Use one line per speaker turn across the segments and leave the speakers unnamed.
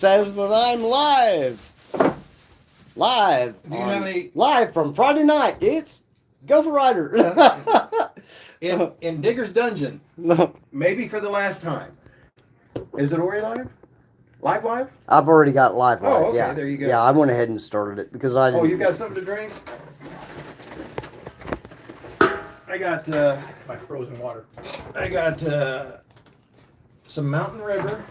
Says that I'm live. Live from Friday night. It's Gopher Rider.
in Digger's Dungeon.
No.
Maybe for the last time. Is it already live? Live?
I've already got live.
Oh, okay,
yeah.
there you go.
Yeah, I went ahead and started it because I didn't.
Oh, you got something to drink? I got
my frozen water.
I got some Mountain River.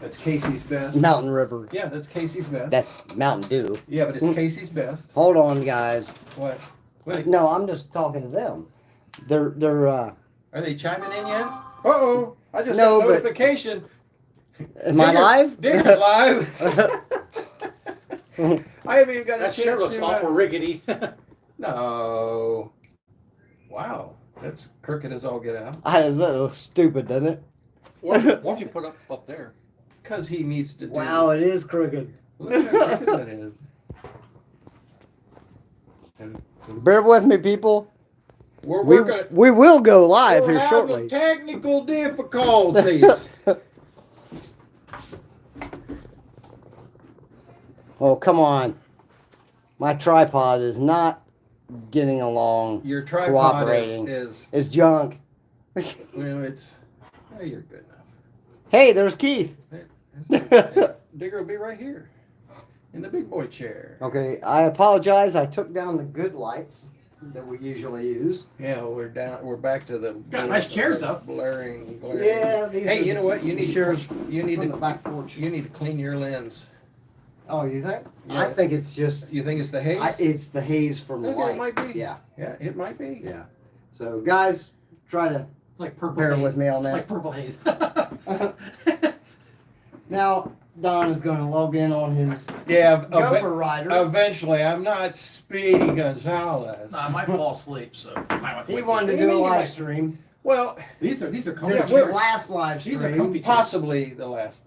That's Casey's best.
Mountain River.
Yeah, that's Casey's best.
That's Mountain Dew.
Yeah, but it's Casey's best.
Hold on, guys.
What? Wait.
No, I'm just talking to them. They're
Are they chiming in yet? Uh-oh. I just
No,
got a
but-
notification.
Am I live?
Digger's live. I haven't even got a
That
chance
sure looks
to,
awful rickety.
No. Wow. That's crooked as all get out.
I look stupid, doesn't it?
What if you put up there?
Because he needs to do
Wow, it is crooked.
Look how crooked that is. And
Bear with me, people.
we're
We,
working.
we will go live
We're
here
having
shortly.
technical difficulties.
Oh, come on. My tripod is not getting along.
Your tripod
Cooperating.
is
It's junk.
well, it's. Oh, you're good enough.
Hey, there's Keith.
Digger will be right here in the big boy chair.
Okay, I apologize. I took down the good lights that we usually use.
Yeah, we're down. We're back to the
Got nice chairs up.
Blaring.
Yeah. These
Hey,
are
you know what? You need
chairs
You need
from the
to.
back porch.
You need to clean your lens.
Oh, you think?
Yeah.
I think it's just.
You think it's the haze?
It's the haze from the
Okay,
light.
it might be.
Yeah.
Yeah, it might be.
Yeah. So, guys, try to
It's like purple
bear
haze.
with me on
It's like
that.
purple haze.
Now, Don is going to log in on his
Yeah.
Gopher Rider.
Eventually, I'm not Speedy Gonzalez.
I might fall asleep, so I might have to
He
wait.
wanted to
What do
do
you
a
mean you
live
might-
stream.
Well,
These are comfy
This is
chairs.
the last live
These are
stream.
comfy chairs.
possibly the last.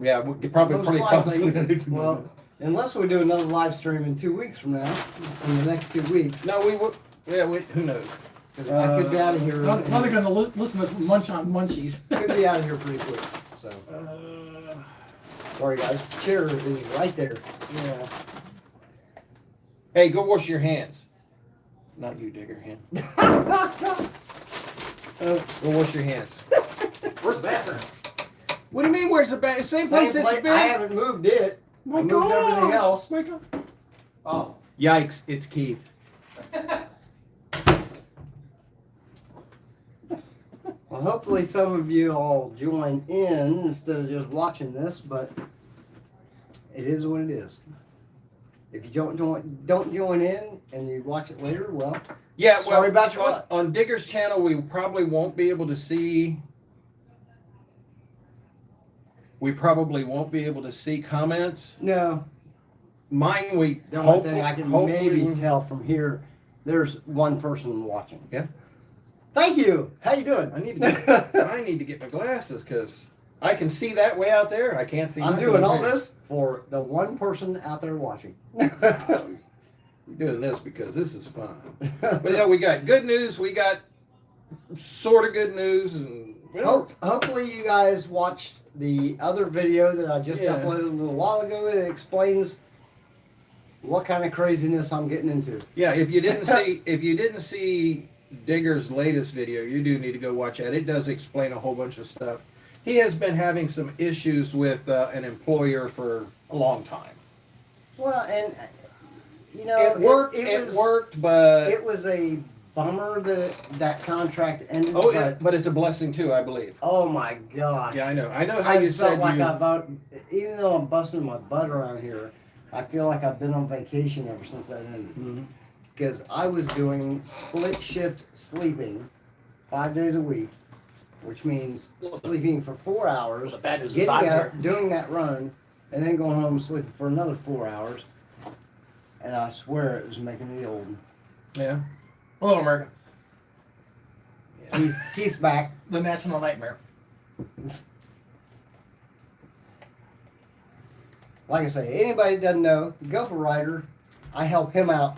Yeah, we could probably
Most
pretty
likely.
close.
Well, unless we do another live stream in 2 weeks from now, in the next 2 weeks,
no, we would. Yeah, who knows?
'cause I could be out of here.
Now they're going to listen to us munch on munchies.
Could be out of here pretty quick. So, sorry guys, chair is right there.
Yeah. Hey, go wash your hands. Not you, Digger. Him. Go wash your hands.
Where's the bathroom?
What do you mean? Where's the back? Same place
Same
it's
place-
been.
I haven't moved it.
My
I moved everything else.
My God.
Oh.
Yikes! It's Keith.
Well, hopefully some of you all join in instead of just watching this, but it is what it is. If you don't join in and you watch it later, well,
Yeah. Well,
Sorry about your
on,
luck.
on Digger's channel, we probably won't be able to see. We probably won't be able to see comments.
no.
Mine, we
The only
hopefully,
thing I can
hopefully
maybe
we-
tell from here, there's one person watching.
Yeah.
Thank you. How you doing?
I need to get my glasses because I can see that way out there. I can't see.
I'm
nothing
doing
in
all
here.
this for the one person out there watching.
We're doing this because this is fun. But you know, we got good news. We got sort of good news, and
Hopefully you guys watched the other video that I just
Yeah.
uploaded a little while ago. It explains what kind of craziness I'm getting into.
yeah. If you didn't see Digger's latest video, you do need to go watch that. It does explain a whole bunch of stuff. He has been having some issues with an employer for a long time.
Well, and you know,
It worked.
It
It
was,
worked, but
It was a bummer that that contract ended.
oh,
but,
but it's a blessing too, I believe.
oh my gosh!
Yeah, I know. I know how
I
you
felt
said
like
you.
even though I'm busting my butt around here, I feel like I've been on vacation ever since that ended.
Mhm.
Because I was doing split shift sleeping 5 days a week, which means sleeping for 4 hours,
The bad news is
getting
I'm
up,
here.
doing that run, and then going home and sleeping for another 4 hours. And I swear it was making me old.
Yeah.
Hello, America.
Keith's back.
The national nightmare.
Like I say, anybody that doesn't know, Gopher Rider, I help him out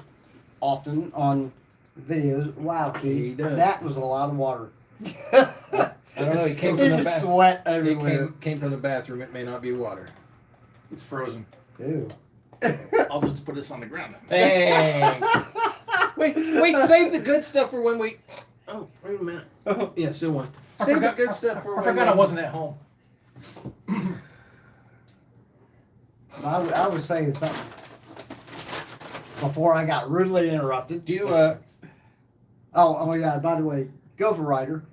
often on videos. Wow,
He
Keith,
does.
that was a lot of water.
I don't know. He came from the
It's
bath.
sweat
It
everywhere.
came from the bathroom. It may not be water.
It's frozen.
Ew.
I'll just put this on the ground.
Thanks. Wait, save the good stuff for when we. Oh, wait a minute. Oh, yeah, still one. Save the good stuff for
I
when
forgot I wasn't at home.
I was saying something before I got rudely interrupted.
Do you,
Oh yeah, by the way, Gopher Rider,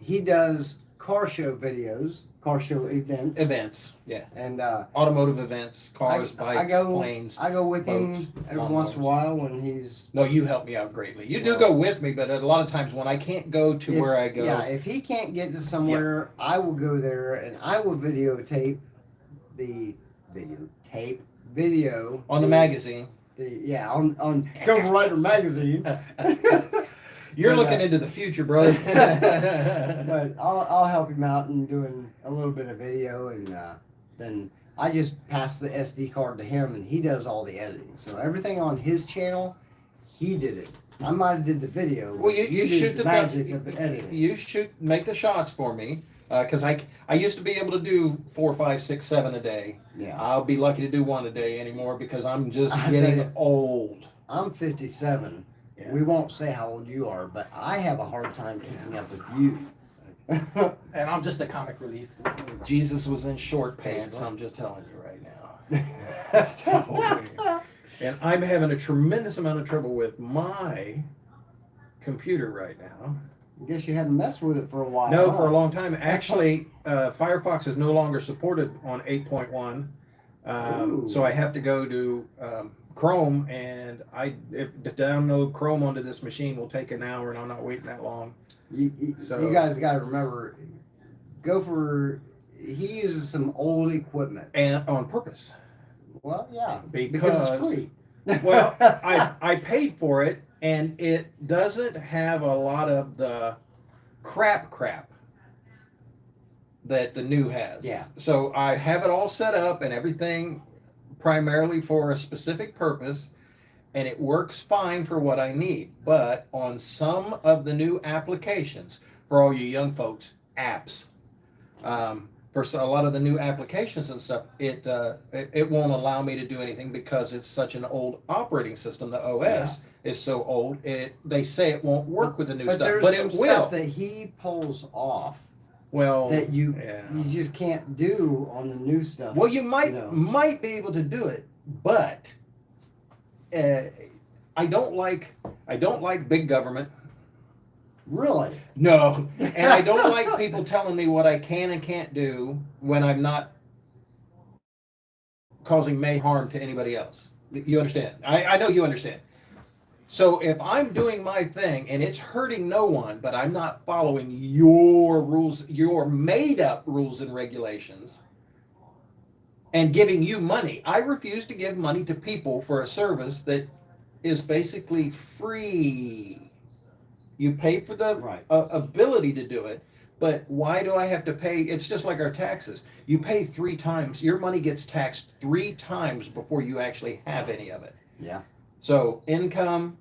he does car show videos, car show events.
events, yeah.
And
Automotive events, cars, bikes,
I go,
planes.
I go with
boats,
him every
lawnmowers.
once in a while when he's.
No, you help me out greatly. You do
Well-
go with me, but a lot of times when I can't go to where I go.
Yeah, if he can't get to somewhere, I will go there and I will videotape video
On the magazine.
on Gopher Rider magazine.
You're
But,
looking into the future, brother.
But I'll help him out in doing a little bit of video, and then I just pass the SD card to him, and he does all the editing. So everything on his channel, he did it. I might have did the video.
Well,
but
you
did
shoot
the magic of the editing.
You make the shots for me, because I used to be able to do 4, 5, 6, 7 a day.
Yeah,
I'll be lucky to do 1 a day anymore because I'm just
I tell
getting
you.
old.
I'm 57.
Yeah.
We won't say how old you are, but I have a hard time keeping up with you.
And I'm just a comic relief.
Jesus was in short pants.
Basically.
I'm just telling you right now. And I'm having a tremendous amount of trouble with my computer right now.
I guess you hadn't messed with it for a while.
No,
huh?
for a long time. Actually, Firefox is no longer supported on 8.1.
Ooh.
So I have to go to Chrome, and to download Chrome onto this machine will take an hour, and I'm not waiting that long. So-
You guys got to remember, Gopher, he uses some old equipment.
And on purpose.
Well, yeah,
Because-
it's free.
Well, I paid for it, and it doesn't have a lot of the crap that the new has.
Yeah.
So I have it all set up and everything primarily for a specific purpose, and it works fine for what I need. But on some of the new applications, for all you young folks, apps, for a lot of the new applications and stuff, it won't allow me to do anything because it's such an old operating system. The OS is so old. They say it won't work with the new
But
stuff,
there's
but
some
it will.
stuff that he pulls off
Well,
that you
yeah.
just can't do on the new stuff.
Well, you might
know.
be able to do it, but I don't like big government.
Really?
No, and I don't like people telling me what I can and can't do when I'm not causing may harm to anybody else. You understand? I know you understand. So if I'm doing my thing and it's hurting no one, but I'm not following your rules, your made-up rules and regulations, and giving you money, I refuse to give money to people for a service that is basically free. You pay for the
Right.
ability to do it, but why do I have to pay? It's just like our taxes. You pay 3 times. Your money gets taxed 3 times before you actually have any of it.
Yeah.
So income,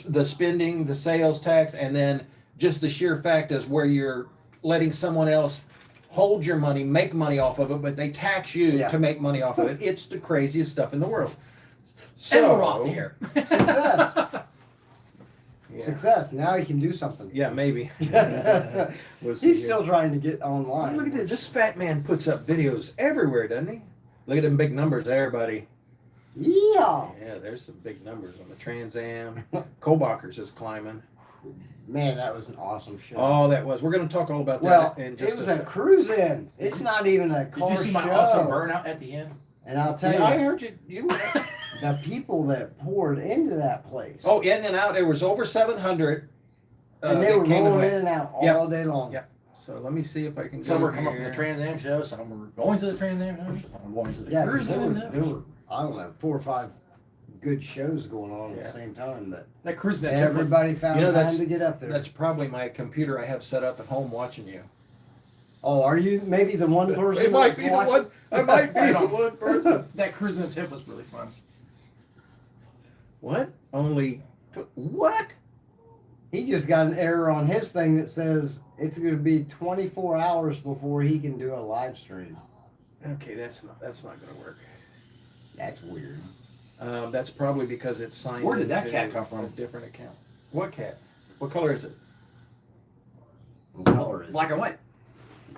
the spending, the sales tax, and then just the sheer fact is where you're letting someone else hold your money, make money off of it, but they tax you
Yeah.
to make money off of it. It's the craziest stuff in the world. So,
And we're off the air.
Success.
Yeah.
Success. Now he can do something.
Yeah, maybe. We'll see
He's
here.
still trying to get online.
Look at this. This fat man puts up videos everywhere, doesn't he? Look at them big numbers there, buddy.
Yeah.
Yeah, there's some big numbers on the Trans Am. Kolbacher's is climbing.
Man, that was an awesome show.
Oh, that was. We're going to talk all about
well,
that in just
it was
a
a
second.
cruise in. It's not even a
Did
car
you see my
show.
awesome burnout at the end?
And I'll tell
Yeah, I
you,
heard you.
the people that poured into that place.
Oh, in and out. There was over 700.
and they
that
were
came and
rolling in
went.
and out
Yeah.
all day long.
Yeah. So let me see if I can.
So
go
we're coming from
here.
the Trans Am show, some were going to the Trans Am show, some were going to the
Yeah,
cruise
because there
in.
were, I don't know, 4 or 5 good shows going on at
Yeah.
the same time that
That cruise net trip was-
everybody found
You know,
time
that's-
to get up there.
That's probably my computer I have set up at home watching you.
Oh, are you maybe the one person?
It might
that's
be the
watching?
one. I might be
I
the
don't-
one person.
that cruise net tip was really fun.
What? Only what?
He just got an error on his thing that says It's going to be 24 hours before he can do a live stream.
Okay, that's not going to work.
That's weird.
That's probably because it's signed.
Where did that
into
cat come from?
A different account. What cat? What color is it?
What color is it?
Black and white.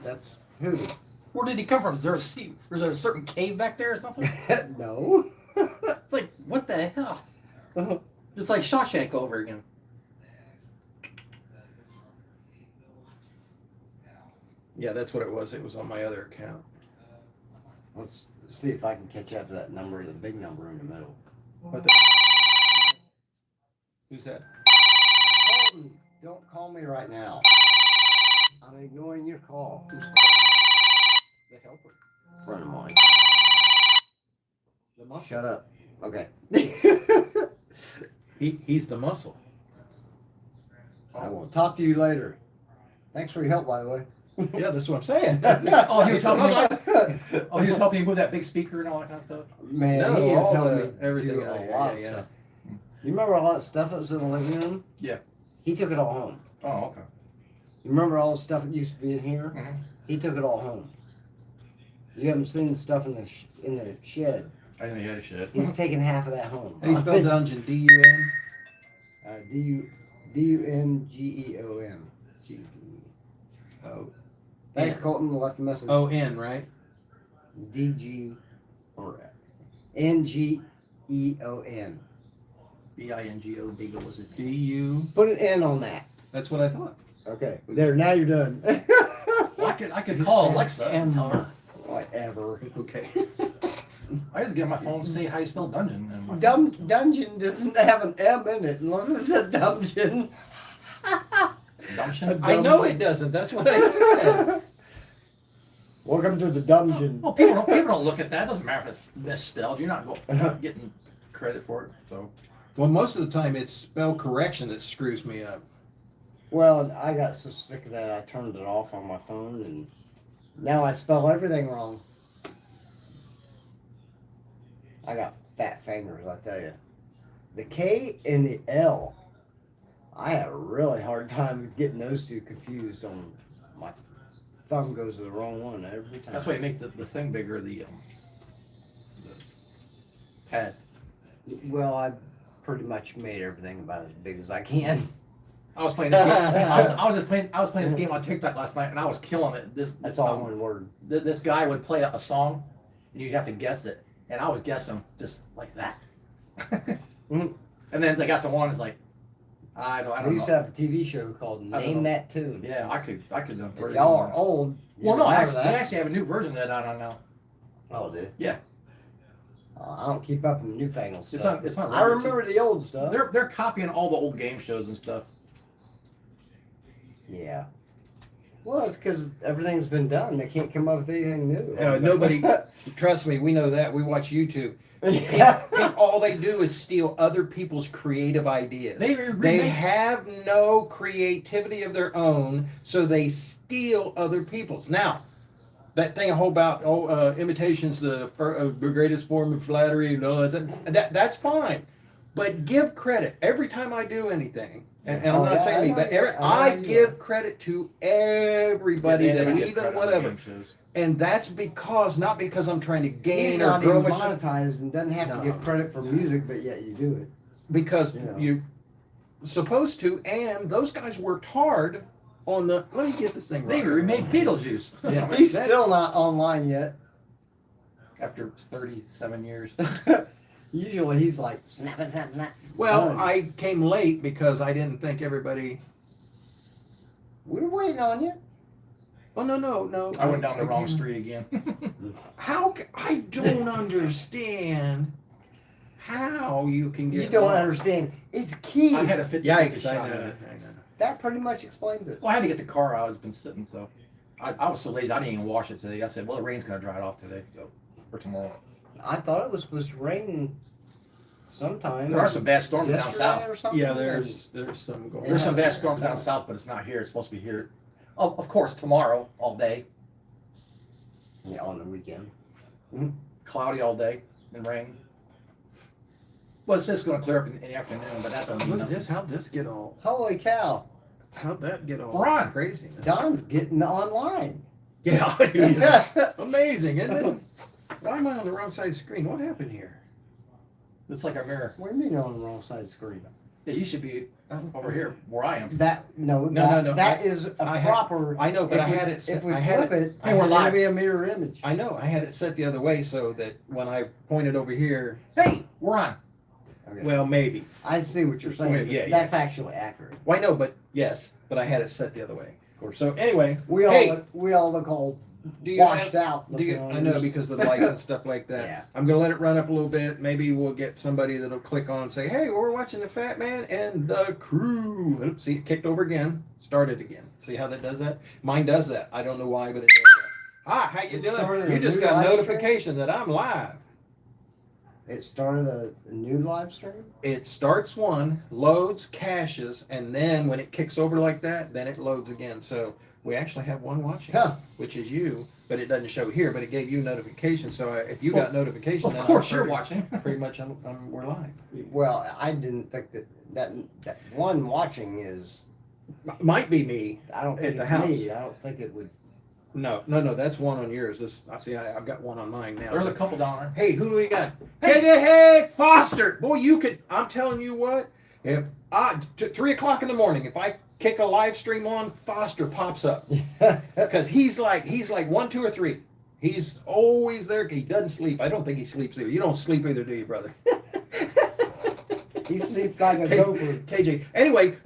That's Hootie.
Where did he come from? Is there a sea? Is there a certain cave back there or something?
No.
It's like, what the hell? It's like Shawshank over again.
Yeah, that's what it was. It was on my other account.
Let's see if I can catch up to that number, the big number in the middle.
What the? Who's that?
Colton, don't call me right now. I'm ignoring your call.
Who's the helper?
Friend of mine.
The muscle.
Shut up. Okay.
He's the muscle.
I will talk to you later. Thanks for your help, by the way.
Yeah, that's what I'm saying.
Oh, he was
He's the
helping
muscle.
you. Oh, he was helping you move that big speaker and all that kind of stuff.
Man,
No,
he has
all
helped
the-
me
everything.
do a
Yeah,
lot of
yeah.
stuff. You remember all that stuff that was in the living room?
Yeah.
He took it all home.
Oh, okay.
You remember all the stuff that used to be in here?
Mhm.
He took it all home. You haven't seen the stuff in the shed.
I didn't know you had a shit.
He's taking half of that home.
How do you spell dungeon? D-U-N?
D-U-N-G-E-O-N.
Oh.
Thanks, Colton. Left a message.
O-N, right?
D-G or N-G-E-O-N.
B-I-N-G-O, Beagle was it?
D-U.
Put an N on that.
That's what I thought.
Okay. There, now you're done.
Well, I could call Alexa and tell her.
Whatever.
Okay.
I just get my phone and say how you spell dungeon. And my
Dungeon doesn't have an M in it unless it's a dungeon.
Dungeon?
I know it doesn't. That's what I said.
Welcome to the dungeon.
Well, people don't look at that. It doesn't matter if it's misspelled. You're not getting credit for it. So
Well, most of the time it's spell correction that screws me up.
Well, I got so sick of that I turned it off on my phone and now I spell everything wrong. I got fat fingers, I tell you. The K and the L, I had a really hard time getting those two confused. On my thumb goes to the wrong one every time.
that's why you make the thing bigger, the pad.
Well, I pretty much made everything about as big as I can.
I was playing this game. I was playing this game on TikTok last night, and I was killing it.
That's all one word.
This guy would play a song, and you'd have to guess it, and I was guessing just like that.
Mhm.
And then I got to one, it's like, I
They
don't
used to
know.
have a TV show called
I don't
Name
know.
That Tune.
Yeah, I could.
If y'all are old, you
Well, no,
remember
they
that.
actually have a new version of that out on now.
Oh, dude.
Yeah.
I don't keep up with the newfangled
It's
stuff.
not
I remember the old stuff.
They're copying all the old game shows and stuff.
Yeah. Well, it's because everything's been done. They can't come up with anything new.
Nobody, trust me, we know that. We watch YouTube.
Yeah.
All they do is steal other people's creative ideas.
They
They have no creativity of their own, so they steal other people's. Now, that thing whole about imitation's the greatest form of flattery and all that's fine, but give credit every time I do anything. And I'm not saying me, but I give credit to everybody that even whatever. And that's because, not because I'm trying to
He's
gain or
not
grow
even
myself,
monetized and doesn't have to give credit for music, but yet you do it.
because
Yeah.
you're supposed to, and those guys worked hard on the, let me get this thing
They
right.
remade Beetlejuice.
Yeah.
He's still not online yet.
After 37 years.
Usually he's like, snap, snap, snap.
Well,
Done.
I came late because I didn't think everybody,
We were waiting on you.
oh, no.
I went down the wrong street again.
I don't understand how you can get
You don't
lost.
understand. It's key.
I had a 50-50
Yikes,
shot
I
at
know.
it.
That pretty much explains it.
Well, I had to get the car out. It's been sitting, so I was so lazy. I didn't even wash it today. I said, well, the rain's gonna dry it off today, so for tomorrow.
I thought it was supposed to rain sometime.
There are some bad storms down
yesterday
south.
or something.
Yeah, there's some going
There's
on.
some bad storms down south, but it's not here. It's supposed to be here. Of course, tomorrow all day,
Yeah, on the weekend.
cloudy all day and rain. Well, it's just gonna clear up in the afternoon, but that don't mean
Look at
nothing.
this, how'd this get all?
Holy cow.
How'd that get all
Ron.
crazy?
Don's getting online.
Yeah. Amazing, isn't it? Why am I on the wrong side of the screen? What happened here?
Looks like our mirror.
What do you mean on the wrong side of the screen?
Yeah, you should be over here where I am.
No.
No.
That is a
proper. I know, but I had it set.
If we
I had
flip
it.
it,
I
we're
it's
live.
gonna be a mirror image.
I know. I had it set the other way so that when I pointed over here,
Hey, we're on.
Okay.
well, maybe.
I see what you're saying.
Yeah,
but
yeah.
That's actually accurate.
Well, I know, but yes, but I had it set the other way.
Of course.
So anyway,
We all
hey,
look all
do you
washed
have,
out.
do you,
looking on
I know
this.
because of the lights and stuff like that.
Yeah.
I'm gonna let it run up a little bit. Maybe we'll get somebody that'll click on and say, "Hey, we're watching the Fat Man and the Crew." Oops, see, it kicked over again. Started again. See how that does that? Mine does that. I don't know why, but it does that. Ah, how you
It
doing?
started
You
a
just
new
got a
live stream?
notification that I'm live.
It started a new live stream.
It starts one, loads, caches, and then when it kicks over like that, then it loads again. So we actually have one watching,
Huh.
which is you, but it doesn't show here, but it gave you notification. So if you got notification,
Of
then
course
I'm
you're watching.
pretty much we're live.
Well, I didn't think that one watching is.
Might be me.
I don't think
At the
it's
house.
me. I don't think it would.
No, that's one on yours. I see. I've got one on mine now.
There's a couple down there.
Hey, who do we got?
Hey.
Hey, Foster. Boy, you could. I'm telling you what. If 3 o'clock in the morning, if I kick a live stream on, Foster pops up because he's like 1, 2, or 3. He's always there. He doesn't sleep. I don't think he sleeps either. You don't sleep either, do you, brother?
He sleeps like a
K-
gopher.
KJ. Anyway,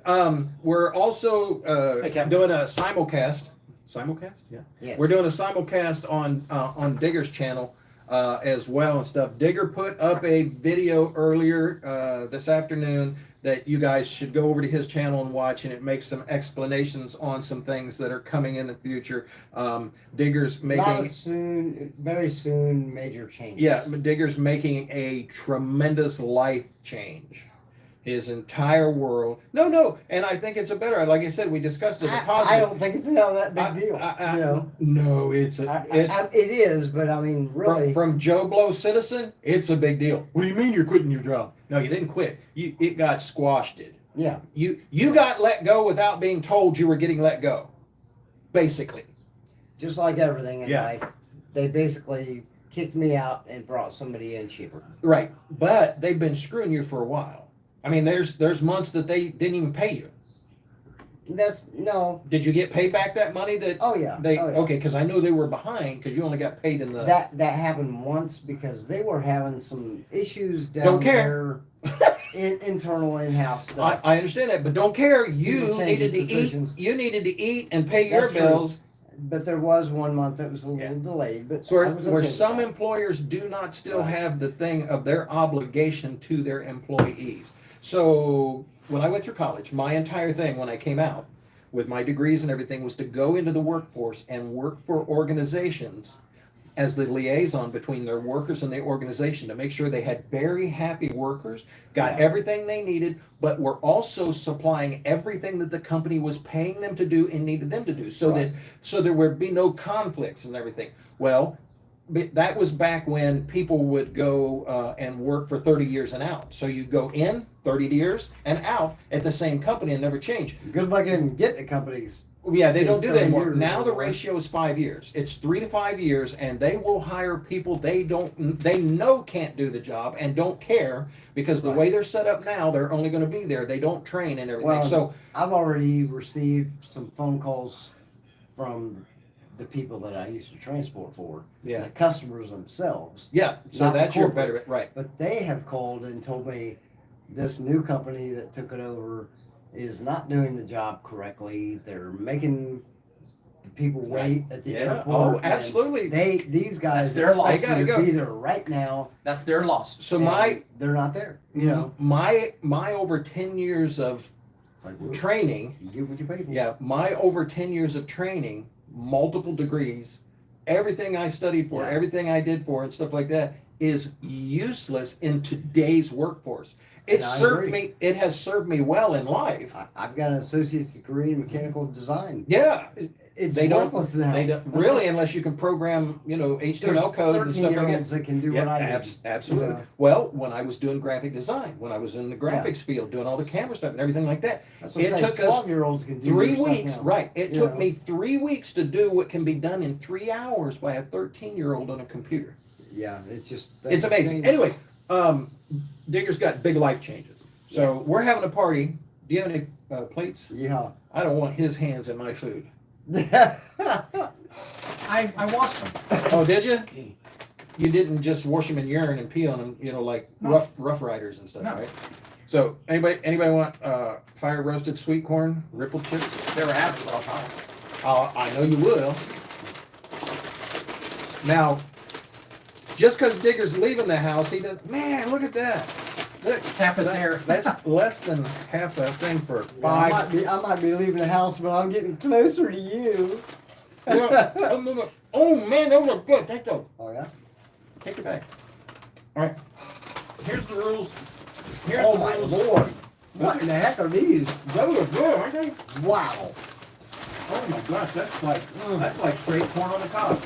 we're also
Hey, Kevin.
doing a simulcast. Simulcast? Yeah.
Yes.
We're doing a simulcast on Digger's channel as well and stuff. Digger put up a video earlier this afternoon that you guys should go over to his channel and watch, and it makes some explanations on some things that are coming in the future. Digger's making
very soon, major changes.
yeah, Digger's making a tremendous life change. His entire world. No, and I think it's a better. Like I said, we discussed it. A
I
positive.
don't think it's not that big deal. You know,
No, it's
it is, but I mean, really,
from Joe Blow citizen, it's a big deal. What do you mean you're quitting your job? No, you didn't quit. It got squashed.
yeah.
You got let go without being told you were getting let go. Basically.
Just like everything in
Yeah.
life, they basically kicked me out and brought somebody in cheaper.
Right. But they've been screwing you for a while. I mean, there's months that they didn't even pay you.
No.
Did you get paid back that money that
Oh yeah.
they
oh, yeah.
okay, because I know they were behind because you only got paid in the
That happened once because they were having some issues down
Don't care.
there, internal in-house stuff.
I understand that, but don't care. You
People
needed to
changing positions.
eat. You needed to eat and pay your
That's true.
bills.
But there was 1 month that was a little
Yeah.
delayed. But
So
I was
where
okay with
some
that.
employers do not still
Right.
have the thing of their obligation to their employees. So when I went through college, my entire thing when I came out with my degrees and everything was to go into the workforce and work for organizations as the liaison between their workers and the organization to make sure they had very happy workers, got
Yeah.
everything they needed, but were also supplying everything that the company was paying them to do and needed them to do, so
Right.
so there would be no conflicts and everything. Well, that was back when people would go and work for 30 years and out. So you go in 30 years and out at the same company and never change.
Good luck in getting the companies.
Yeah, they don't do that
30
anymore.
years
Now the
anymore.
ratio is 5 years. It's 3 to 5 years, and they will hire people they know can't do the job and don't care because the
Right.
way they're set up now, they're only going to be there. They don't train and everything.
Well,
So
I've already received some phone calls from the people that I used to transport for,
yeah,
the customers themselves.
yeah. So
Not the
that's your
corporate.
better right.
But they have called and told me this new company that took it over is not doing the job correctly. They're making the people wait at the
Yeah.
airport.
Oh,
and
absolutely.
These guys
That's their
are
loss.
supposed
They gotta
to
go.
be there right now.
That's their loss.
So
and they're not there. You know,
my over 10 years of
it's like, well,
training.
you get what you pay for.
Yeah, my over 10 years of training, multiple degrees, everything I studied for,
Yeah.
everything I did for, and stuff like that is useless in today's workforce. It
I
served
agree.
me. It has served me well in life.
I've got an associate's degree in mechanical design.
Yeah,
It's
they don't.
worthless now.
They don't really, unless you can program, HTML code and stuff like that.
13-year-olds that can do what I do.
Absolutely.
You know?
Well, when I was doing graphic design, when I was in the graphics field, doing all the camera stuff and everything like that,
That's what
it
I'm saying,
took us
12-year-olds can do
3
your stuff
weeks.
now.
Right. It
You
took
know?
me 3 weeks to do what can be done in 3 hours by a 13-year-old on a computer.
Yeah, it's just.
It's amazing. Anyway, Digger's got big life changes. So we're having a party. Do you have any plates?
Yeah.
I don't want his hands in my food.
I washed them.
Oh, did you? You didn't just wash them in urine and pee on them, like
No.
rough riders and stuff,
No.
right? So anybody want fire roasted sweet corn, rippled chips?
They were average all time.
I know you will. Now, just because Digger's leaving the house, he does. Man, look at that. Look,
Half its hair.
That's less than half a thing for
I
5.
might be leaving the house, but I'm getting closer to you.
Oh man, those are good. Take those.
Oh yeah.
Take it back. All right. Here's the rules. Here's
Oh
the
my
rules.
lord! What in the heck are these?
Those are good, aren't they?
Wow.
Oh my gosh, that's like straight corn on the cob.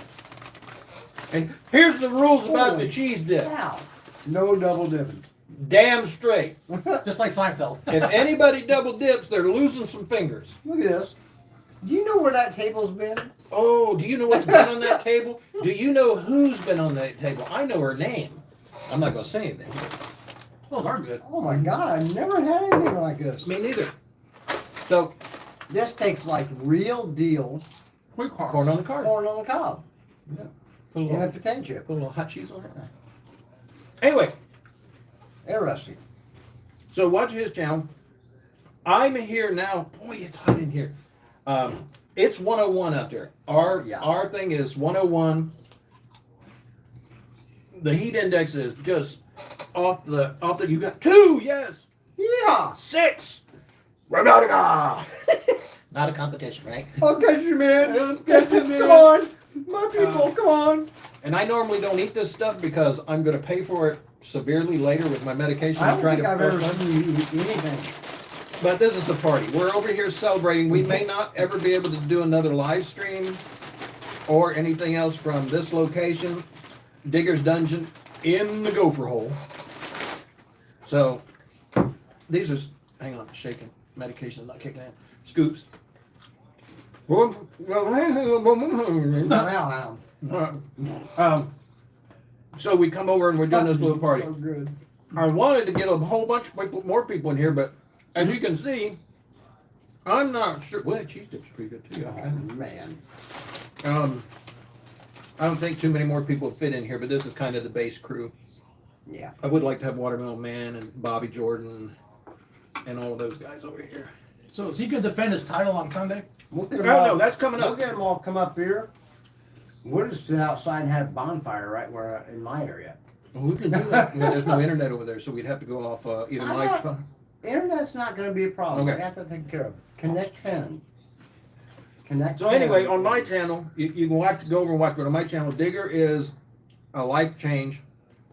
And here's the rules about the
Holy
cheese dip.
Wow. No double dipping.
Damn straight.
Just like Seinfeld.
If anybody double dips, they're losing some fingers.
Look at this. Do you know where that table's been?
Oh, do you know what's been on that table? Do you know who's been on that table? I know her name. I'm not going to say anything.
Those are good.
Oh my god, I've never had anything like this.
Me neither. So,
This takes like real deal
Sweet corn.
corn on the cob.
corn on the cob
Yeah. Put a
in a
little,
potato chip.
put a little hot cheese on it. Anyway,
Interesting.
so watch his channel. I'm here now. Boy, it's hot in here. It's 101 out there. Our thing is 101. The heat index is just off the. You got 2, yes.
Yeah.
6. Not a competition, right?
I'll catch you, man.
Get in there.
Come on. My people, come on.
And I normally don't eat this stuff because I'm going to pay for it severely later with my medication.
I
I'm
don't
trying
think
to
I've ever
postpone.
seen you eat anything.
But this is a party. We're over here celebrating. We may not ever be able to do another live stream or anything else from this location, Digger's Dungeon in the Gopher Hole. So these are, hang on, shaking. Medication's not kicking in. Scoops.
Wow.
So we come over and we're doing this little party.
So good.
I wanted to get a whole bunch more people in here, but as you can see, I'm not sure. Well, that cheese dip's pretty good too.
Oh, man.
I don't think too many more people fit in here, but this is kind of the base crew.
Yeah.
I would like to have Watermelon Man and Bobby Jordan and all of those guys over here.
So is he going to defend his title on Sunday?
We'll
Oh
get 'em all-
no, that's coming
We'll
up.
get them all come up here. We'll just sit outside and have a bonfire right where in my area.
We can do that. Well, there's no internet over there, so we'd have to go off either
I'm
Mike's
not-
phone.
Internet's not going to be a problem.
Okay.
We have to take care of. Connect 10. Connect.
So
10.
anyway, on my channel, you can have to go over and watch. But on my channel, Digger is a life change.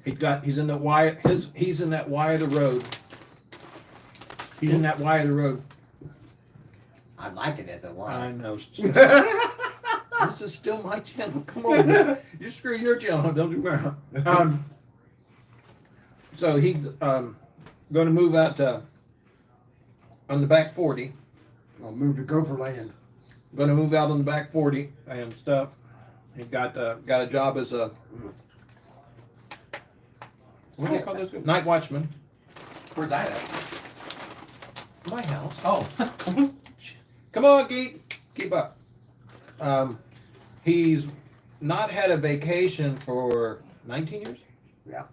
He's in that Y. He's in that Y of the road. He's in that Y of the road.
I like it as a
I
line.
know. This is still my channel. Come on, you screw your channel. Don't do that. So he's going to move out on the back 40.
I'll move to Gopher Land.
Going to move out on the back 40 and stuff. He got a job as a what do they call those guys? Night watchman.
Where's that at?
My house.
Oh.
Come on, keep up. He's not had a vacation for 19 years.
Yeah.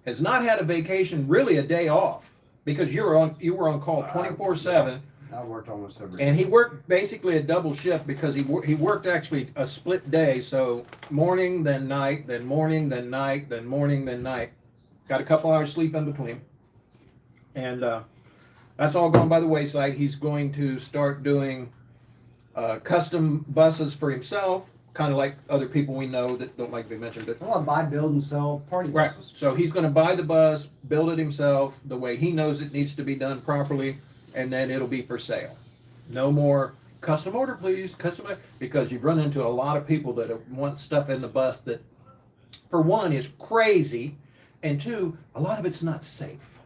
Has not had a vacation, really a day off, because you were on call 24/7,
I worked almost every
and he worked basically a double shift because he worked actually a split day, so morning then night, then morning then night, then morning then night. Got a couple hours sleep in between, and that's all gone by the wayside. He's going to start doing custom buses for himself, kind of like other people we know that don't like to be mentioned. But
I want to buy, build, and sell party
right,
buses.
so he's going to buy the bus, build it himself the way he knows it needs to be done properly, and then it'll be for sale. No more custom order, please, because you've run into a lot of people that want stuff in the bus that, for one, is crazy, and two, a lot of it's not safe.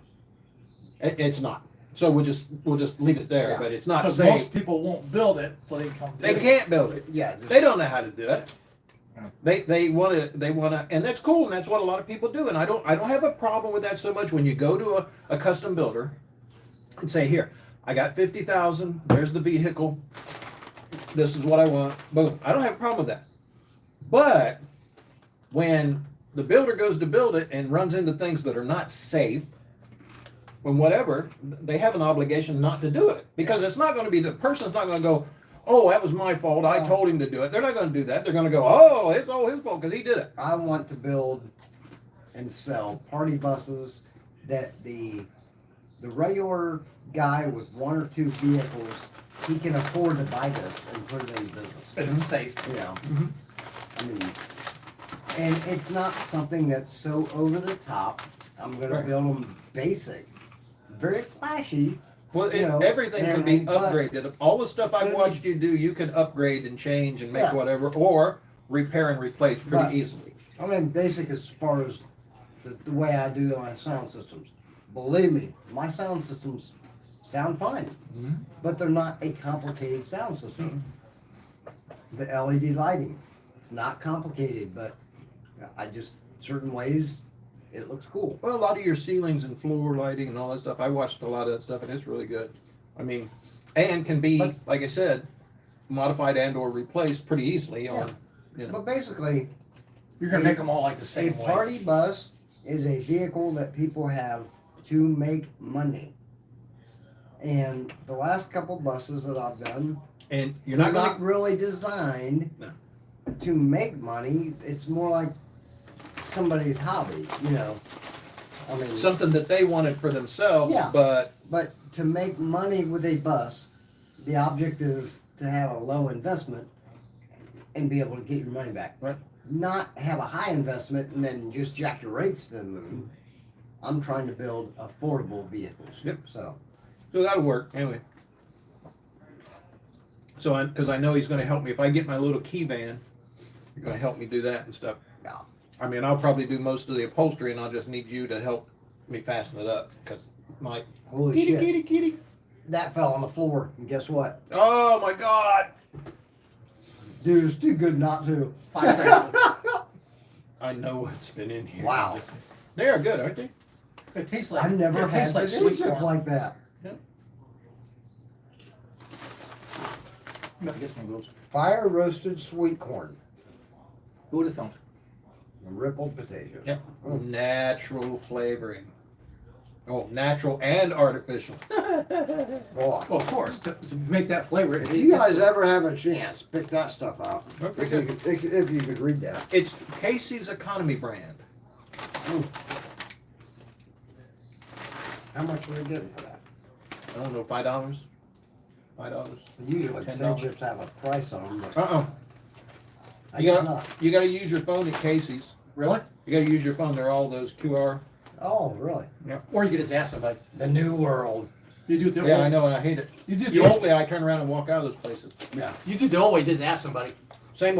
It's not. So we'll just leave it there.
Yeah.
But it's not
Because
safe.
most people won't build it, so they come.
They can't build it.
Yeah.
They don't know how to do it.
Yeah.
They want to, and that's cool, and that's what a lot of people do. And I don't have a problem with that so much. When you go to a custom builder and say, here, I got 50,000. There's the vehicle. This is what I want. Boom. I don't have a problem with that. But when the builder goes to build it and runs into things that are not safe, when whatever, they have an obligation not to do it, because it's not going to be, the person's not going to go, oh, that was my fault, I told him to do it. They're not going to do that. They're going to go, oh, it's all his fault because he did it.
I want to build and sell party buses that the regular guy with one or two vehicles, he can afford to buy this and put it in business.
And it's safe.
You know,
Mhm.
I mean, and it's not something that's so over the top. I'm gonna
Right.
build them basic, very flashy.
Well,
You know,
everything can be
everything, but
upgraded. All the stuff I've
it's gonna
watched you do, you can upgrade and change and make
Yeah.
whatever, or repair and replace pretty
Right.
easily.
I mean, basic as far as the way I do my sound systems. Believe me, my sound systems sound fine,
Mhm.
but they're not a complicated sound system. The LED lighting, it's not complicated, but I just, certain ways, it looks cool.
Well, a lot of your ceilings and floor lighting and all that stuff, I watched a lot of that stuff, and it's really good. I mean, and can be,
But-
like I said, modified and or replaced pretty easily on, you know.
But basically,
You're gonna make them all like the
a
same way.
party bus is a vehicle that people have to make money. And the last couple buses that I've done,
And you're
they're
not
not
gonna,
really designed
No.
to make money. It's more like somebody's hobby, you know. I mean,
something that they wanted for themselves,
Yeah.
but
but to make money with a bus, the object is to have a low investment and be able to get your money back.
Right.
Not have a high investment and then just jack your rates to the moon. I'm trying to build affordable vehicles.
Yep.
So
so that'll work anyway. So because I know he's gonna help me. If I get my little key van, you're gonna help me do that and stuff.
yeah.
I mean, I'll probably do most of the upholstery, and I'll just need you to help me fasten it up, because my
Holy shit.
kitty.
That fell on the floor. And guess what?
Oh my God!
Dude, it's too good not to.
5 seconds.
I know what's been in here.
Wow.
They are good, aren't they?
It tastes like.
I've never
it
had
tastes like
potato
sweet
chips
corn.
like that.
You have to get some of those.
Fire roasted sweet corn
Who would have thought?
and rippled potato.
Yep.
Mm.
Natural flavoring. Oh, natural and artificial.
Boy.
Well, of course, to make that flavor.
If you guys ever have a chance, pick that stuff out.
Okay.
If you could read that.
It's Casey's Economy brand.
Mm. How much were they getting for that?
I don't know, $5? $5?
Usually
$10.
potato chips have a price on them, but
Uh-uh.
I
You
guess
got
not.
you got to use your phone at Casey's.
Really?
You got to use your phone. They're all those QR.
Oh, really?
Or you could just ask somebody.
The new world.
You do it the
Yeah,
old.
I know, and I hate it.
You do it the old.
Usually, I turn around and walk out of those places.
Yeah.
You do it the old way. Just ask somebody.
Same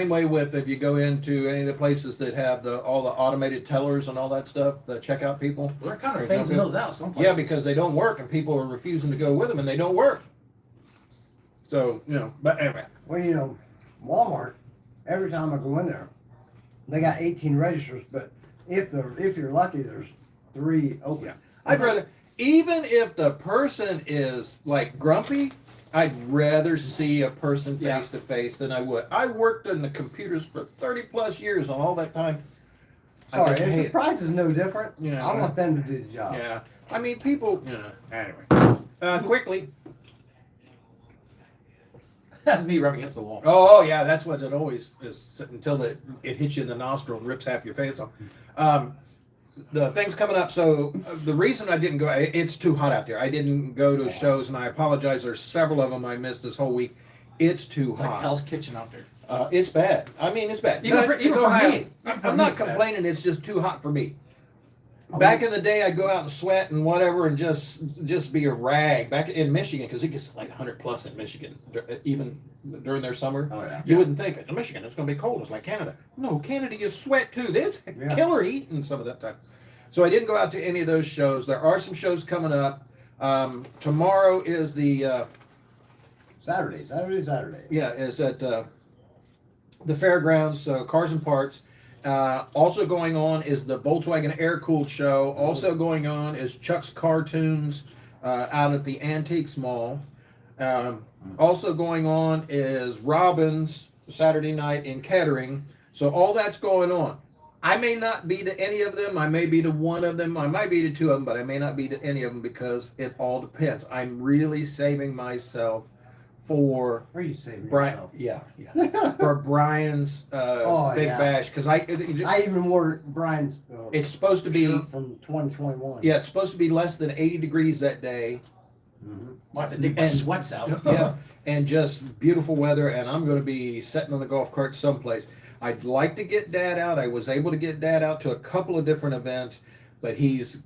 way with if you go into any of the places that have all the automated tellers and all that stuff, the checkout people.
Well, they're kind of
There's no
phasing
good-
those out. Some
Yeah,
places.
because they don't work, and people are refusing to go with them, and they don't work. So but anyway,
Well, you know, Walmart, every time I go in there, they got 18 registers, but if you're lucky, there's 3 open.
Yeah. I'd rather, even if the person is like grumpy, I'd rather see a person
Yeah.
face to face than I would. I worked in the computers for 30 plus years, and all that time, I
Sorry,
just
if
hate
the
it.
price is no different,
Yeah.
I want them to do the job.
Yeah, I mean, people. Anyway, quickly.
That's me rubbing against the wall.
Oh yeah, that's what it always is until it hits you in the nostril and rips half your face off. The thing's coming up, so the reason I didn't go, it's too hot out there. I didn't go to shows, and I apologize. There's several of them I missed this whole week. It's too
It's like
hot.
Hell's Kitchen out there.
It's bad. I mean, it's bad.
Even
But
for
it's Ohio.
me. Even for
I'm
me,
not
it's bad.
complaining. It's just too hot for me.
Oh,
Back in the day, I'd go out and sweat and whatever, and just be a rag. Back in Michigan, because it gets like 100 plus in Michigan, even during their summer.
Oh, yeah.
You wouldn't think it. In Michigan, it's going to be cold. It's like Canada. No, Canada, you sweat too. There's
Yeah.
killer heat and some of that time. So I didn't go out to any of those shows. There are some shows coming up. Tomorrow is the
Saturday.
is at the fairgrounds, Cars and Parts. Also going on is the Volkswagen Air Cooled show. Also going on is Chuck's Cartoons out at the Antiques Mall. Also going on is Robin's Saturday night in Kettering. So all that's going on. I may not be to any of them. I may be to one of them. I might be to two of them, but I may not be to any of them because it all depends. I'm really saving myself for
Where are you saving
Brian.
yourself?
Yeah. For Brian's big
yeah.
bash because
I even wore Brian's
it's supposed to be
shirt from 2021.
yeah, it's supposed to be less than 80 degrees that day.
Mm-hmm.
I'll have to dig my
And-
sweats out.
Yeah, and just beautiful weather, and I'm going to be sitting on the golf cart someplace. I'd like to get Dad out. I was able to get Dad out to a couple of different events, but he's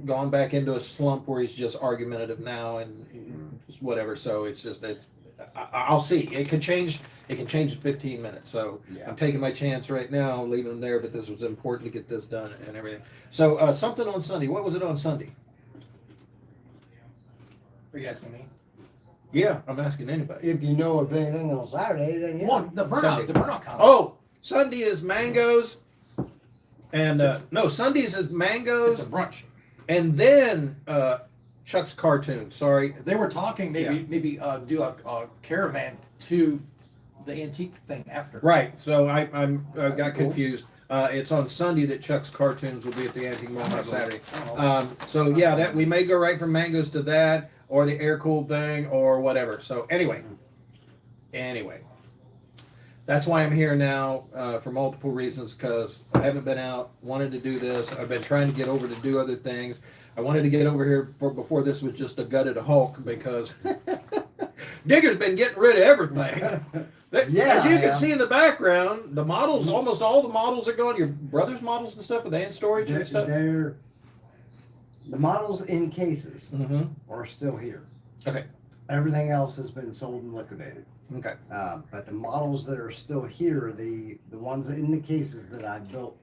gone back into a slump where he's just argumentative now and just whatever. So I'll see. It can change. It can change in 15 minutes. So
Yeah.
I'm taking my chance right now, leaving him there. But this was important to get this done and everything. So something on Sunday. What was it on Sunday?
Are you asking me?
Yeah, I'm asking anybody.
If you know of anything on Saturday, then yeah.
Well, the burnout,
Sunday.
the burnout comment.
Oh, Sunday is mangoes, and no, Sundays is mangoes,
It's a brunch.
and then Chuck's Cartoons. Sorry,
They were talking maybe do a caravan to the antique thing after.
right. So I got
Cool.
confused. It's on Sunday that Chuck's Cartoons will be at the Antique Mall on Saturday.
Oh.
So yeah, that we may go right from mangoes to that, or the air cooled thing, or whatever. So anyway, that's why I'm here now for multiple reasons. Because I haven't been out, wanted to do this. I've been trying to get over to do other things. I wanted to get over here before this was just a gutted Hulk because Digger's been getting rid of everything.
Yeah,
As you
yeah.
can see in the background, the models, almost all the models are gone. Your brother's models and stuff, are they in storage and stuff?
They're the models in cases
Mm-hmm.
are still here.
Okay.
Everything else has been sold and liquidated.
Okay.
But the models that are still here, the ones in the cases that I built,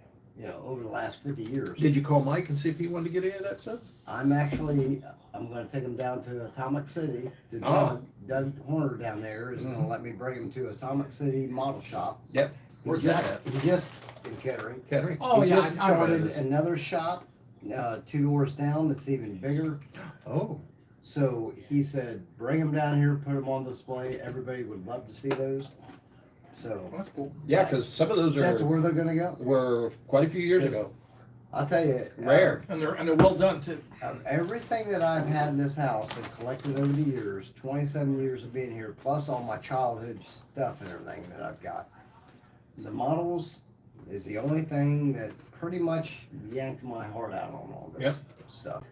over the last 50 years.
Did you call Mike and see if he wanted to get any of that stuff?
I'm going to take them down to Atomic City. To
Oh.
Doug Horner down there is going to let me bring them to Atomic City Model Shop.
Yep.
Where's
He
that
just-
at?
He just in Kettering.
Kettering.
Oh
He
yeah,
just
I know where it
started
is.
another shop 2 doors down that's even bigger.
Oh.
So he said, bring them down here, put them on display. Everybody would love to see those. So
That's cool.
Yeah, because some of those
that's
are
where they're going to go.
were quite a few years ago.
I'll tell you,
Rare.
And they're well done too.
Of everything that I've had in this house and collected over the years, 27 years of being here, plus all my childhood stuff and everything that I've got, the models is the only thing that pretty much yanked my heart out on all this
Yep.
stuff.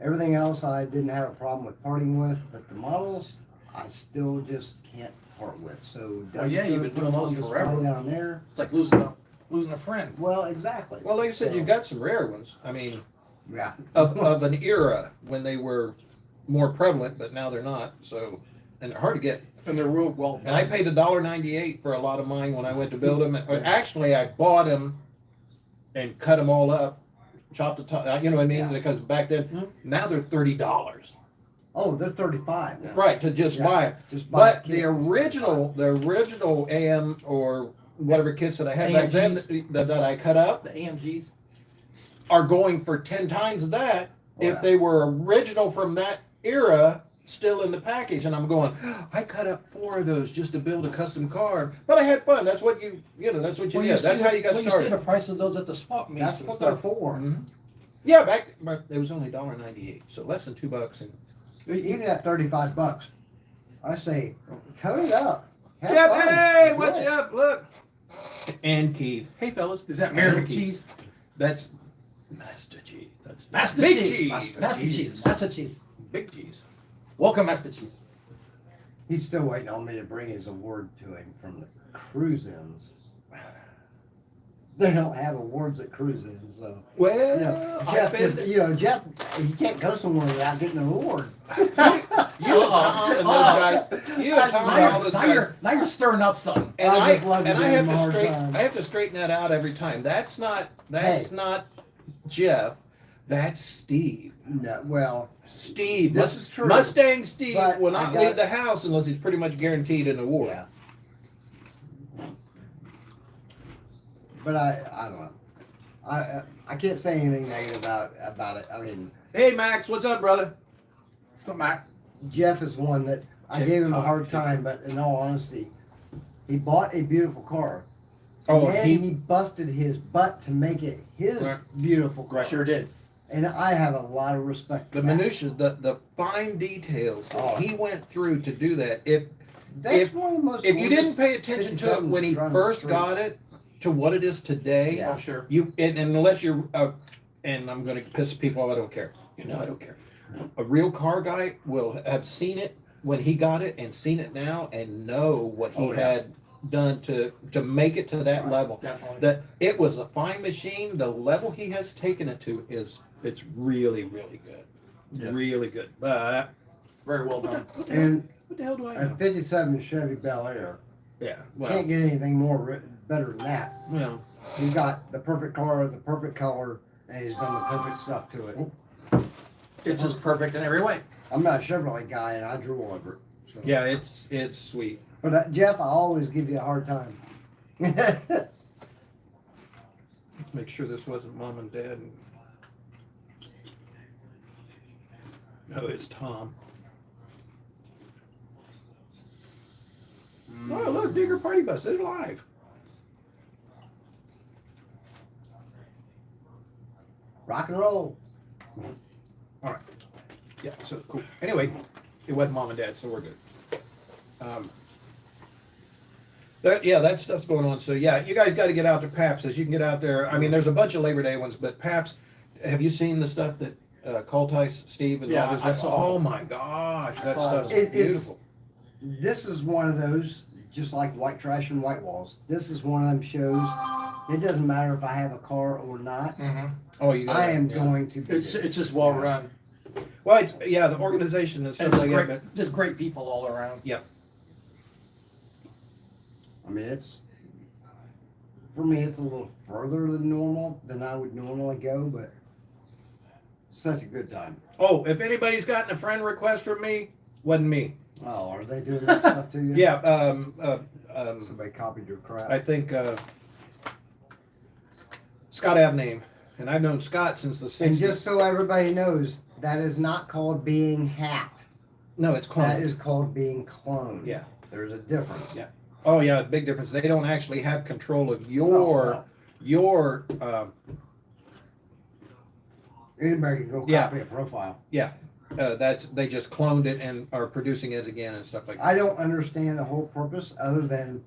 Everything else I didn't have a problem with parting with, but the models I still just can't part with. So
Oh, yeah, you've been
put
doing
them
those
on display
forever.
down there.
It's like losing a friend.
Well, exactly.
Well, like I said,
So,
you've got some rare ones. I mean,
yeah.
of an era when they were more prevalent, but now they're not. So, and they're hard to get.
And they're real well done.
And I paid $1.98 for a lot of mine when I went to build them. Actually, I bought them and cut them all up, chopped the top. You know what I mean?
Yeah.
Because back then,
Mhm.
now they're $30.
Oh, they're 35 now.
Right, to just
Yeah,
buy them.
Just buy
But
a
the
kit, it's
original AM or whatever kits that I had back then that I cut up
The AMGs.
are going for 10 times that
Oh,
if
yeah.
they were original from that era still in the package. And I'm going, I cut up 4 of those just to build a custom car. But I had fun. That's what that's what you did. That's how you got
You see
started.
the price of those at the swap meets
That's
and
what they're
stuff.
for.
Mhm. Yeah, but it was only $1.98, so less than $2. And
Even at $35, I say, cut it up. Have
Jeff,
fun.
hey,
Enjoy
what's
it.
up? Look. And Keith. Hey, fellas.
Is that American
And Keith.
cheese?
That's Master Cheese. That's
Master
Big
cheese. Master cheese. Master cheese.
Big cheese.
Welcome, Master cheese.
He's still waiting on me to bring his award to him from cruise-ins. They don't have awards at cruise-ins, so.
Well,
You know,
I've
Jeff
been-
just, he can't go somewhere without getting an award.
you and Tom and those guys, you and Tom and all those guys.
Now you're stirring up something.
And
I
I,
just love to
and
give
I have
him a
to
hard
straighten,
time.
I have to straighten that out every time. That's not Jeff. That's Steve.
No, well,
Steve.
This is true.
Mustang Steve
But
will
I
not
got-
leave the house unless he's pretty much guaranteed an award.
yeah. But I don't know. I can't say anything negative about it. I mean,
Hey Max, what's up, brother?
Come back.
Jeff is one that I
Jeff
gave him a
Cobb,
hard
Jeff.
time, but in all honesty, he bought a beautiful car.
Oh,
and
he-
he busted his butt to make it his
Right.
beautiful car.
Sure did.
And I have a lot of respect for
The
that.
minutia, the fine details that
Oh.
he went through to do that. If
That's one of the most
if you didn't
gorgeous
pay attention to it
57
when he
running
first
streets.
got it to what it is today,
Yeah.
Oh, sure.
and unless you're and I'm going to piss people off, I don't care. I don't care. A real car guy will have seen it when he got it and seen it now and know what he
Oh, yeah.
had done to make it to that
Right.
level.
Definitely.
That it was a fine machine. The level he has taken it to it's really, really good.
Yes.
Really good. But
Very well
what the,
done.
what the hell,
And
what the hell do I
a
know?
57 Chevy Bel Air.
Yeah. Well,
Can't get anything better than that.
well,
He got the perfect car, the perfect color, and he's done the perfect stuff to it.
It's just perfect in every way.
I'm not a Chevrolet guy, and I drool over it. So.
yeah, it's sweet.
But Jeff, I always give you a hard time.
Let's make sure this wasn't mom and dad. No, it's Tom. Oh, look, Digger Party Bus. They're live.
Rock and roll.
Yeah, so cool. Anyway, it wasn't mom and dad, so we're good. That stuff's going on. So yeah, you guys got to get out to Paps as you can get out there. I mean, there's a bunch of Labor Day ones, but Paps, have you seen the stuff that Cultice, Steve, and
Yeah,
all those
I
guys?
saw
Oh my gosh, that
saw
stuff's
it.
beautiful.
This is one of those, just like White Trash and White Walls. This is one of them shows. It doesn't matter if I have a car or not.
Mm-hmm.
Oh, you got
I am
yeah.
going to be
It's
there.
it's just well run.
Well, it's, yeah, the organization and stuff
And
like
just
that.
great,
But
just great people all around.
I mean, it's for me. It's a little further than normal than I would normally go, but such a good time.
oh, if anybody's gotten a friend request from me, wasn't me.
Oh, are they doing that stuff to you?
Yeah,
Somebody copied your crap.
I think Scott Abname, and I've known Scott since the 60s.
And just so everybody knows, that is not called being hacked.
No, it's cloned.
That is called being cloned.
Yeah.
There's a difference.
Yeah. Oh yeah, big difference. They don't actually have control of your
Anybody can go
Yeah.
copy a profile.
that's they just cloned it and are producing it again and stuff like that.
I don't understand the whole purpose other than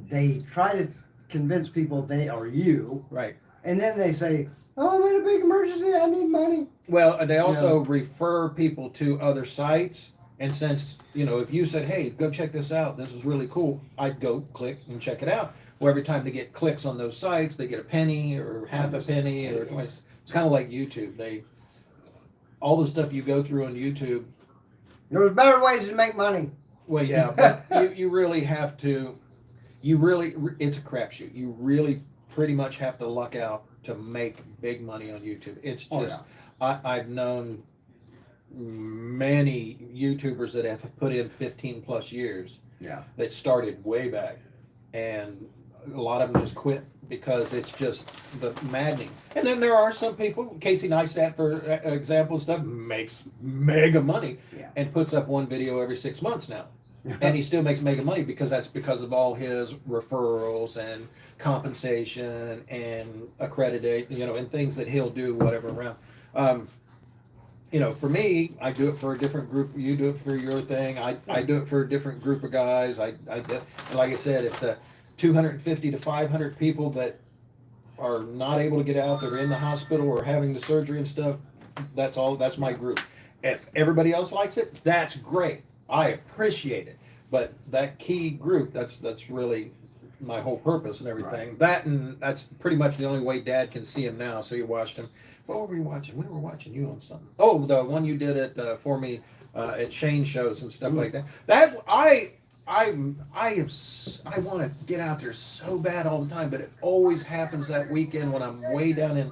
they try to convince people they are you,
Right.
and then they say, "Oh, I'm in a big emergency. I need money."
Well, they also refer people to other sites. And since, if you said, hey, go check this out, this is really cool, I'd go click and check it out. Well, every time they get clicks on those sites, they get a penny or half a penny or twice. It's kind of like YouTube. All the stuff you go through on YouTube.
There's better ways to make money.
Well, yeah, but you really have to. It's a crapshoot. You really pretty much have to luck out to make big money on YouTube. It's just I've known many YouTubers that have put in 15 plus years
Yeah.
that started way back, and a lot of them just quit because it's just the maddening. And then there are some people, Casey Neistat for example, and stuff, makes mega money
Yeah.
and puts up one video every 6 months now. And he still makes mega money because because of all his referrals and compensation and accreditate, and things that he'll do, whatever around. For me, I do it for a different group. You do it for your thing. I do it for a different group of guys. And like I said, if the 250 to 500 people that are not able to get out, that are in the hospital or having the surgery and stuff, that's my group. If everybody else likes it, that's great. I appreciate it. But that key group, that's really my whole purpose and everything. That, and that's pretty much the only way Dad can see him now. So you watched him. What were we watching? We were watching you on something. Oh, the one you did at for me at Shane shows and stuff like that. That I want to get out there so bad all the time, but it always happens that weekend when I'm way down in.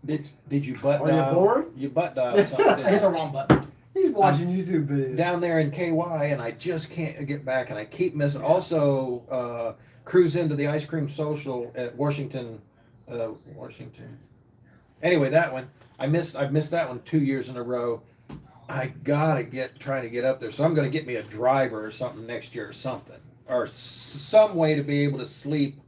Did you butt
Are you
dial?
bored?
You butt dial something.
I hit the wrong button.
He's watching YouTube videos.
Down there in KY, and I just can't get back, and I keep missing. Also, cruise into the ice cream social at Washington. Anyway, that one I've missed that one 2 years in a row. I gotta trying to get up there, so I'm gonna get me a driver or something next year or something, or some way to be able to sleep,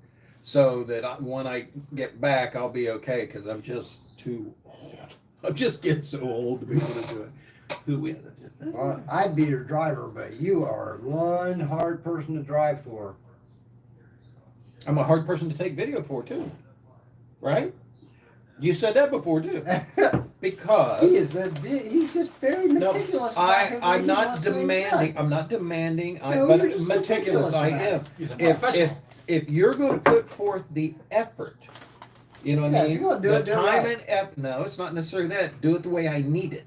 so that when I get back, I'll be okay. Because I'm just too old. I'm just getting so old to be able to do it.
Well, I'd be your driver, but you are one hard person to drive for.
I'm a hard person to take video for too, right? You said that before too, because
He's just very meticulous.
I'm not demanding. I'm not demanding.
No,
But
you're just
meticulous. I
meticulous
am.
He's a professional.
If you're going to put forth the effort, you know what
Yeah,
I
if
mean.
you're gonna do
The
it, do it
time
right.
and effort. No, it's not necessarily that. Do it the way I need it.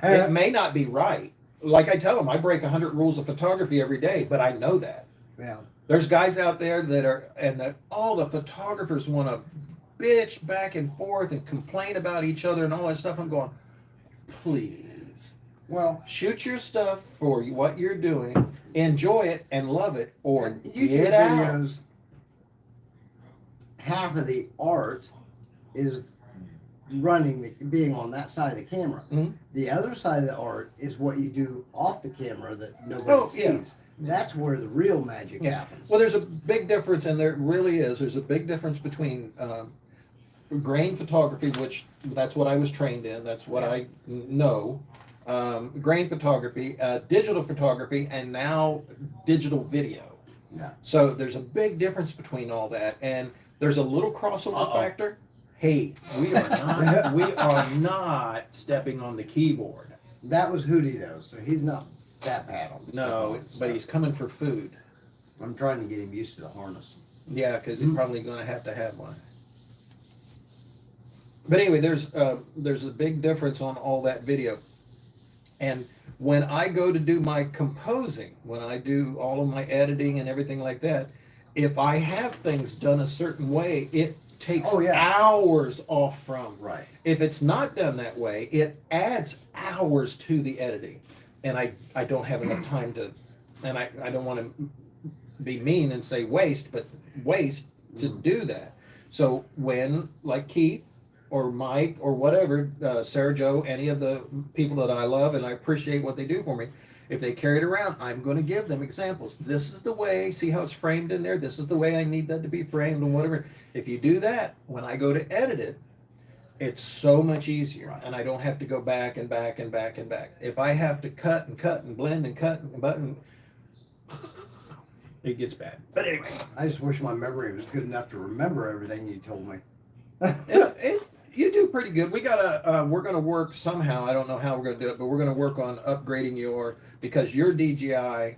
It may not be right. Like I tell them, I break 100 rules of photography every day, but I know that.
Yeah.
There's guys out there that are, and that all the photographers want to bitch back and forth and complain about each other and all that stuff. I'm going, please,
Well,
shoot your stuff for what you're doing, enjoy it and love it, or
YouTube
get out.
videos, half of the art is being on that side of the camera.
Mhm.
The other side of the art is what you do off the camera that nobody
Oh,
sees.
yeah.
That's where the real magic
Yeah.
happens.
Well, there's a big difference, and there really is. There's a big difference between grain photography, which that's what I was trained in. That's what I know. Grain photography, digital photography, and now digital video.
Yeah.
So there's a big difference between all that, and there's a little crossover factor. Hey, we are not stepping on the keyboard.
That was Hootie though, so he's not that bad on
No,
stuff.
but he's coming for food.
I'm trying to get him used to the harness.
Yeah, because he's probably going to have one. But anyway, there's a big difference on all that video. And when I go to do my composing, when I do all of my editing and everything like that, if I have things done a certain way, it takes
Oh, yeah.
hours off from.
Right.
If it's not done that way, it adds hours to the editing. And I don't have enough time to, and I don't want to be mean and say waste to do that. So when, like Keith or Mike or whatever, Sarah Joe, any of the people that I love and I appreciate what they do for me, if they carry it around, I'm going to give them examples. This is the way, see how it's framed in there? This is the way I need that to be framed and whatever. If you do that, when I go to edit it, it's so much easier, and I don't have to go back and back and back and back. If I have to cut and blend and cut and button, it gets bad. But anyway,
I just wish my memory was good enough to remember everything you told me.
you do pretty good. We're gonna work somehow. I don't know how we're gonna do it, but we're gonna work on upgrading because your DJI,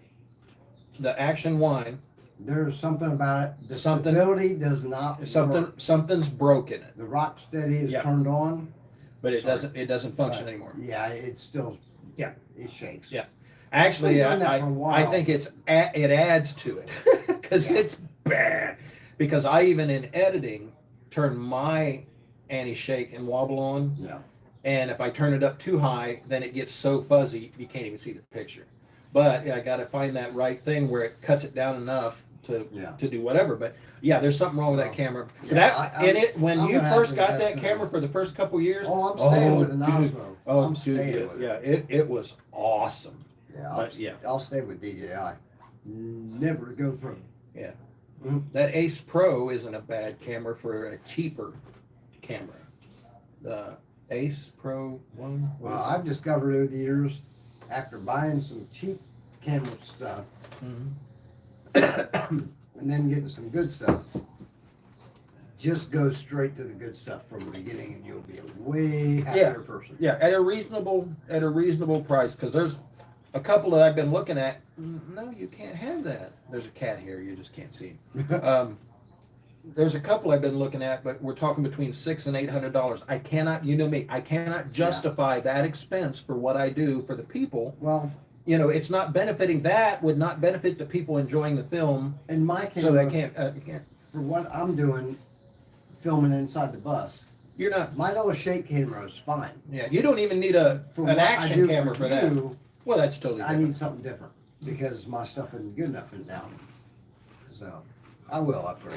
the Action Wine,
There's something about it. The
Something-
stability does not work.
something's broken it,
The rock steady is
Yeah.
turned on.
but it
Sorry.
doesn't function
but,
anymore.
Yeah, it's still.
Yeah.
It shakes.
Yeah. Actually,
Been doing that for a
I
while.
think it adds to it because
Yeah.
it's bad. Because I even in editing turn my anti-shake and wobble on,
Yeah.
and if I turn it up too high, then it gets so fuzzy you can't even see the picture. But I got to find that right thing where it cuts it down enough
Yeah.
to do whatever. But yeah, there's something wrong with that camera.
Yeah,
When
I'm
you
gonna
first
have
got
to
that
invest in
camera
it.
for the first couple years,
Oh, I'm staying with the
dude.
Osmo.
Oh,
I'm
dude,
staying with
yeah,
it.
it was awesome.
Yeah,
But, yeah.
I'll stay with DJI. Never GoPro.
That Ace Pro isn't a bad camera for a cheaper camera. The Ace Pro one.
Well, I've discovered over the years, after buying some cheap camera stuff
Mhm.
and then getting some good stuff, just go straight to the good stuff from the beginning, and you'll be a way happier person.
Yeah, at a reasonable price, because a couple that I've been looking at. No, you can't have that. There's a cat here. You just can't see him. There's a couple I've been looking at, but we're talking between $600 and $800. I cannot, you know me, I cannot justify that expense for what I do for the people.
Well,
You know, it's not benefiting. That would not benefit the people enjoying the film.
in my camera,
So they can't.
for what I'm doing, filming inside the bus,
You're not.
my little shake camera is fine.
Yeah, you don't even need an
what I
action
do
camera for that.
you,
Well, that's totally
I
different.
need something different because my stuff isn't good enough in down. So I will upgrade.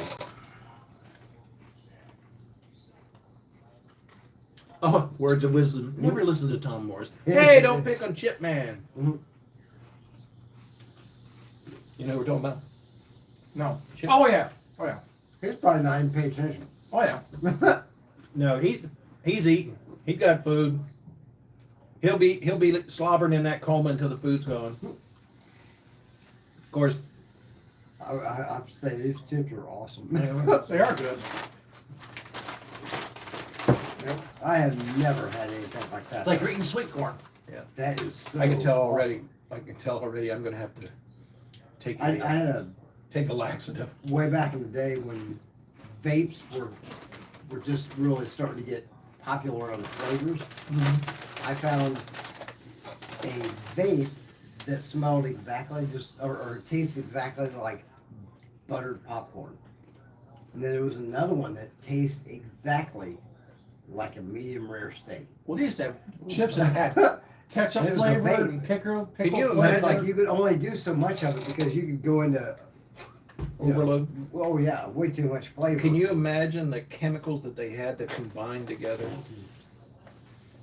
Oh, words of wisdom. Never listen to Tom Morris.
Yeah.
Hey, don't pick on Chip Man.
Mhm.
You know what we're talking about?
No.
Chip?
Oh yeah. Oh yeah.
He's probably not even paying attention.
Oh yeah.
No, he's eating. He got food. He'll be slobbering in that coma until the food's gone. Of course.
I say these chips are awesome.
They are good.
I have never had anything like that.
It's like you're eating sweet corn.
That is so
I can tell
awesome.
already. I can tell already. I'm gonna have to take
I had
take a laxative.
way back in the day when vapes were just really starting to get popular on the flavors. I found a vape that smelled exactly or tastes exactly like buttered popcorn. And then there was another one that tastes exactly like a medium rare steak.
Well, they used to have chips that had ketchup
It was a
flavor
vape.
and pickle
Can you
But
flavor.
it's like you could only do so much of it because you could go into
Overload.
oh yeah, way too much flavor.
Can you imagine the chemicals that they had to combine together?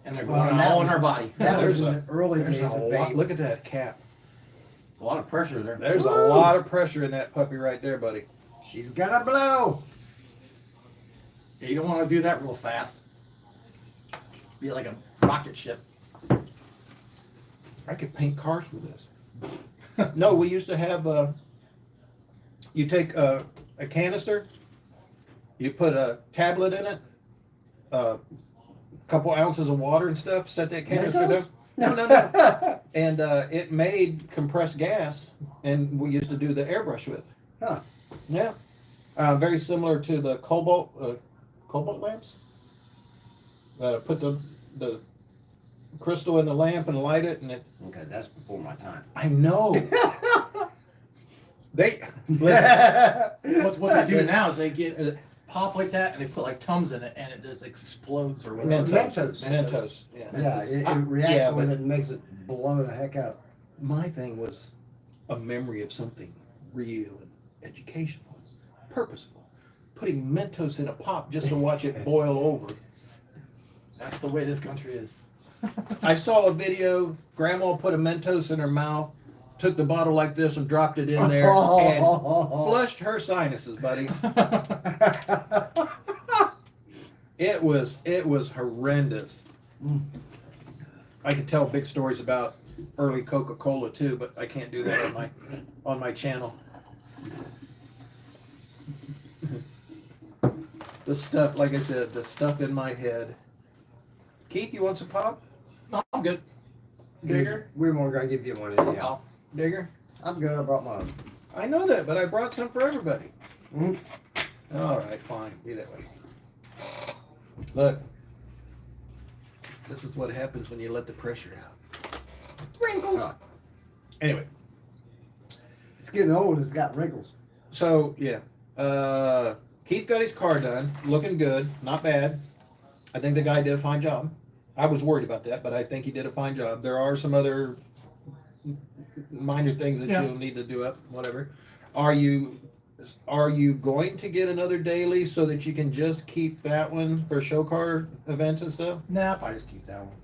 And they're
Well,
going
that
all in
was-
our body.
That was
There's
in the early
There's
days
a
of
lot.
vape.
Look at that cap.
A lot of pressure there.
There's a
Woo!
lot of pressure in that puppy right there, buddy.
She's gonna blow.
Yeah, you don't want to do that real fast. Be like a rocket ship.
I could paint cars with this. No, we used to have. You take a canister, you put a tablet in it, a couple ounces of water and stuff. Set that canister down. No. And it made compressed gas, and we used to do the airbrush with.
Huh.
Yeah, very similar to the cobalt lamps. Put the crystal in the lamp and light it, and it.
Okay, that's before my time.
I know. They listen,
What they do now is they get pop like that and they put like Tums in it and it just explodes or whatever.
Mentos.
Mentos. Yeah.
Yeah, it reacts
yeah,
with
but-
it and makes it blow the heck up.
My thing was a memory of something real and educational, purposeful. Putting Mentos in a pop just to watch it boil over.
That's the way this country is.
I saw a video. Grandma put a Mentos in her mouth, took the bottle like this and dropped it in there, and flushed her sinuses, buddy. It was horrendous. I could tell big stories about early Coca-Cola too, but I can't do that on my channel. The stuff, like I said, the stuff in my head. Keith, you want some pop?
No, I'm good.
Digger?
We weren't gonna give you one anyhow.
Digger?
I'm good. I brought mine.
I know that, but I brought some for everybody.
Mhm.
All right, fine. Be that way. Look, this is what happens when you let the pressure out. Wrinkles.
Oh.
Anyway,
It's getting old. It's got wrinkles.
so yeah, Keith got his car done, looking good, not bad. I think the guy did a fine job. I was worried about that, but I think he did a fine job. There are some other minor things that
Yeah.
you'll need to do up, whatever. Are you going to get another daily so that you can just keep that one for show car events and stuff?
Nah, I'll probably just keep that one.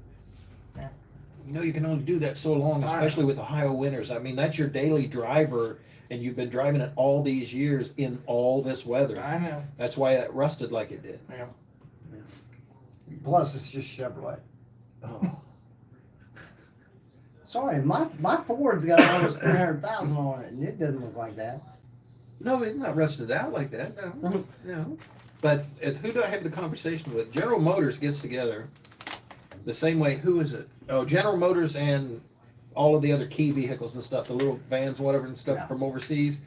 You know, you can only do that so long, especially with Ohio winters. I mean, that's your daily driver, and you've been driving it all these years in all this weather.
I know.
That's why it rusted like it did.
Yeah.
Plus, it's just Chevrolet.
Oh.
Sorry, my Ford's got almost 300,000 on it, and it doesn't look like that.
No, it's not rusted out like that. No, no. But who do I have the conversation with? General Motors gets together the same way. Who is it? Oh, General Motors and all of the other key vehicles and stuff, the little vans, whatever and stuff
Yeah.
from overseas,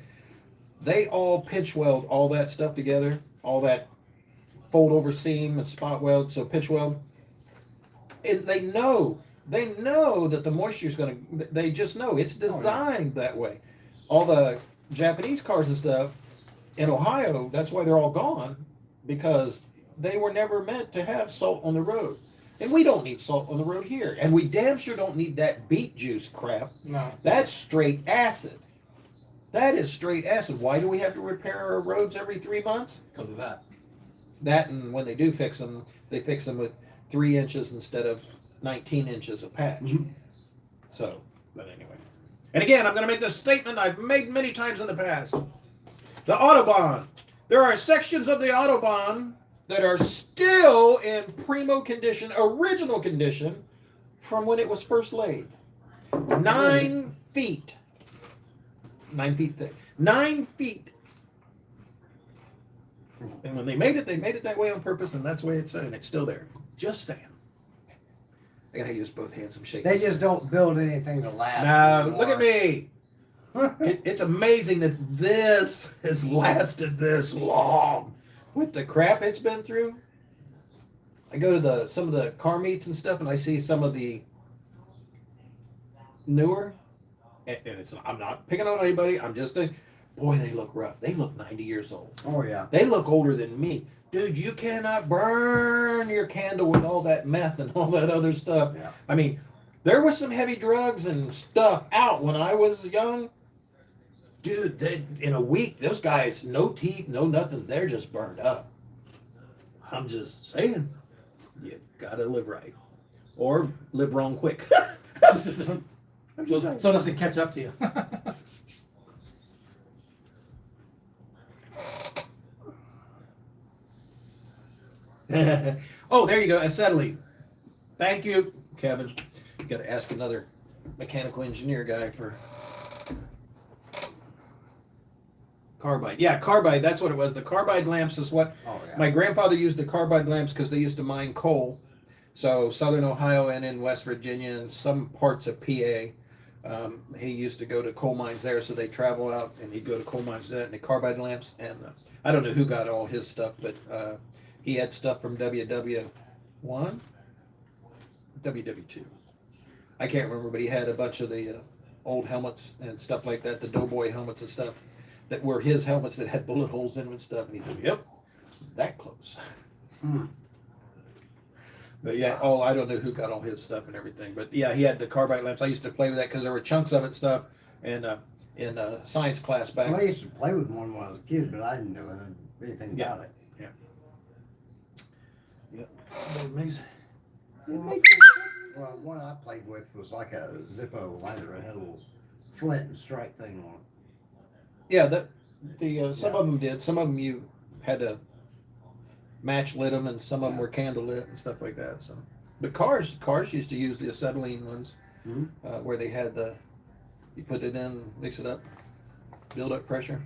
they all pitch weld all that stuff together, all that fold over seam and spot weld, so pitch weld. And they know that the moisture is going to, they just know it's designed that way. All the Japanese cars and stuff in Ohio, that's why they're all gone, because they were never meant to have salt on the road. And we don't need salt on the road here. And we damn sure don't need that beet juice crap.
No.
That's straight acid. That is straight acid. Why do we have to repair our roads every 3 months?
Because of that.
That, and when they do fix them, they fix them with 3 inches instead of 19 inches of patch.
Mhm.
So, but anyway. And again, I'm going to make this statement I've made many times in the past. The Autobahn. There are sections of the Autobahn that are still in primo condition, original condition, from when it was first laid. 9 feet. 9 feet thick. 9 feet. And when they made it that way on purpose, and that's the way it's and it's still there. Just saying. I gotta use both hands. I'm shaking.
They just don't build anything to last.
Now,
anymore.
look at me. It's amazing that this has lasted this long with the crap it's been through. I go to some of the car meets and stuff, and I see some of the newer, and it's, I'm not picking on anybody. I'm just saying, boy, they look rough. They look 90 years old.
Oh yeah.
They look older than me. Dude, you cannot burn your candle with all that meth and all that other stuff.
Yeah.
I mean, there was some heavy drugs and stuff out when I was young. Dude, in a week, those guys, no teeth, no nothing. They're just burned up. I'm just saying, you gotta live right. Or live wrong quick.
So it doesn't catch up to you.
Oh, there you go, acetylene. Thank you, Kevin. Got to ask another mechanical engineer guy for carbide. Yeah, carbide, that's what it was. The carbide lamps is what
Oh yeah.
my grandfather used, the carbide lamps, because they used to mine coal. So southern Ohio and in West Virginia and some parts of PA. He used to go to coal mines there, so they travel out and he'd go to coal mines and the carbide lamps. And I don't know who got all his stuff, but he had stuff from WW1, WW2. I can't remember, but he had a bunch of the old helmets and stuff like that, the Doughboy helmets and stuff that were his helmets that had bullet holes in them and stuff. And he said, yep, that close.
Hmm.
But yeah, I don't know who got all his stuff and everything. But yeah, he had the carbide lamps. I used to play with that because there were chunks of it and stuff. And in science class back.
Well, I used to play with one when I was a kid, but I didn't know anything
Yeah.
about it.
Amazing.
Well, one I played with was like a Zippo lighter. It had a little flint and strike thing on it.
Yeah, some of them did. Some of them you had to match lit them, and some of them were candle lit and stuff like that. So, but cars used to use the acetylene ones, where they had you put it in, mix it up, build up pressure.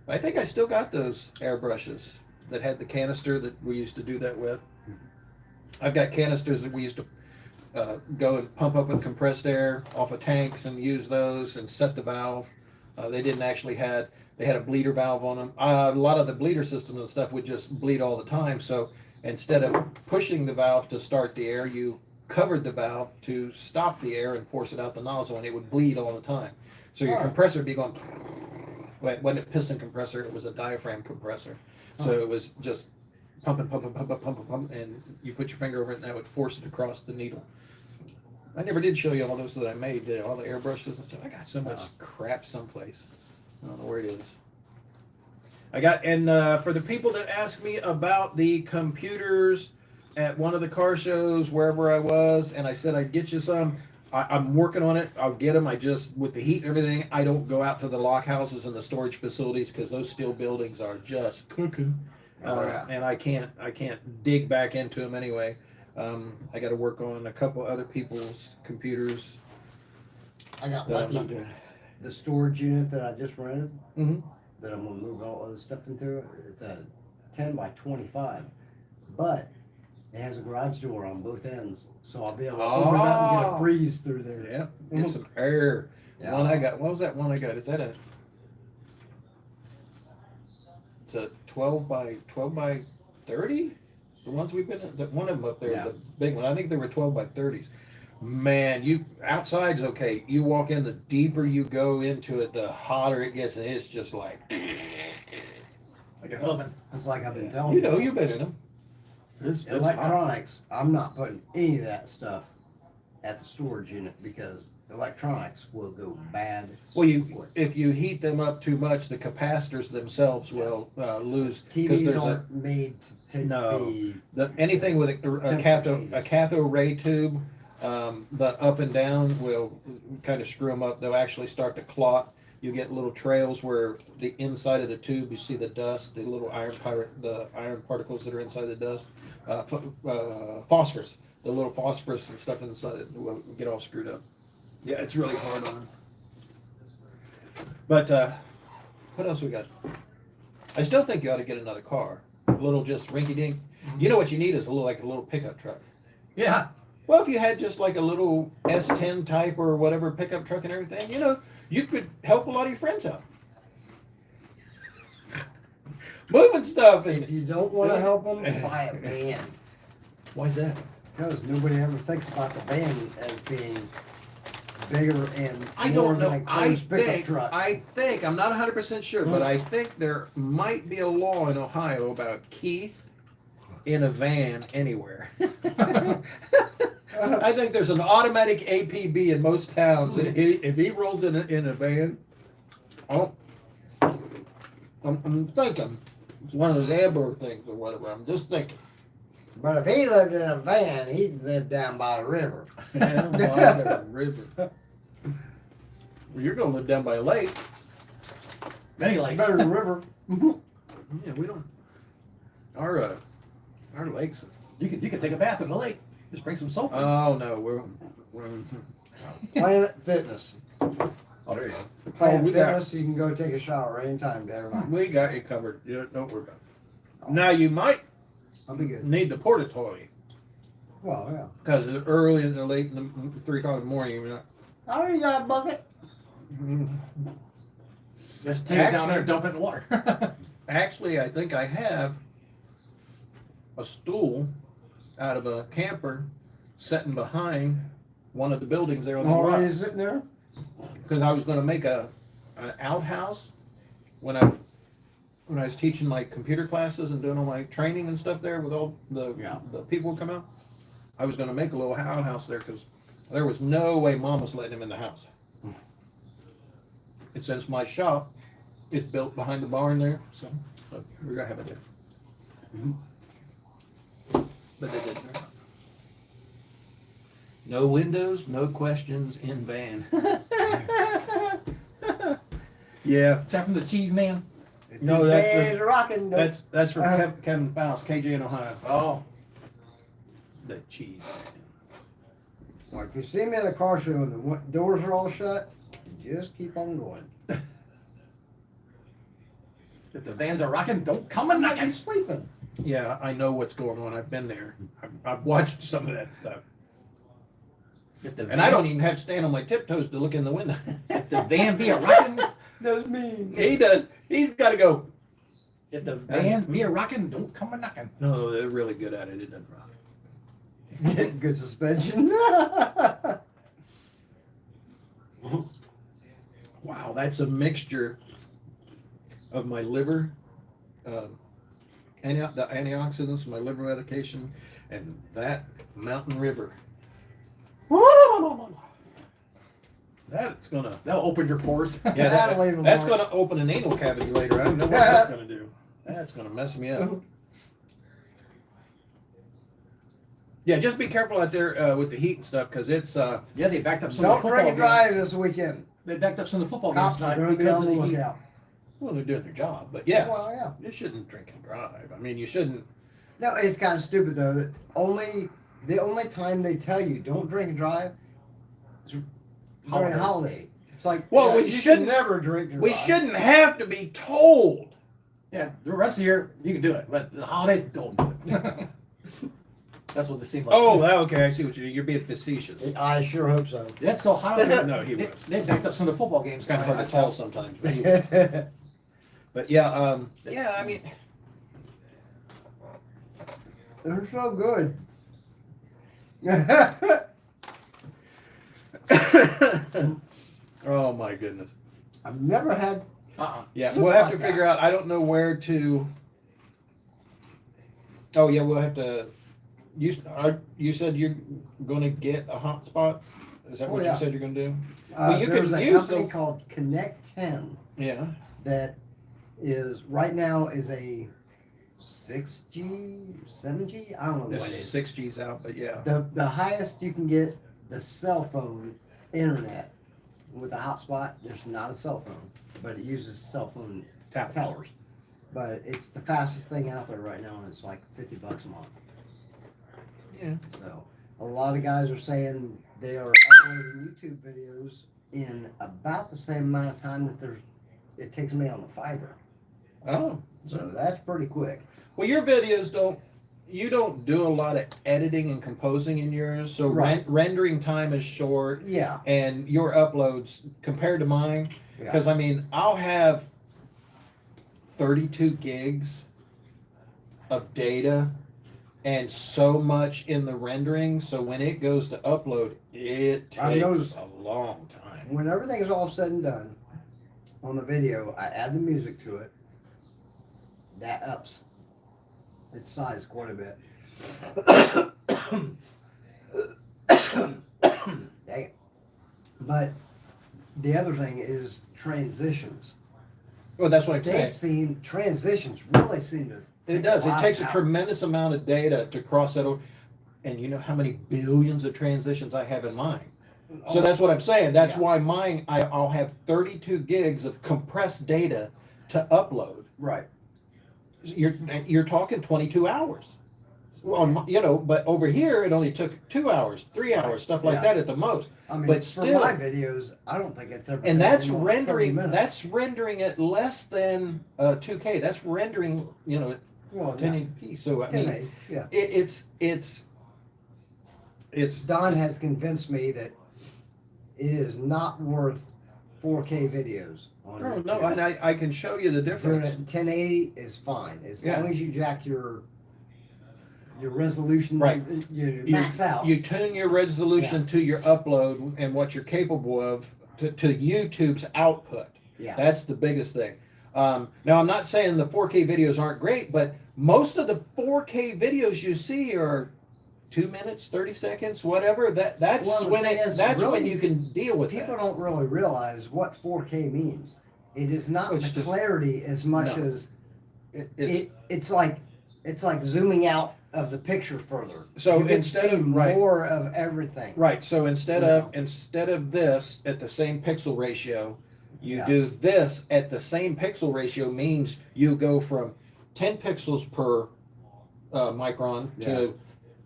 I think I still got those airbrushes that had the canister that we used to do that with. I've got canisters that we used to go and pump up with compressed air off of tanks and use those and set the valve. They didn't actually they had a bleeder valve on them. A lot of the bleeder systems and stuff would just bleed all the time. So instead of pushing the valve to start the air, you covered the valve to stop the air and force it out the nozzle, and it would bleed all the time. So your compressor would be going, it wasn't a piston compressor, it was a diaphragm compressor. So it was just pumping, and you put your finger over it and that would force it across the needle. I never did show you all those that I made, did I? All the airbrushes and stuff. I got so much crap someplace. I don't know where it is. For the people that ask me about the computers at one of the car shows, wherever I was, and I said I'd get you some, I'm working on it. I'll get them. I just, with the heat and everything, I don't go out to the lock houses and the storage facilities because those steel buildings are just cooking. And I can't dig back into them anyway. I got to work on a couple other people's computers.
I got
that I'm not
lucky.
doing.
The storage unit that I just rented,
Mhm.
that I'm gonna move all other stuff into, it's a 10 by 25, but It has a garage door on both ends, so I'll be able to open it up and get a breeze through there.
Yeah, get some air.
Yeah.
One I got. What was that one I got? Is that a? It's a 12 by 30. The ones we've been in, one of them up there,
Yeah.
the big one. I think they were 12 by 30s. Man, you outside's okay. You walk in, the deeper you go into it, the hotter it gets, and it's just like.
Like an oven.
It's like I've been telling
You know, you've been in them. It's hot.
Electronics, I'm not putting any of that stuff at the storage unit because electronics will go bad.
Well,
quick.
if you heat them up too much, the capacitors themselves will lose. Because
TVs
there's
aren't made to take
No.
the
anything with a
Temperature
cathode ray tube, the up and down will kind of screw them up. They'll actually start to clot. You get little trails where the inside of the tube, you see the dust, the little the iron particles that are inside the dust, phosphorus, the little phosphorus and stuff inside it will get all screwed up. Yeah, it's really hard on them. But what else we got? I still think you ought to get another car, a little just rinky dink. You know what you need is like a little pickup truck.
Yeah.
Well, if you had just like a little S10 type or whatever pickup truck and everything, you know, you could help a lot of your friends out. Moving stuff.
If you don't want to help them, buy a van.
Why's that?
Because nobody ever thinks about the van as being bigger and
I
more
don't
than a
know. I
closed pickup
think,
truck.
I'm not 100% sure, but I think there might be a law in Ohio about Keith in a van anywhere. I think there's an automatic APB in most towns. If he rolls in a van, I'm thinking it's one of those Amber things or whatever. I'm just thinking.
But if he lived in a van, he'd live down by the river.
Down by the river. Well, you're gonna live down by a lake.
Many lakes.
Better than river.
Yeah, we don't. Our lakes.
You could take a bath in the lake. Just bring some soap.
Oh no, we're
Planet Fitness.
Oh, there you go.
Planet
we got-
Fitness, you can go take a shower anytime, every night.
we got you covered. Yeah, don't worry about it. Now you might
I'll be good.
need the porta potty
Well, yeah.
because early in the late in the 3 o'clock in the morning, you're not.
I already got a bucket.
Just take it down there and dump it in the water.
Actually, I think I have a stool out of a camper sitting behind one of the buildings there on the
Already
right.
sitting there?
Because I was going to make an outhouse when I was teaching my computer classes and doing all my training and stuff there with all the people would come out. I was going to make a little outhouse there because there was no way Mom was letting him in the house. And since my shop is built behind the barn there, so we're going to have it there. But they didn't. No windows, no questions in van. Yeah.
Is that from the cheese man?
No,
If
that's
this van is rocking.
That's from Kevin Faust, KJ in Ohio.
Oh.
The cheese.
Well, if you see me at a car show and the doors are all shut, just keep on going.
If the vans are rocking, don't come a
I'm
knocking.
sleeping.
Yeah, I know what's going on. I've been there. I've watched some of that stuff.
If the
And I don't even have to stand on my tiptoes to look in the window.
If the van be a rocking,
That's me.
He does. He's got to go.
if the van be a rocking, don't come a knocking.
No, they're really good at it. It doesn't rock.
Good suspension.
Wow, that's a mixture of my liver, the antioxidants, my liver medication, and that mountain river. That's gonna,
That'll open your pores.
yeah,
That'll leave 'em
that's
hard.
gonna open an anal cavity later. I don't know what that's gonna do. That's gonna mess me up. Yeah, just be careful out there with the heat and stuff, because it's
Yeah, they backed up some of the
Don't
football
drink and
games.
drive this weekend.
They backed up some of the football
Cops
games
are
tonight
going to be
because
on
of
the
the heat.
lookout.
well, they're doing their job, but yeah,
Well, yeah.
you shouldn't drink and drive. I mean, you shouldn't.
No, it's kind of stupid though. That the only time they tell you don't drink and drive is during
Holidays.
a holiday. It's like,
Well,
yeah,
we
you should
shouldn't-
never drink and
We
drive.
shouldn't have to be told.
Yeah, the rest of the year you can do it, but the holidays don't do it. That's what they seem like.
Oh, okay. I see what you're being facetious.
I sure hope so.
That's so hot.
No, he was.
They backed up some of the football games.
It's kind of hard to
I saw.
tell sometimes. But, he was. But yeah, yeah. I mean,
They're so good.
oh my goodness.
I've never had.
Yeah,
Something
we'll have
like
to figure out. I don't know where to. Oh yeah, we'll have to. You said you're going to get a hotspot. Is that what
yeah.
you said you're going to do? Well, you
There's
can
a
use
company
the.
called Connect 10
Yeah.
that is right now is a 6G, 7G. I don't know
There's
what it is.
6G's out, but yeah.
The highest you can get the cell phone internet with a hotspot. There's not a cell phone, but it uses cell phone towers. But it's the fastest thing out there right now, and it's like $50 a month.
Yeah.
So a lot of guys are saying they are uploading YouTube videos in about the same amount of time that it takes me on the fiber.
Oh.
So that's pretty quick.
Well, your videos you don't do a lot of editing and composing in yours, so
Right.
rendering time is short,
Yeah.
and your uploads compared to mine,
Yeah.
because I mean, I'll have 32 gigs of data and so much in the rendering, so when it goes to upload, it
I've
takes
noticed-
a long time.
When everything is all said and done on the video, I add the music to it. That ups its size quite a bit. Dang it. But the other thing is transitions.
Well, that's what I'm saying.
Transitions really seem to.
It does. It
lot
takes a
out.
tremendous amount of data to cross that over. And you know how many billions of transitions I have in mine. So that's what I'm saying. That's
Yeah.
why mine, I'll have 32 gigs of compressed data to upload.
Right.
You're talking 22 hours. On, you know, but over here it only took 2 hours, 3 hours, stuff like
Yeah.
that at the most.
I mean,
But
for
still-
my videos, I don't think it's ever.
And
taken
that's
more than 30
rendering.
minutes.
That's rendering at less than 2K. That's rendering, you know, at
well,
1080p. So I mean,
1080, yeah.
it's
Don has convinced me that it is not worth 4K videos on
No,
YouTube.
no, and I can show you the
Doing
difference.
it in 1080 is fine as
Yeah.
long as you jack your resolution,
Right.
you max out.
You tune your resolution to your upload and what you're capable of to YouTube's output.
yeah,
That's the biggest thing. Now, I'm not saying the 4K videos aren't great, but most of the 4K videos you see are 2 minutes, 30 seconds, whatever. That's
Well, the
when
thing is,
that's when
really,
you can deal with
people
that.
don't really realize what 4K means. It is not
It's
the
just-
clarity as much
No.
as
It's
it's like zooming out of the picture further.
So
you can
instead
see
of- right.
more of everything.
right. So instead
Yeah.
of this at the same pixel ratio, you
Yeah.
do this at the same pixel ratio means you go from 10 pixels per micron
Yeah.
to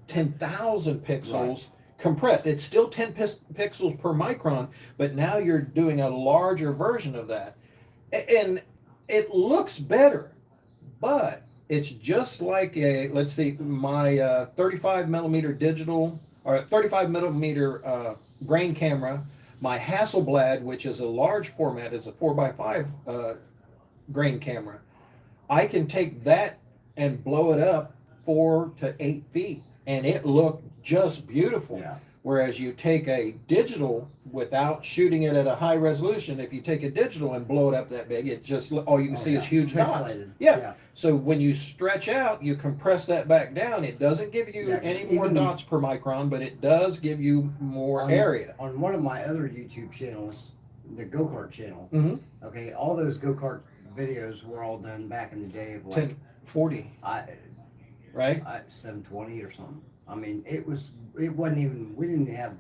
10,000 pixels compressed. It's still 10 pixels per micron, but now you're doing a larger version of that. And it looks better, but it's just like let's see, my 35 millimeter digital or 35 millimeter grain camera, my Hasselblad, which is a large format, is a 4x5 grain camera. I can take that and blow it up 4 to 8 feet, and it looked just beautiful.
Yeah.
Whereas you take a digital without shooting it at a high resolution, if you take a digital and blow it up that big, it just all you can see is huge dots.
Pixelated.
Yeah. So when you stretch out, you compress that back down. It doesn't give you
Yeah,
any more
even-
dots per micron, but it does give you more area.
On one of my other YouTube channels, the go-kart channel,
Mhm.
okay, all those go-kart videos were all done back in the day of like
1040, right?
720 or something. I mean, it wasn't even, we didn't have,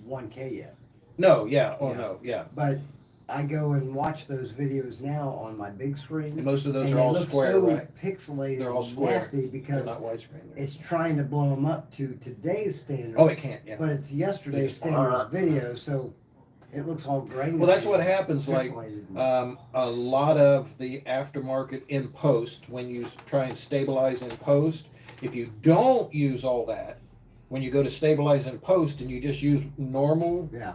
1K yet.
No, yeah, oh
Yeah.
no, yeah.
But I go and watch those videos now on my big screen.
And most of those
and
are
they
all
look
square,
so
right?
pixelated
They're all
and
square.
nasty
They're
because
not widescreen.
it's trying to blow them up to today's standards.
Oh, it can't, yeah.
But it's yesterday's
It's-
standards video, so it looks all grainy.
Well, that's what happens, like,
Pixelated.
a lot of the aftermarket in post, when you try and stabilize in post, If you don't use all that, when you go to stabilize and post and you just use normal,
Yeah.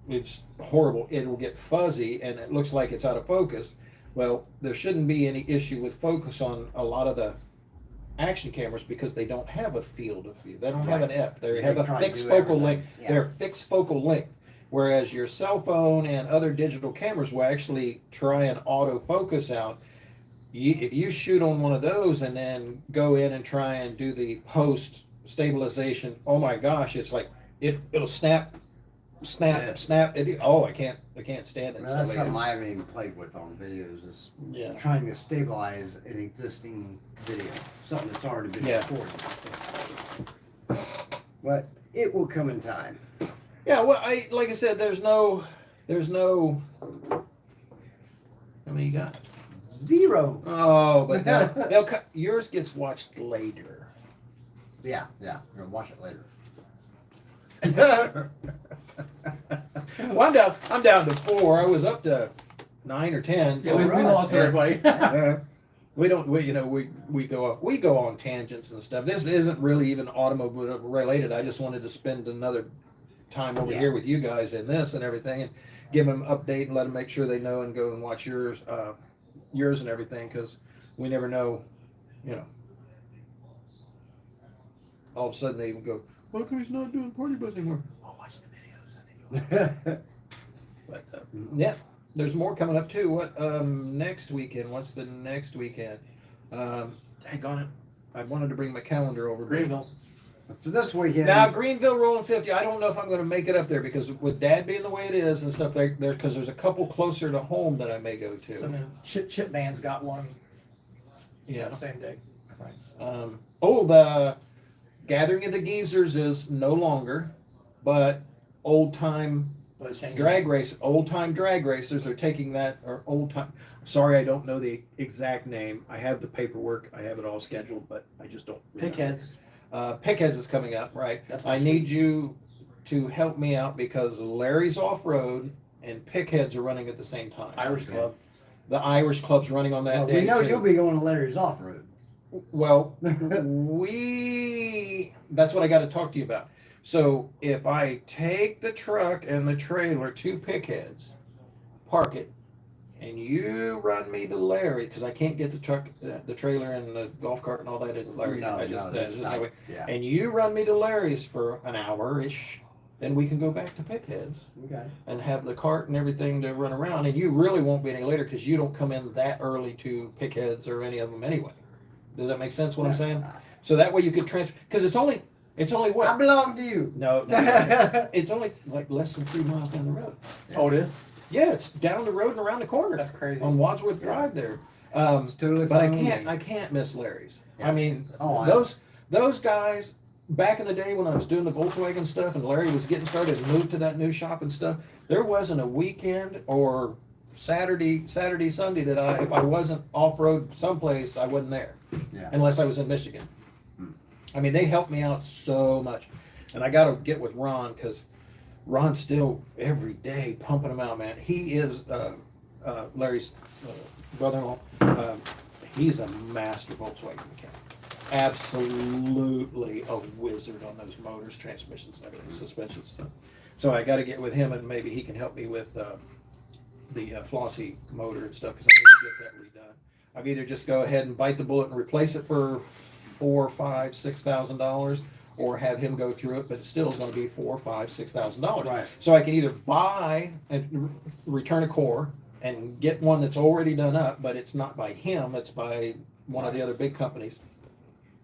it's horrible. It will get fuzzy and it looks like it's out of focus. Well, there shouldn't be any issue with focus on a lot of the action cameras because they don't have a field of view. They don't have an F. They have a
try to
fixed
do
focal
everything.
length.
Yeah.
They're fixed focal length. Whereas your cell phone and other digital cameras will actually try and autofocus out. If you shoot on one of those and then go in and try and do the post stabilization, oh my gosh, it's like it'll snap.
Yeah.
I can't stand it.
Well, that's something I haven't even played with on videos, is
Yeah.
trying to stabilize an existing video, something that's already been
Yeah.
recorded. But it will come in time.
Yeah, well, like I said, there's no. How many you got?
0.
Oh, but they'll cut. Yours gets watched later.
Yeah, we're gonna watch it later.
Well, I'm down to 4. I was up to 9 or 10.
Yeah,
So
we lost
Yeah.
everybody.
We don't. We go on tangents and stuff. This isn't really even automobile related. I just wanted to spend another time over here with you guys in this and everything, and give them an update and let them make sure they know and go and watch yours and everything, because we never know, all of a sudden they even go, "How come he's not doing Party Bus anymore?" Oh, watch the videos. But yeah, there's more coming up too. What next weekend? What's the next weekend? Dang on it! I wanted to bring my calendar over.
Greenville.
For this weekend.
Now Greenville rolling 50. I don't know if I'm going to make it up there because with Dad being the way it is and stuff there, because there's a couple closer to home that I may go to.
And then Chip Band's got one.
Yeah.
The same day, I think.
The Gathering of the Geezers is no longer, but old time
But it changed.
old time drag racers are taking that, or old time. Sorry, I don't know the exact name. I have the paperwork. I have it all scheduled, but I just don't.
Pickheads.
Pickheads is coming up, right?
That's
I
awesome.
need you to help me out because Larry's off road and Pickheads are running at the same time.
Irish Club.
The Irish Club's running on that
Well,
day
we know
too.
you'll be going to Larry's off-road.
Well, that's what I got to talk to you about. So if I take the truck and the trailer to Pickheads, park it, and you run me to Larry, because I can't get the truck, the trailer and the golf cart and all that at Larry's.
That's
no way.
yeah.
And you run me to Larry's for an hour-ish, then we can go back to Pickheads
Okay.
and have the cart and everything to run around. And you really won't be any later because you don't come in that early to Pickheads or any of them anyway. Does that make sense what I'm saying? So that way you could transfer, because it's only
I
what?
belong to you.
No, it's only like less than 3 miles down the road.
Oh, it is?
Yeah, it's down the road and around the corner.
That's crazy.
On Wadsworth Drive there.
It's totally
But
fine.
I can't miss Larry's.
Yeah.
I mean,
Oh,
those guys back in the day when I was doing the Volkswagen stuff and Larry was getting started and moved to that new shop and stuff, there wasn't a weekend or Saturday, Sunday that if I wasn't off-road someplace, I wasn't there.
Yeah.
Unless I was in Michigan. I mean, they helped me out so much. And I got to get with Ron because Ron's still every day pumping them out, man. He is Larry's brother-in-law. He's a master Volkswagen mechanic. Absolutely a wizard on those motors, transmissions, and everything, suspensions stuff. So I got to get with him, and maybe he can help me with the Flossie motor and stuff because I need to get that redone. I'll either just go ahead and bite the bullet and replace it for $4,000, $5,000, $6,000, or have him go through it, but it's still going to be $4,000, $5,000, $6,000.
Right.
So I can either buy and return a core and get one that's already done up, but it's not by him; it's by one of the other big companies.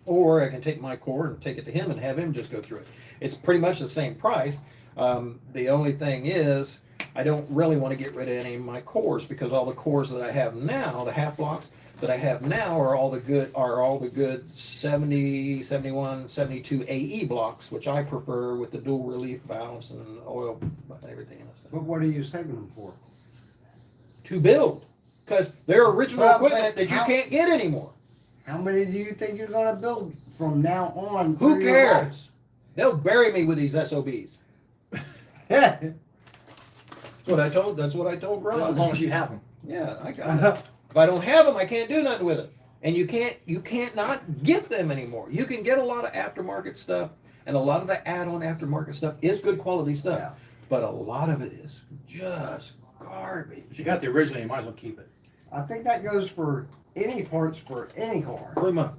Or I can take my core and take it to him and have him just go through it. It's pretty much the same price. The only thing is, I don't really want to get rid of any of my cores because all the cores that I have now, the half blocks that I have now, are all the good 70, 71, 72 AE blocks, which I prefer with the dual relief valves and oil and everything else.
But what are you saving them for?
To build, because they're original
Well,
equipment that you
how-
can't get anymore.
How many do you think you're going to build from now on?
Who
through your life?
cares? They'll bury me with these SOBs.
Yeah.
That's what I told
Just as
Ron.
long as you have them.
Yeah, I got it. If I don't have them, I can't do nothing with it. And you can't not get them anymore. You can get a lot of aftermarket stuff, and a lot of the add-on aftermarket stuff is good quality stuff.
Yeah.
But a lot of it is just garbage.
If you got the original, you might as well keep it.
I think that goes for any parts for any car.
Pretty much.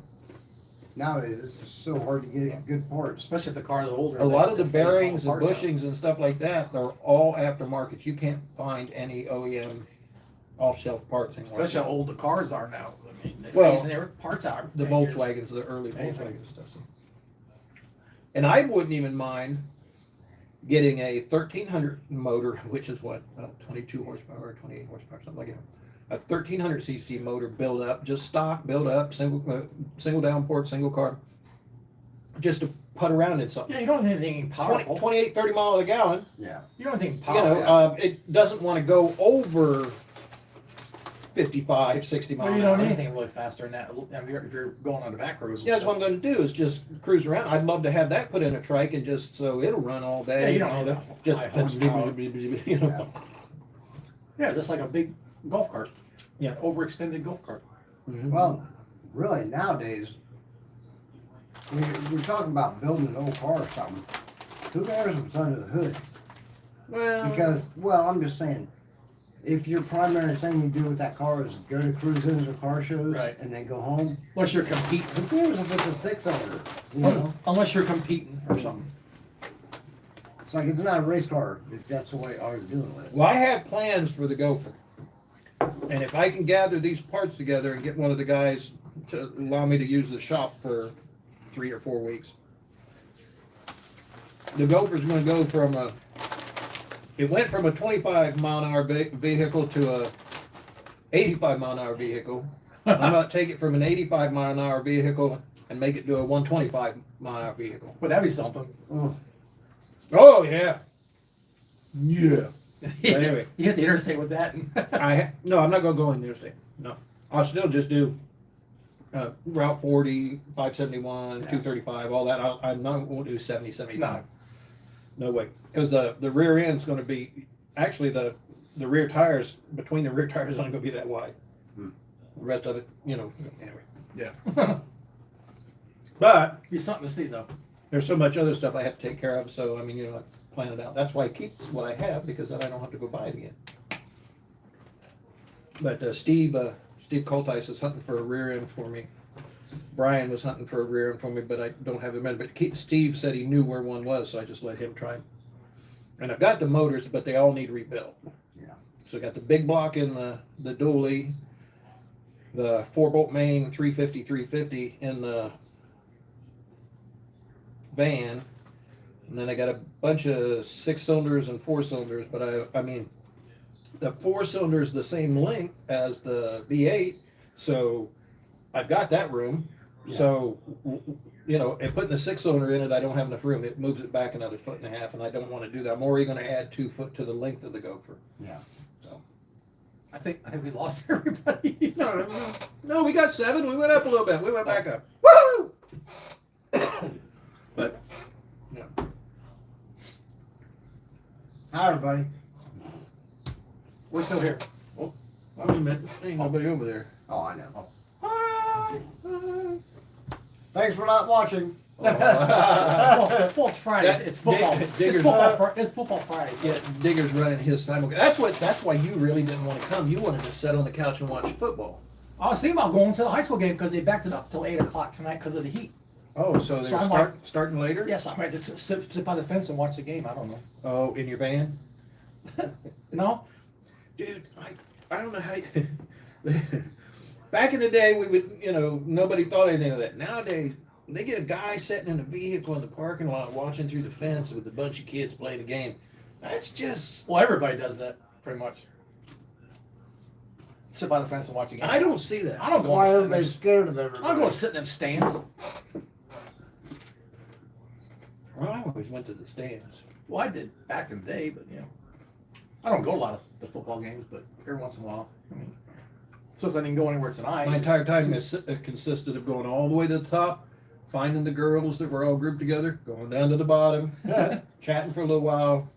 Nowadays, it's just so hard to get good parts.
Especially if the car is older.
A lot of the
they phase all
bearings and
parts out.
bushings and stuff like that are all aftermarket. You can't find any OEM off-shelf parts anymore.
Especially how old the cars are now. I mean, they're
Well,
phasing their parts out.
The
10 years.
Volkswagens, the early
Anything.
Volkswagen stuff. And I wouldn't even mind getting a 1300 motor, which is what, 22 horsepower, or 28 horsepower, something like that. A 1300 cc motor built up, just stock, built up, single downport, single carb, just to put around in something.
Yeah, you don't have anything
20,
powerful.
28, 30 miles a gallon.
Yeah.
You don't have anything
You
powerful.
know, it doesn't want to go over 55, 60 miles
Well,
an
you don't
hour.
need anything really faster than that. If you're going on the back roads.
Yeah, that's what I'm going to do is just cruise around. I'd love to have that put in a trike and just so it'll run all day.
Yeah, you
and
don't
all
need
that.
that high horsepower.
You know.
Yeah, just like a big golf cart.
Yeah.
Overextended golf cart.
Mhm.
Well, really, nowadays, we're talking about building an old car or something. Who cares what's under the hood?
Well,
Because, well, I'm just saying, if your primary thing you do with that car is go to cruise-ins or car shows
Right.
and then go home,
Unless you're competing.
who cares if it's a six-cylinder? You know,
Unless you're competing or something.
it's like it's not a race car if that's the way all you're doing with it.
well, I have plans for the Gopher, and if I can gather these parts together and get one of the guys to allow me to use the shop for 3 or 4 weeks, the Gopher's going to go from it went from a 25 mile an hour vehicle to a 85 mile an hour vehicle. I'm going to take it from an 85 mile an hour vehicle and make it to a 125 mile an hour vehicle.
But that'd be something.
Mm.
Oh yeah, yeah. Anyway.
You hit the interstate with that. And
No, I'm not going to go in the interstate. No, I'll still just do Route 40, 571, 235, all that. I'm not going to do 70, 75. No way, because the rear end's going to be actually the rear tires, between the rear tires aren't going to be that wide.
Hmm.
The rest of it, you know, anyway.
yeah.
But
Be something to see though.
there's so much other stuff I have to take care of, so I mean, you know, I plan it out. That's why I keep what I have, because then I don't have to go buy it again. But Steve Coltice is hunting for a rear end for me. Brian was hunting for a rear end for me, but I don't have him in. But Steve said he knew where one was, so I just let him try. And I've got the motors, but they all need rebuilt.
Yeah.
So I got the big block in the dually, the 4-bolt main 350 in the van, and then I got a bunch of 6 cylinders and 4 cylinders. But I mean, the 4 cylinder is the same length as the V8, so I've got that room.
Yeah.
So, you know, and putting the 6 cylinder in it, I don't have enough room. It moves it back another 1.5 feet, and I don't want to do that. I'm already going to add 2 foot to the length of the Gopher.
Yeah.
So,
I think we lost everybody.
no, we got 7. We went up a little bit. We went back up. Woo! But
Yeah.
Hi, everybody.
We're still here.
wait a minute, ain't nobody over there.
Oh, I know.
Hi.
Thanks for not watching.
Well, it's Friday.
That-
It's football.
Digger's-
It's football Friday. So.
Yeah, Digger's running his simulcast. That's why you really didn't want to come. You wanted to sit on the couch and watch football.
I was thinking about going to the high school game because they backed it up till 8 o'clock tonight because of the heat.
Oh, so they're
So I'm
starting later?
Yes, I might just sit by the fence and watch the game. I don't know.
Oh, in your van?
No?
Dude, I don't know how you... Back in the day, we would, you know, nobody thought anything of that. Nowadays, they get a guy sitting in a vehicle in the parking lot watching through the fence with a bunch of kids playing a game. That's just...
Well, everybody does that, pretty much. Sit by the fence and watch the game.
I don't see that.
I don't
That's
go
why
and sit in
everybody's
them.
scared of
I
everybody.
don't go and sit in them stands.
Well, I always went to the stands.
Well, I did back in the day, but you know, I don't go to a lot of the football games, but every once in a while. I mean, since I didn't go anywhere tonight.
My entire time consisted of going all the way to the top, finding the girls that were all grouped together, going down to the bottom, chatting for a little while,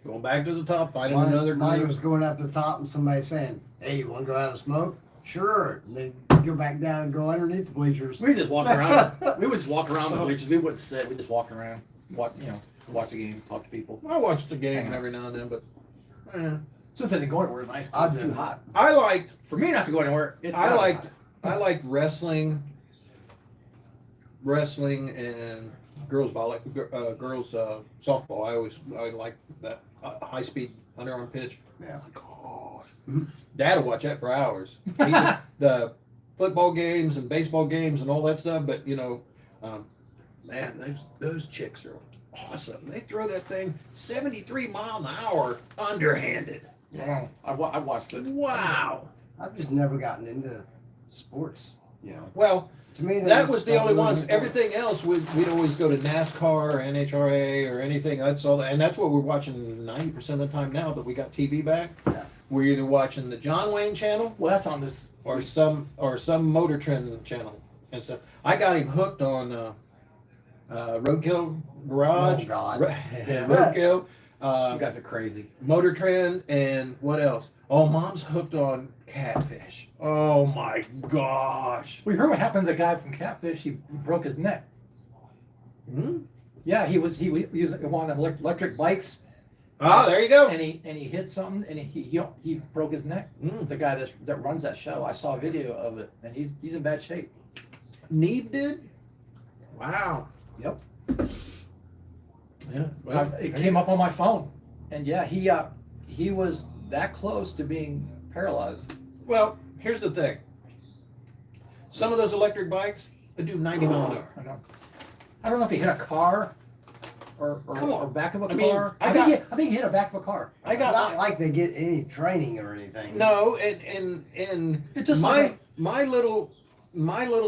going back to the top, finding another
Mine
group.
was going up to the top and somebody saying, "Hey, you want to go out and smoke?" Sure. And they go back down and go underneath the bleachers.
We just walk around. We would just walk around the bleachers. We wouldn't sit. We just walk around, watch the game, talk to people.
I watch the game every now and then, but
Since I didn't go anywhere, nice.
I
It's
do.
too hot.
I liked
For me not to go anywhere, it's
I
gotta be
liked
hot.
I liked wrestling and girls girls softball. I liked that high speed underarm pitch.
Yeah.
Oh my
Mhm.
gosh, Dad would watch that for hours. The football games and baseball games and all that stuff. But man, those chicks are awesome. They throw that thing 73 mile an hour underhanded.
Wow. I've watched it.
Wow.
I've just never gotten into sports.
Well,
To me,
that was the only ones. Everything else, we'd always go to NASCAR or NHRA or anything. That's all, and that's what we're watching 90% of the time now that we got TV back.
Yeah.
We're either watching the John Wayne channel
Well, that's on this.
or some Motor Trend channel and stuff. I got him hooked on Roadkill Garage,
Oh, God.
Yeah.
Roadkill,
You guys are crazy.
Motor Trend, and what else? Oh, Mom's hooked on Catfish. Oh my gosh.
We heard what happened to the guy from Catfish. He broke his neck.
Hmm?
Yeah, he was on electric bikes,
Ah, there you go.
and he hit something, and he broke his neck.
Mm.
The guy that runs that show, I saw a video of it, and he's in bad shape.
Neve did? Wow.
Yep.
Yeah. Well,
It came up on my phone, and yeah, he was that close to being paralyzed.
well, here's the thing. Some of those electric bikes, they do 90 mile an hour.
I don't know if he hit a car or
Come on.
or back of a
I mean,
car.
I
I think he hit a back of a car.
I got
Not like they get any training or anything.
no, and
It's just
my
like
my little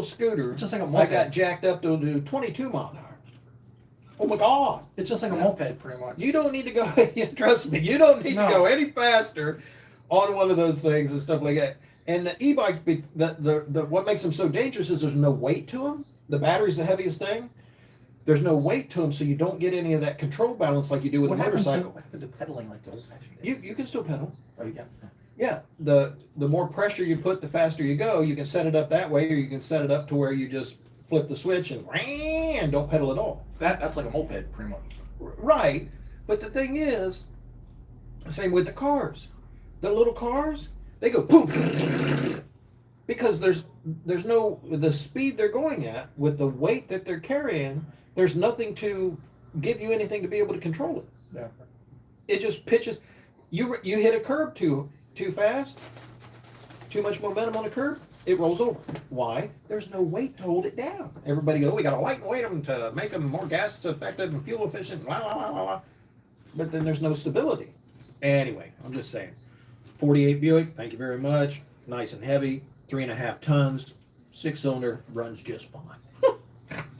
scooter.
It's just like a
I
moped.
got jacked up to do 22 mile an hour. Oh my God!
It's just like a moped, pretty much.
You don't need to go. Trust me, you don't need
No.
to go any faster on one of those things and stuff like that. And the e-bikes, the what makes them so dangerous is there's no weight to them. The battery's the heaviest thing. There's no weight to them, so you don't get any of that control balance like you do with
What
a
happened
motorcycle.
what happened to pedaling like the old-fashioned days?
You can still pedal.
Oh, you can.
Yeah, the more pressure you put, the faster you go. You can set it up that way, or you can set it up to where you just flip the switch and don't pedal at all.
That's like a moped, pretty much.
Right, but the thing is, same with the cars. The little cars, they go boom because there's no the speed they're going at with the weight that they're carrying. There's nothing to give you anything to be able to control it.
Yeah.
It just pitches. You hit a curb too fast, too much momentum on a curb, it rolls over. Why? There's no weight to hold it down. Everybody goes, we got to lighten weight them to make them more gas effective and fuel efficient. Blah, blah, blah, blah, blah. But then there's no stability. Anyway, I'm just saying. 48 Buick, thank you very much. Nice and heavy, 3.5 tons, 6-cylinder, runs just fine.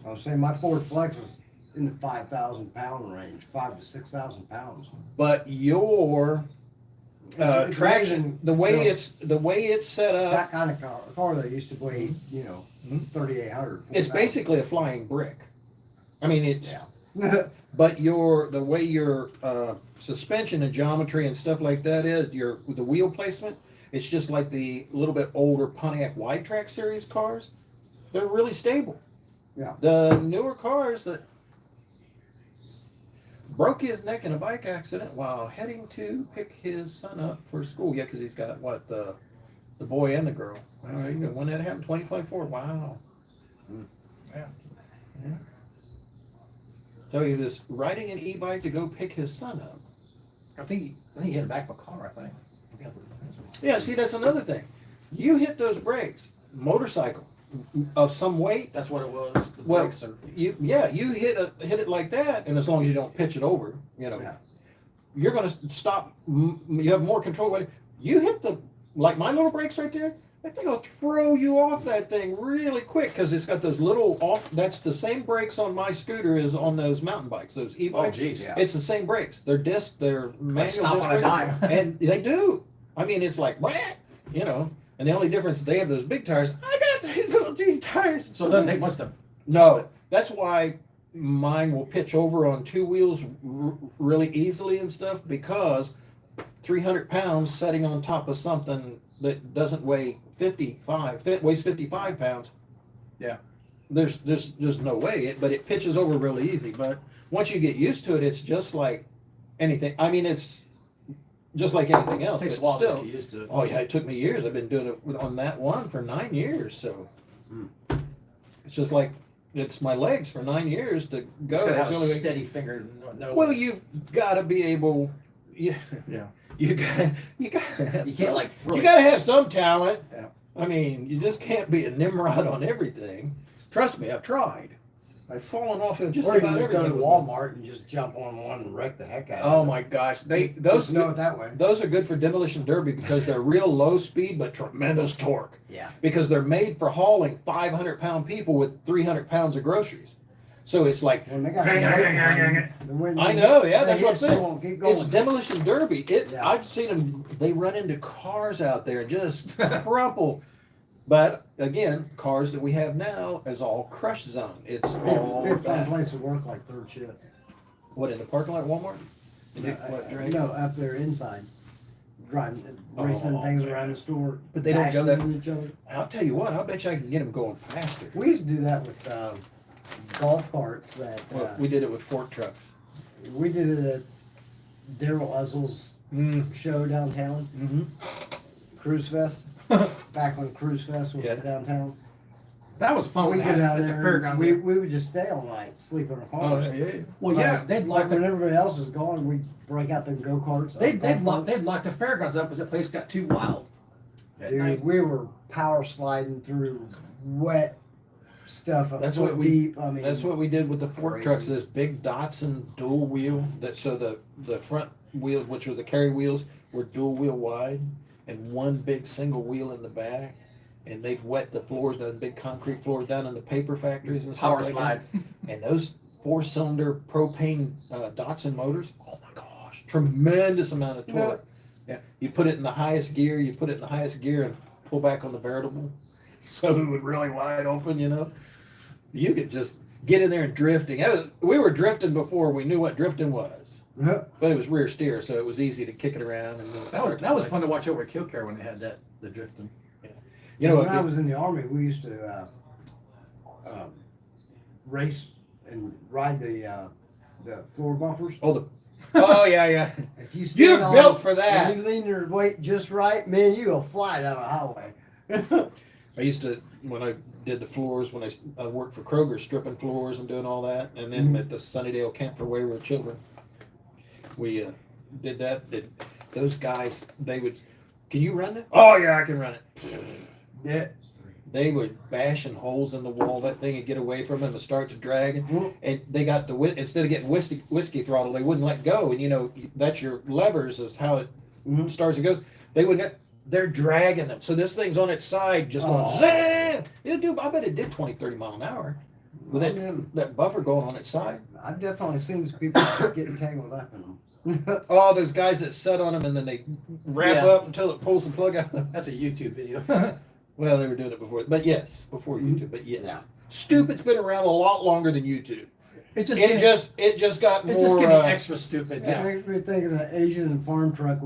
I was saying my Ford Flex was in the 5,000 pound range, 5,000 to 6,000 pounds.
But your
It's
traction,
amazing,
the way it's set up,
that kind of car that used to weigh, 3,800.
it's basically a flying brick. I mean, it's.
Yeah.
But the way your suspension and geometry and stuff like that is, the wheel placement, it's just like the little bit older Pontiac Wide Track series cars. They're really stable.
Yeah.
The newer cars that broke his neck in a bike accident while heading to pick his son up for school. Yeah, because he's got the boy and the girl. When that happened, 2024. Wow.
Yeah.
Yeah. So he was riding an e-bike to go pick his son up.
I think he hit the back of a car, I think.
Yeah, see, that's another thing. You hit those brakes, motorcycle of some weight.
That's what it was. The
Well,
brakes are,
you hit it like that, and as long as you don't pitch it over,
Yeah.
you're going to stop. You have more control. You hit like my little brakes right there. That thing will throw you off that thing really quick because it's got those little off. That's the same brakes on my scooter as on those mountain bikes, those e-bikes.
oh, geez.
Yeah.
It's the same brakes. They're manual
stop
disc
on a
brakes.
dime.
And they do. I mean, it's like, and the only difference, they have those big tires. I got these little G tires.
So it doesn't take much to.
No, that's why mine will pitch over on two wheels really easily and stuff, because 300 pounds setting on top of something that doesn't weigh weighs 55 pounds.
Yeah.
There's no way, but it pitches over really easy. But once you get used to it, it's just like anything. I mean, it's just like anything else.
It takes a
but
while to
still,
get used to it.
oh yeah, it took me years. I've been doing it on that one for 9 years. So it's just like it's my legs for 9 years to go.
Just gotta have
That's
a
the only way-
steady finger. No,
Well, you've got to be able. Yeah.
Yeah.
You got. You
can't like really.
You got to have some talent.
Yeah.
I mean, you just can't be a Nimrod on everything. Trust me, I've tried. I've fallen off of just
Or you
about
can just go
everything.
to Walmart and just jump on one and wreck the heck out of it.
Oh my gosh, those
Just know it that way.
those are good for demolition derby because they're real low speed but tremendous torque.
Yeah.
Because they're made for hauling 500-pound people with 300 pounds of groceries. So it's like
When they got
I know, yeah, that's what I'm saying.
Keep going.
It's demolition derby.
Yeah.
I've seen them. They run into cars out there and just crumple. But again, cars that we have now is all crush zone. It's all
Be a fun
that.
place to work like third shift.
What, in the parking lot at Walmart?
No, up there inside. Driving, racing
Oh,
things
man.
around the store.
But they don't go
bashing
that-
into each other.
I'll tell you what. I bet you I can get them going faster.
We used to do that with golf carts. That
Well, we did it with fork trucks.
we did it at Daryl Uzzle's show downtown,
Mm-hmm.
Cruise Fest. Back when Cruise Fest was
Yeah.
downtown.
That was fun.
We
We
go
had
down
at the
there.
fairgrounds.
We would just stay all night, sleep in our
Oh
cars.
yeah.
Well, yeah, they'd
Like
lock
when
the
everybody else was gone, we'd break out the go karts.
they'd lock the fairgrounds up because the place got too wild. At
Dude,
night.
we were power sliding through wet stuff.
That's what we-
deep. I mean,
That's what we did with the fork
Crazy.
trucks. This big Datsun dual wheel. So the front wheel, which were the carry wheels, were dual wheel wide, and one big single wheel in the back. And they'd wet the floors, the big concrete floors down in the paper factories and
Power
stuff like
slide.
that. And those 4-cylinder propane Datsun motors, oh my gosh, tremendous amount of torque. Yeah, you put it in the highest gear, and pull back on the veritable, so it would really wide open, you know. You could just get in there and drifting. We were drifting before we knew what drifting was,
Yeah.
but it was rear steer, so it was easy to kick it around. And then
That was fun to watch over at Killcare when they had the drifting.
You know,
when I was in the Army, we used to race and ride the floor bumpers.
oh yeah.
If you
You're
stand on
built
it
for that.
and you lean your weight just right, man, you go fly down a highway.
I used to, when I did the floors, when I worked for Kroger, stripping floors and doing all that, and then at the Sunnydale Camp for Wayward Children, we did that. Those guys, they would, can you run it? Oh yeah, I can run it.
Yeah.
They would bashing holes in the wall, that thing, and get away from it and start to drag.
Mhm.
And they got instead of getting whiskey throttle, they wouldn't let go. And you know, that's your levers is how it
Mhm.
starts and goes. They wouldn't. They're dragging them. So this thing's on its side, just going
Oh.
zang. I bet it did 20, 30 mile an hour with that buffer going on its side.
I've definitely seen some people getting tangled up in them.
Oh, those guys that set on them and then they wrap
Yeah.
up until it pulls the plug out.
That's a YouTube video.
Well, they were doing it before, but yes, before YouTube, but yes.
Yeah.
Stupid's been around a lot longer than YouTube.
It just
It just got
it's
more.
just getting extra stupid.
It
Yeah.
makes me think of the Asian farm truck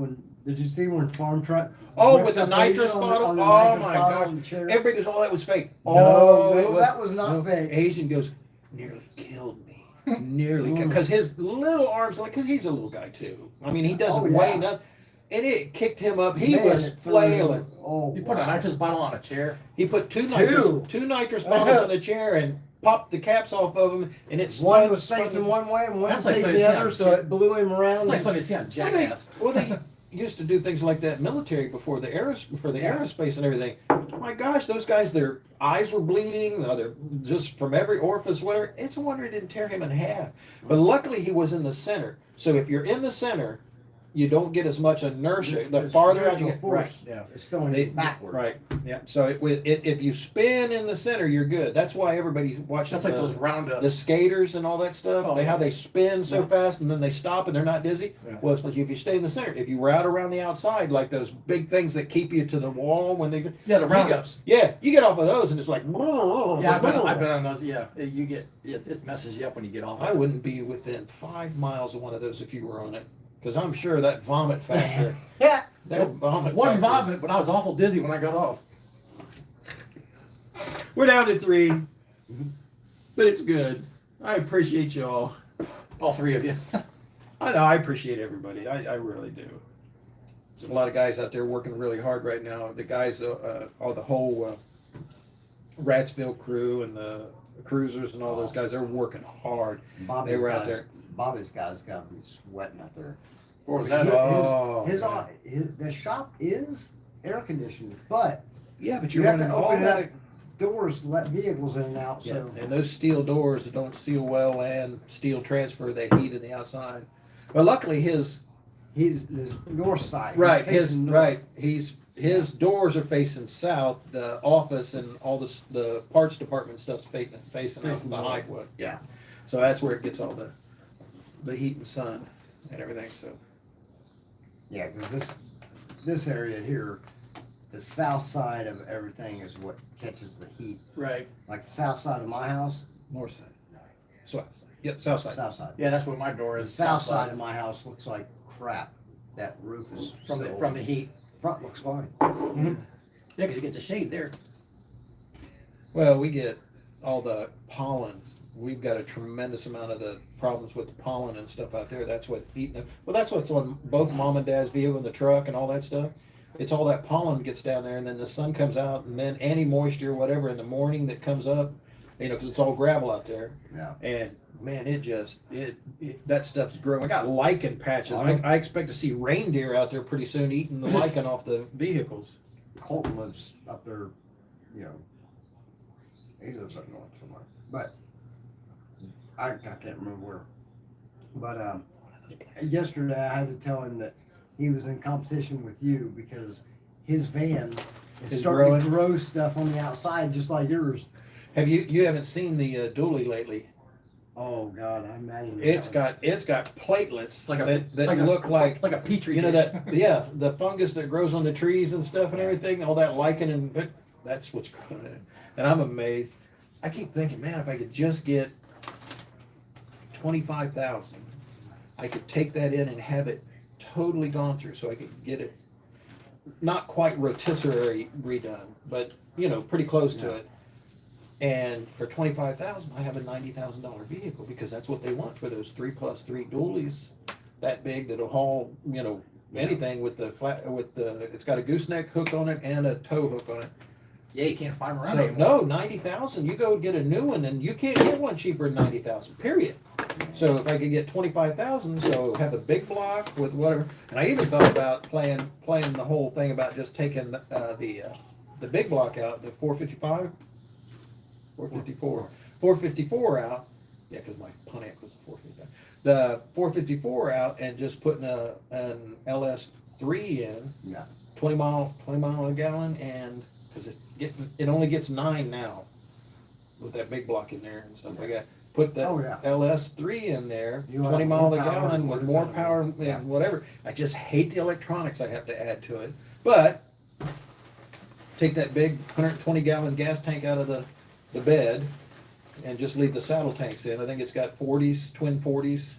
did you see when farm truck?
Oh,
whipped
with the
up
nitrous
Asian
bottle?
on the
Oh,
nitrous
my
bottle
gosh.
on the chair?
Everybody goes, oh, that was fake.
No,
it
that was not fake.
Asian goes, nearly killed me. Nearly killed. Because his little arms, because he's a little guy too. I mean, he doesn't
Oh, yeah.
weigh nothing. And it kicked him up. He
Man,
was
it threw him.
flailing.
Oh,
You put a
wow.
nitrous bottle on a chair.
He put two
Two.
nitrous bottles on the chair and popped the caps off of him, and it
One
spun-
was facing one way and one
That's like
facing
something
the
you
other,
see
so
on-
it blew him around.
It's like something you see on Jackass.
Well, they used to do things like that in military before the
Yeah.
aerospace and everything. My gosh, those guys, their eyes were bleeding, they're just from every orifice, whatever. It's a wonder it didn't tear him in half. But luckily, he was in the center. So if you're in the center, you don't get as much inertia. The
There's
farther out you
no
get,
force.
Right. Yeah.
It's throwing
They-
it backwards.
right? Yeah. So if you spin in the center, you're good. That's why everybody watches
That's like
the,
those roundups.
the skaters and all that stuff.
Oh,
They
yeah.
how they spin so
Yeah.
fast and then they stop and they're not dizzy.
Yeah.
Well, it's like if you stay in the center. If you route around the outside, like those big things that keep you to the wall when they
Yeah, the roundups.
yeah, you get off of those and it's like
Yeah, I've been on those. Yeah, it messes you up when you get off.
I wouldn't be within 5 miles of one of those if you were on it, because I'm sure that vomit factor.
Yeah.
That vomit
One
factor.
vomit, but I was awful dizzy when I got off.
We're down to 3, but it's good. I appreciate y'all.
All 3 of you.
I know, I appreciate everybody. I really do. There's a lot of guys out there working really hard right now. The guys, the whole Ratsville crew and the cruisers and all those guys, they're working hard. They were out there.
Bobby's guys got to be sweating out there.
What was that?
The shop is air conditioned, but
Yeah, but
you
you're
have to
running
open it up
automatic.
doors to let vehicles in and out.
Yeah,
So
and those steel doors that don't seal well and steel transfer that heat in the outside. But luckily his
he's north side. He's
right,
facing north.
his doors are facing south. The office and all the parts department stuff's facing out
Facing
the
north.
highwood.
Yeah.
So that's where it gets all the heat and sun and everything. So
Yeah, because this area here, the south side of everything is what catches the heat.
Right.
Like the south side of my house,
north side, south side, yep, south side.
south side.
Yeah, that's what my door
The
is.
south side of my house looks like crap. That roof is
From
so-
the heat.
front looks fine.
Yeah, because you get the shade there.
Well, we get all the pollen. We've got a tremendous amount of the problems with the pollen and stuff out there. That's what eating it. Well, that's what's on both mom and dad's vehicle and the truck and all that stuff. It's all that pollen gets down there, and then the sun comes out, and then any moisture, whatever, in the morning that comes up, because it's all gravel out there.
Yeah.
And man, that stuff's growing. I got lichen patches. I expect to see reindeer out there pretty soon eating the lichen off the vehicles.
Colton lives up there, you know, he lives up north somewhere. But I can't remember where. But yesterday I had to tell him that he was in competition with you because his van is
Is
starting to grow stuff on the outside just like yours.
Have you haven't seen the dually lately?
Oh God, I imagine
It's got platelets
Like a-
that
like a-
look like
Like a petri
you know
dish.
the fungus that grows on the trees and stuff and everything, all that lichen and that's what's growing in it. And I'm amazed. I keep thinking, man, if I could just get 25,000, I could take that in and have it totally gone through, so I could get it not quite rotisserie redone, but pretty close to it. And for 25,000, I have a $90,000 vehicle because that's what they want for those 3+3 dualies, that big that'll haul anything with the it's got a gooseneck hook on it and a tow hook on it.
Yeah, you can't find them around
So
anymore.
no, 90,000. You go get a new one, and you can't get one cheaper than 90,000. Period. So if I could get 25,000, so have a big block with whatever, and I even thought about playing the whole thing about just taking the big block out, the 454 out. Yeah, because my Pontiac was a 455. The 454 out and just putting an LS3 in.
Yeah.
20 mile a gallon, and because it only gets 9 now with that big block in there and stuff like that. Put the LS3 in there,
You
20
have
mile a
more power,
gallon with more power and
Yeah.
whatever. I just hate the electronics I have to add to it. But take that big 120 gallon gas tank out of the bed and just leave the saddle tanks in. I think it's got 40s, twin 40s,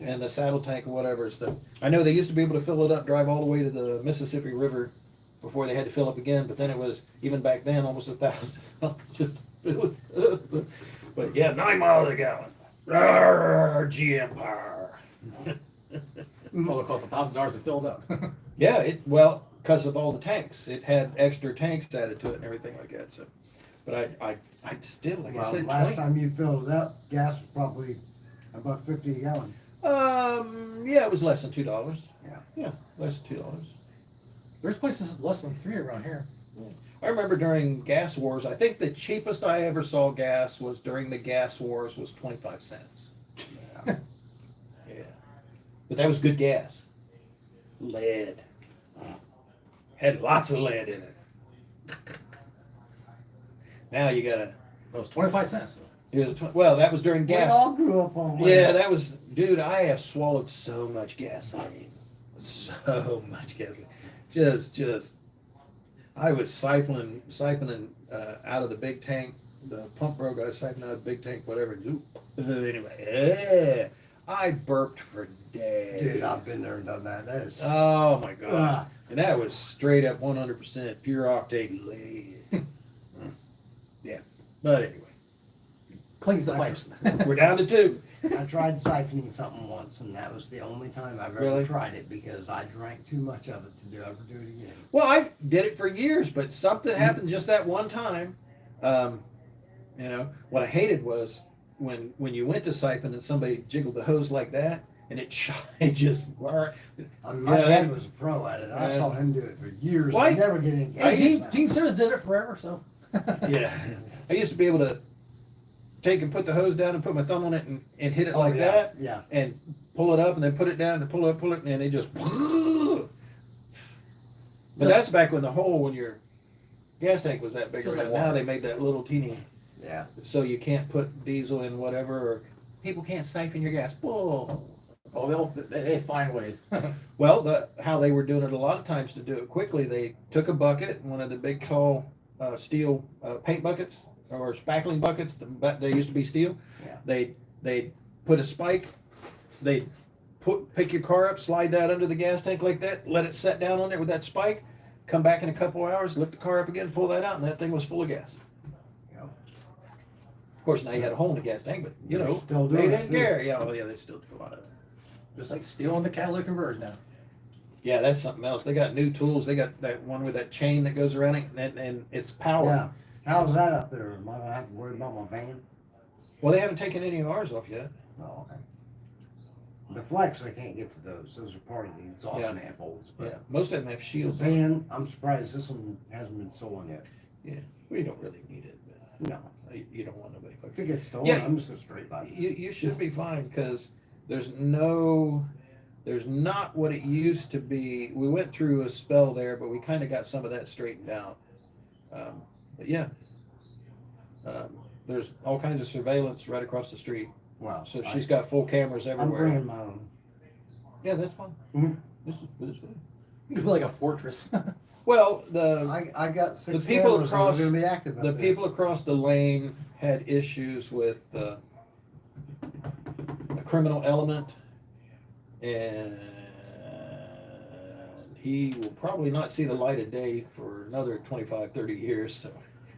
and the saddle tank or whatever stuff. I know they used to be able to fill it up, drive all the way to the Mississippi River before they had to fill up again, but then it was, even back then, almost $1,000 just to fill it up. But yeah, 9 miles a gallon. Rawr, GM power.
Well, it costs $1,000 to fill it up.
Yeah, because of all the tanks. It had extra tanks added to it and everything like that, so. But I still, like I
Well,
said,
last time you filled it up, gas was probably about 50 a gallon.
yeah, it was less than $2.
Yeah.
Yeah, less than $2.
There's places less than 3 around here.
I remember during gas wars, I think the cheapest I ever saw gas was during the gas wars was 25 cents.
Yeah.
Yeah. But that was good gas. Lead. Had lots of lead in it. Now you gotta,
That was 25 cents.
well, that was during
We
gas.
all grew up on lead.
Yeah, that was, dude, I have swallowed so much gasoline. So much gasoline. Just, I was siphoning out of the big tank. The pump broke, I was siphoning out of the big tank, whatever. Anyway, yeah, I burped for days.
Dude, I've been there and done that. That is.
Oh my God.
Ah.
And that was straight up 100% pure octane lead. But anyway,
Cleans the pipes.
we're down to 2.
I tried siphoning something once, and that was the only time I've ever
Really?
tried it because I drank too much of it to ever do it again.
Well, I did it for years, but something happened just that one time. What I hated was when you went to siphon and somebody jiggled the hose like that, and it just.
My
Yeah,
dad was a pro at it. I saw him do it for years.
Why?
I never get any
Hey,
gas.
Gene Simmons did it forever, so.
Yeah, I used to be able to take and put the hose down and put my thumb on it and hit it
Oh,
like
yeah,
that,
yeah.
and pull it up and then put it down and pull it, and it just. But that's back when when your gas tank was that big.
Feels like
Now
water.
they made that little teeny,
Yeah.
so you can't put diesel in whatever, or people can't siphon your gas. Whoa.
Oh, they find ways.
Well, how they were doing it a lot of times to do it quickly, they took a bucket, one of the big tall steel paint buckets or spackling buckets. They used to be steel.
Yeah.
They put a spike. They pick your car up, slide that under the gas tank like that, let it set down on there with that spike. Come back in a couple of hours, lift the car up again, pull that out, and that thing was full of gas.
Yeah.
Of course, now you had a hole in the gas tank, but
They're still
they
doing it,
didn't
too.
care. Yeah, well, yeah, they still do a lot of it.
Just like steel in the catalytic converters now.
Yeah, that's something else. They got new tools. They got that one with that chain that goes around it, and it's power.
Yeah. How's that up there? Am I gonna have to worry about my van?
Well, they haven't taken any of ours off yet.
Oh, okay. The flex, I can't get to those. Those are part of the exhaust
Yeah.
manifolds.
Yeah,
But
most of them have
the
shields on it.
van, I'm surprised this one hasn't been stolen yet.
We don't really need it, but
No.
you don't want nobody.
If it gets stolen,
Yeah.
I'm just gonna straight buy it.
You should be fine because there's not what it used to be. We went through a spell there, but we kind of got some of that straightened out. But yeah, there's all kinds of surveillance right across the street.
Wow.
So she's got full cameras
I'm
everywhere.
bringing my own.
Yeah, that's fine.
Mhm.
This is good.
You could be like a fortress.
Well,
I got 6
the people
cameras that are
across-
gonna be active up
the
there.
people across the lane had issues with a criminal element, and he will probably not see the light of day for another 25, 30 years. So.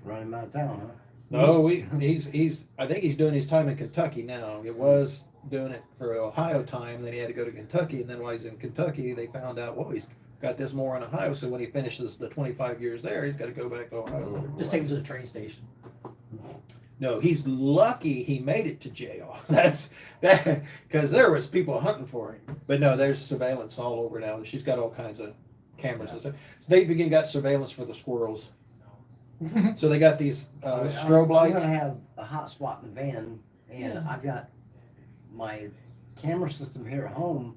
Run him out of town, huh?
No, he's I think he's doing his time in Kentucky now. It was doing it for Ohio time, then he had to go to Kentucky, and then while he's in Kentucky, they found out, well, he's got this more in Ohio, so when he finishes the 25 years there, he's got to go back to Ohio.
Just take him to the train station.
No, he's lucky he made it to jail. That's that because there was people hunting for him. But no, there's surveillance all over now. She's got all kinds of cameras and stuff. They got surveillance for the squirrels. So they got these strobe
I'm
lights.
gonna have a hot spot in the van, and
Yeah.
I've got my camera system here at home.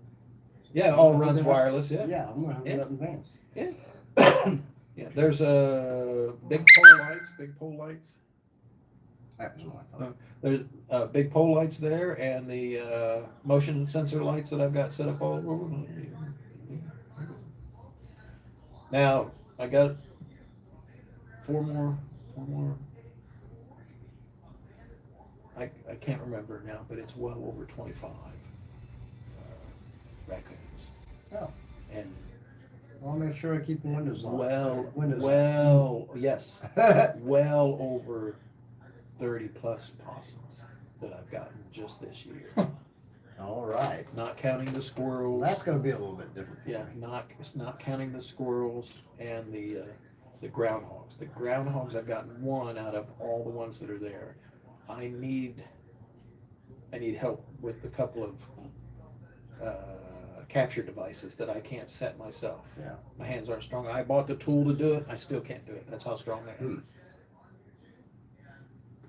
Yeah, all runs wireless. Yeah.
Yeah, I'm gonna hook it
Yeah.
up in the van.
Yeah, there's big pole lights.
That was my thought.
There's big pole lights there, and the motion sensor lights that I've got set up all over. Now I got four more. I can't remember now, but it's well over 25 raccoons.
Oh.
And
I'll make sure I keep the windows locked.
yes, well over 30 plus possums that I've gotten just this year.
All right.
Not counting the squirrels.
That's gonna be a little bit different. for
Yeah,
me.
not counting the squirrels and the groundhogs. The groundhogs, I've gotten one out of all the ones that are there. I need help with a couple of capture devices that I can't set myself.
Yeah.
My hands aren't strong. I bought the tool to do it. I still can't do it. That's how strong they are.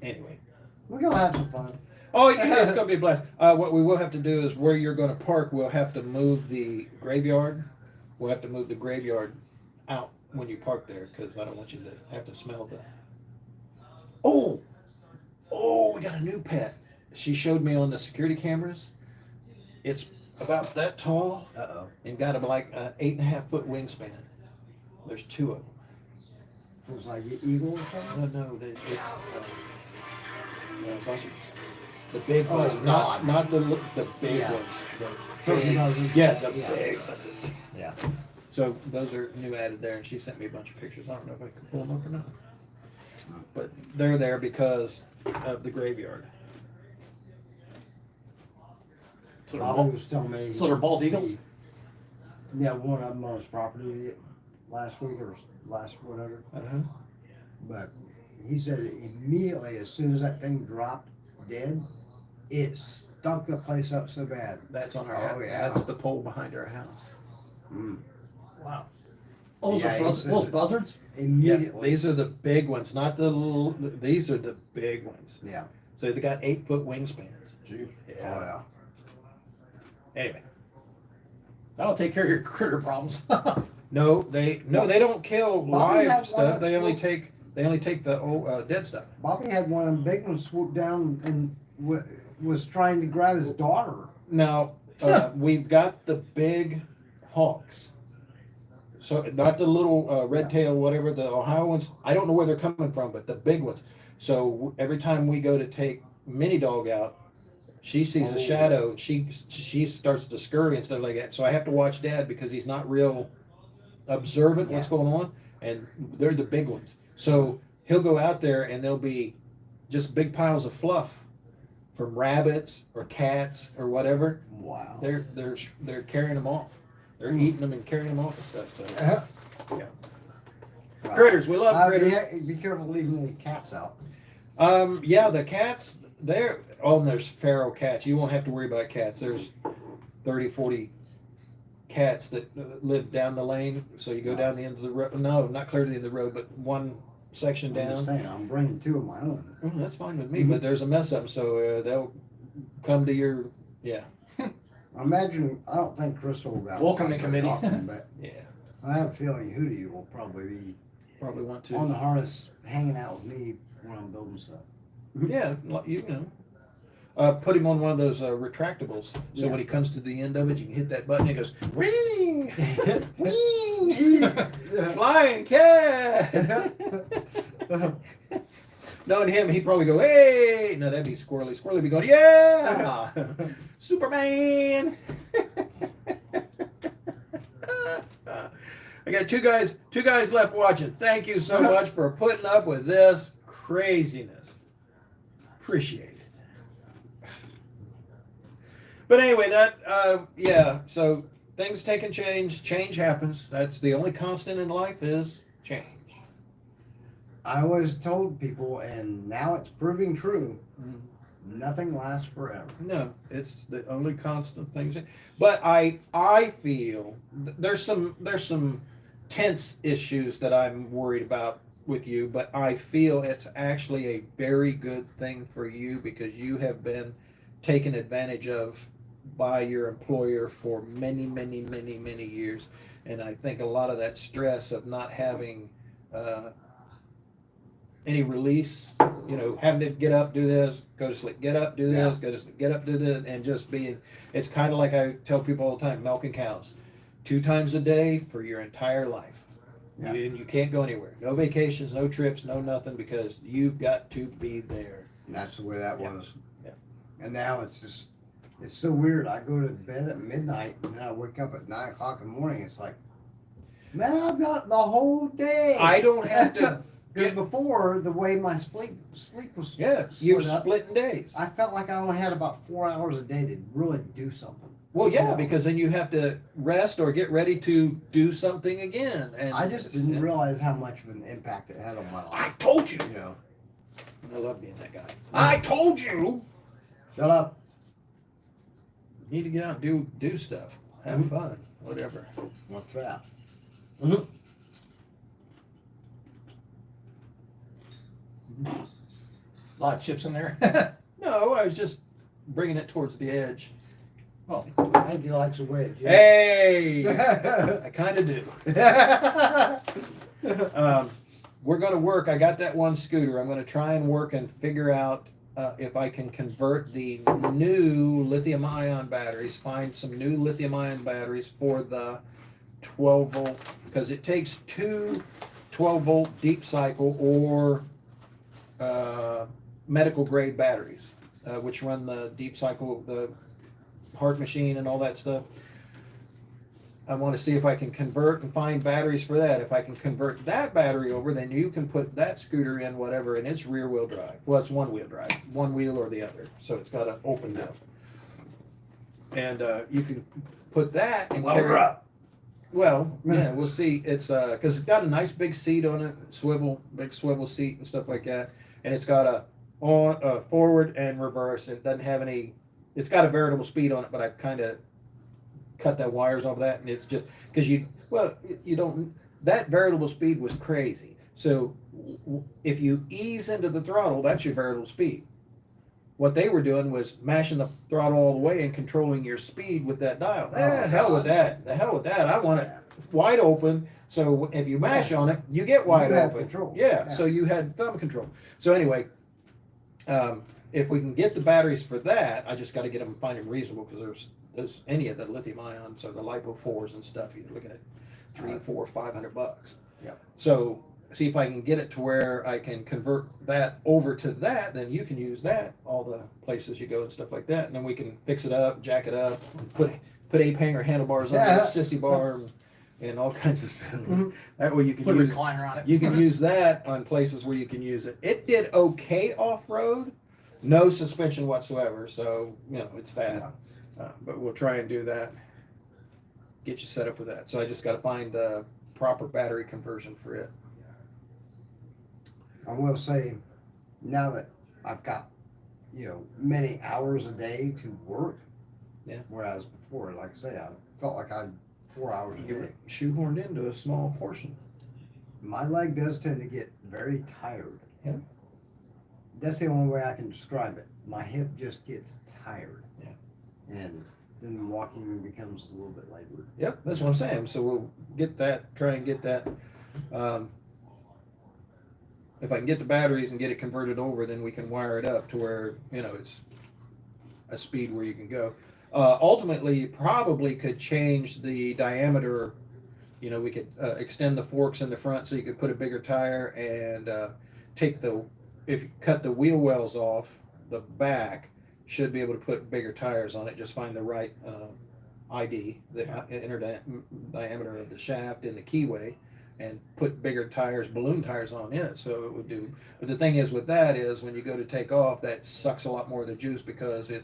Anyway.
We're gonna have some fun.
Oh, yeah, it's going to be a blast. What we will have to do is where you're going to park, we'll have to move the graveyard. We'll have to move the graveyard out when you park there because I don't want you to have to smell the. Oh, we got a new pet. She showed me on the security cameras. It's about that tall
Uh-oh.
and got like an 8.5 foot wingspan. There's 2 of them.
Looks like an eagle or something.
No, it's buzzards. The big
Oh,
ones,
God.
not the big
Yeah.
ones. The
Turkey
big,
buzzards.
yeah, the
Yeah.
big.
Yeah.
So those are new added there, and she sent me a bunch of pictures. I don't know if I can pull them up or not. but they're there because of the graveyard.
So they're,
Bobby
bald,
was telling me.
so they're bald eagles?
Yeah, one of them on his property last week or last whatever.
Uh-huh.
But he said immediately, as soon as that thing dropped dead, it stunk the place up so bad.
That's on our
Oh,
house.
yeah.
That's the pole behind our house.
Mm.
Wow. Oh, those
Yeah,
are
he says
those
it-
buzzards?
Immediately.
These are the big ones, not the little. These are the big ones.
Yeah.
So they got 8-foot wingspans.
Oh,
Yeah.
yeah.
Anyway,
That'll take care of your critter problems.
no, they don't kill
Bobby had
live
one
stuff.
that
They only
swooped-
take the old dead stuff.
Bobby had one of them big ones swoop down and was trying to grab his daughter.
Now we've got the big hawks. So not the little red tail, whatever the Ohio ones. I don't know where they're coming from, but the big ones. So every time we go to take Mini Dog out, she sees a shadow. And she starts to scurry and stuff like that. So I have to watch Dad because he's not real observant what's going on, and they're the big ones. So he'll go out there and there'll be just big piles of fluff from rabbits or cats or whatever.
Wow.
They're carrying them off. They're eating them and carrying them off and stuff. So
Yeah.
critters, we love critters.
Be careful leaving the cats out.
Yeah, the cats, and there's feral cats. You won't have to worry about cats. There's 30, 40 cats that live down the lane. So you go down the end of the road. No, not clear to the end of the road, but one section
I'm just
down.
saying, I'm bringing two of my own.
Oh, that's fine with me, but there's a mess up. So they'll come to your,
I imagine, I don't think Crystal will go outside
Welcoming
very
committee.
often, but
yeah,
I have a feeling Hootie will probably be
probably want to.
on the harness hanging out with me when I'm building stuff.
Yeah, you know. Put him on one of those retractables. So
Yeah.
when he comes to the end of it, you can hit that button. It goes, ring,
Yeah.
flying cat. Knowing him, he'd probably go, hey. No, that'd be Squirrely. Squirrely would be going, yeah, Superman. I got two guys left watching. Thank you so much for putting up with this craziness. Appreciate it. But anyway, so things take and change. Change happens. That's the only constant in life is change.
I always told people, and now it's proving true, nothing lasts forever.
No, it's the only constant things. But I feel there's some tense issues that I'm worried about with you, but I feel it's actually a very good thing for you because you have been taken advantage of by your employer for many, many, many, many years. And I think a lot of that stress of not having any release, having to get up, do this, go to sleep, get up, do this, go to sleep, get up, do this, and just being, it's kind of like I tell people all the time, milking cows 2 times a day for your entire life.
Yeah.
And you can't go anywhere. No vacations, no trips, no nothing because you've got to be there.
And that's the way that
Yeah.
was.
Yeah.
And now it's so weird. I go to bed at midnight and then I wake up at 9 o'clock in the morning. It's like, man, I've got the whole day.
I don't have to.
Because before, the way my sleep was
You're
split up,
splitting days.
I felt like I only had about 4 hours a day to really do something.
Well, yeah, because then you have to rest or get ready to do something again. And
I just didn't realize how much of an impact it had on my
I
life.
told you.
You know,
I love being that guy. I told you.
shut up.
You need to get out and do stuff. Have fun. Whatever.
What's that?
A lot of chips in there.
No, I was just bringing it towards the edge.
Oh,
I think he likes a wedge. Yeah.
Hey, I kind of do. We're going to work. I got that one scooter. I'm going to try and work and figure out if I can convert the new lithium-ion batteries, find some new lithium-ion batteries for the 12-volt, because it takes 2 12-volt deep cycle or medical-grade batteries, which run the deep cycle, the heart machine and all that stuff. I want to see if I can convert and find batteries for that. If I can convert that battery over, then you can put that scooter in whatever, and it's rear wheel drive. Well, it's one wheel drive, one wheel or the other. So it's got an open diff. And you can put that and carry. Well, yeah, we'll see. It's because it's got a nice big seat on it, big swivel seat and stuff like that, and it's got a forward and reverse. It doesn't have any. It's got a variable speed on it, but I kind of cut that wires off that, and it's just because you don't. That variable speed was crazy. So if you ease into the throttle, that's your variable speed. What they were doing was mashing the throttle all the way and controlling your speed with that dial. The hell with that. The hell with that. I want it wide open. So if you mash on it, you get wide open.
Control.
Yeah. So you had thumb control. So anyway, if we can get the batteries for that, I just got to get them find them reasonable because there's any of the lithium ions or the lipo 4s and stuff. You're looking at $300, $400, $500.
Yeah.
So see if I can get it to where I can convert that over to that, then you can use that all the places you go and stuff like that, and then we can fix it up, jack it up, put ape hanger handlebars on it, sissy bar, and all kinds of stuff.
Mm-hmm.
That way you can
Put a
use,
recliner on it.
you can use that on places where you can use it. It did okay off road, no suspension whatsoever, so it's that. But we'll try and do that. Get you set up with that. So I just got to find the proper battery conversion for it.
I will say, now that I've got, many hours a day to work,
Yeah.
whereas before, like I say, I felt like I had 4 hours a
You were
day.
shoehorned into a small portion.
My leg does tend to get very tired.
Yeah.
That's the only way I can describe it. My hip just gets tired.
Yeah.
And then walking becomes a little bit labored.
Yep, that's what I'm saying. So we'll get that, try and get that. If I can get the batteries and get it converted over, then we can wire it up to where, it's a speed where you can go. Ultimately, you probably could change the diameter. We could extend the forks in the front so you could put a bigger tire and if you cut the wheel wells off the back, should be able to put bigger tires on it. Just find the right ID, the inner diameter of the shaft and the keyway, and put bigger tires, balloon tires on it, so it would do. But the thing is with that is when you go to take off, that sucks a lot more of the juice because it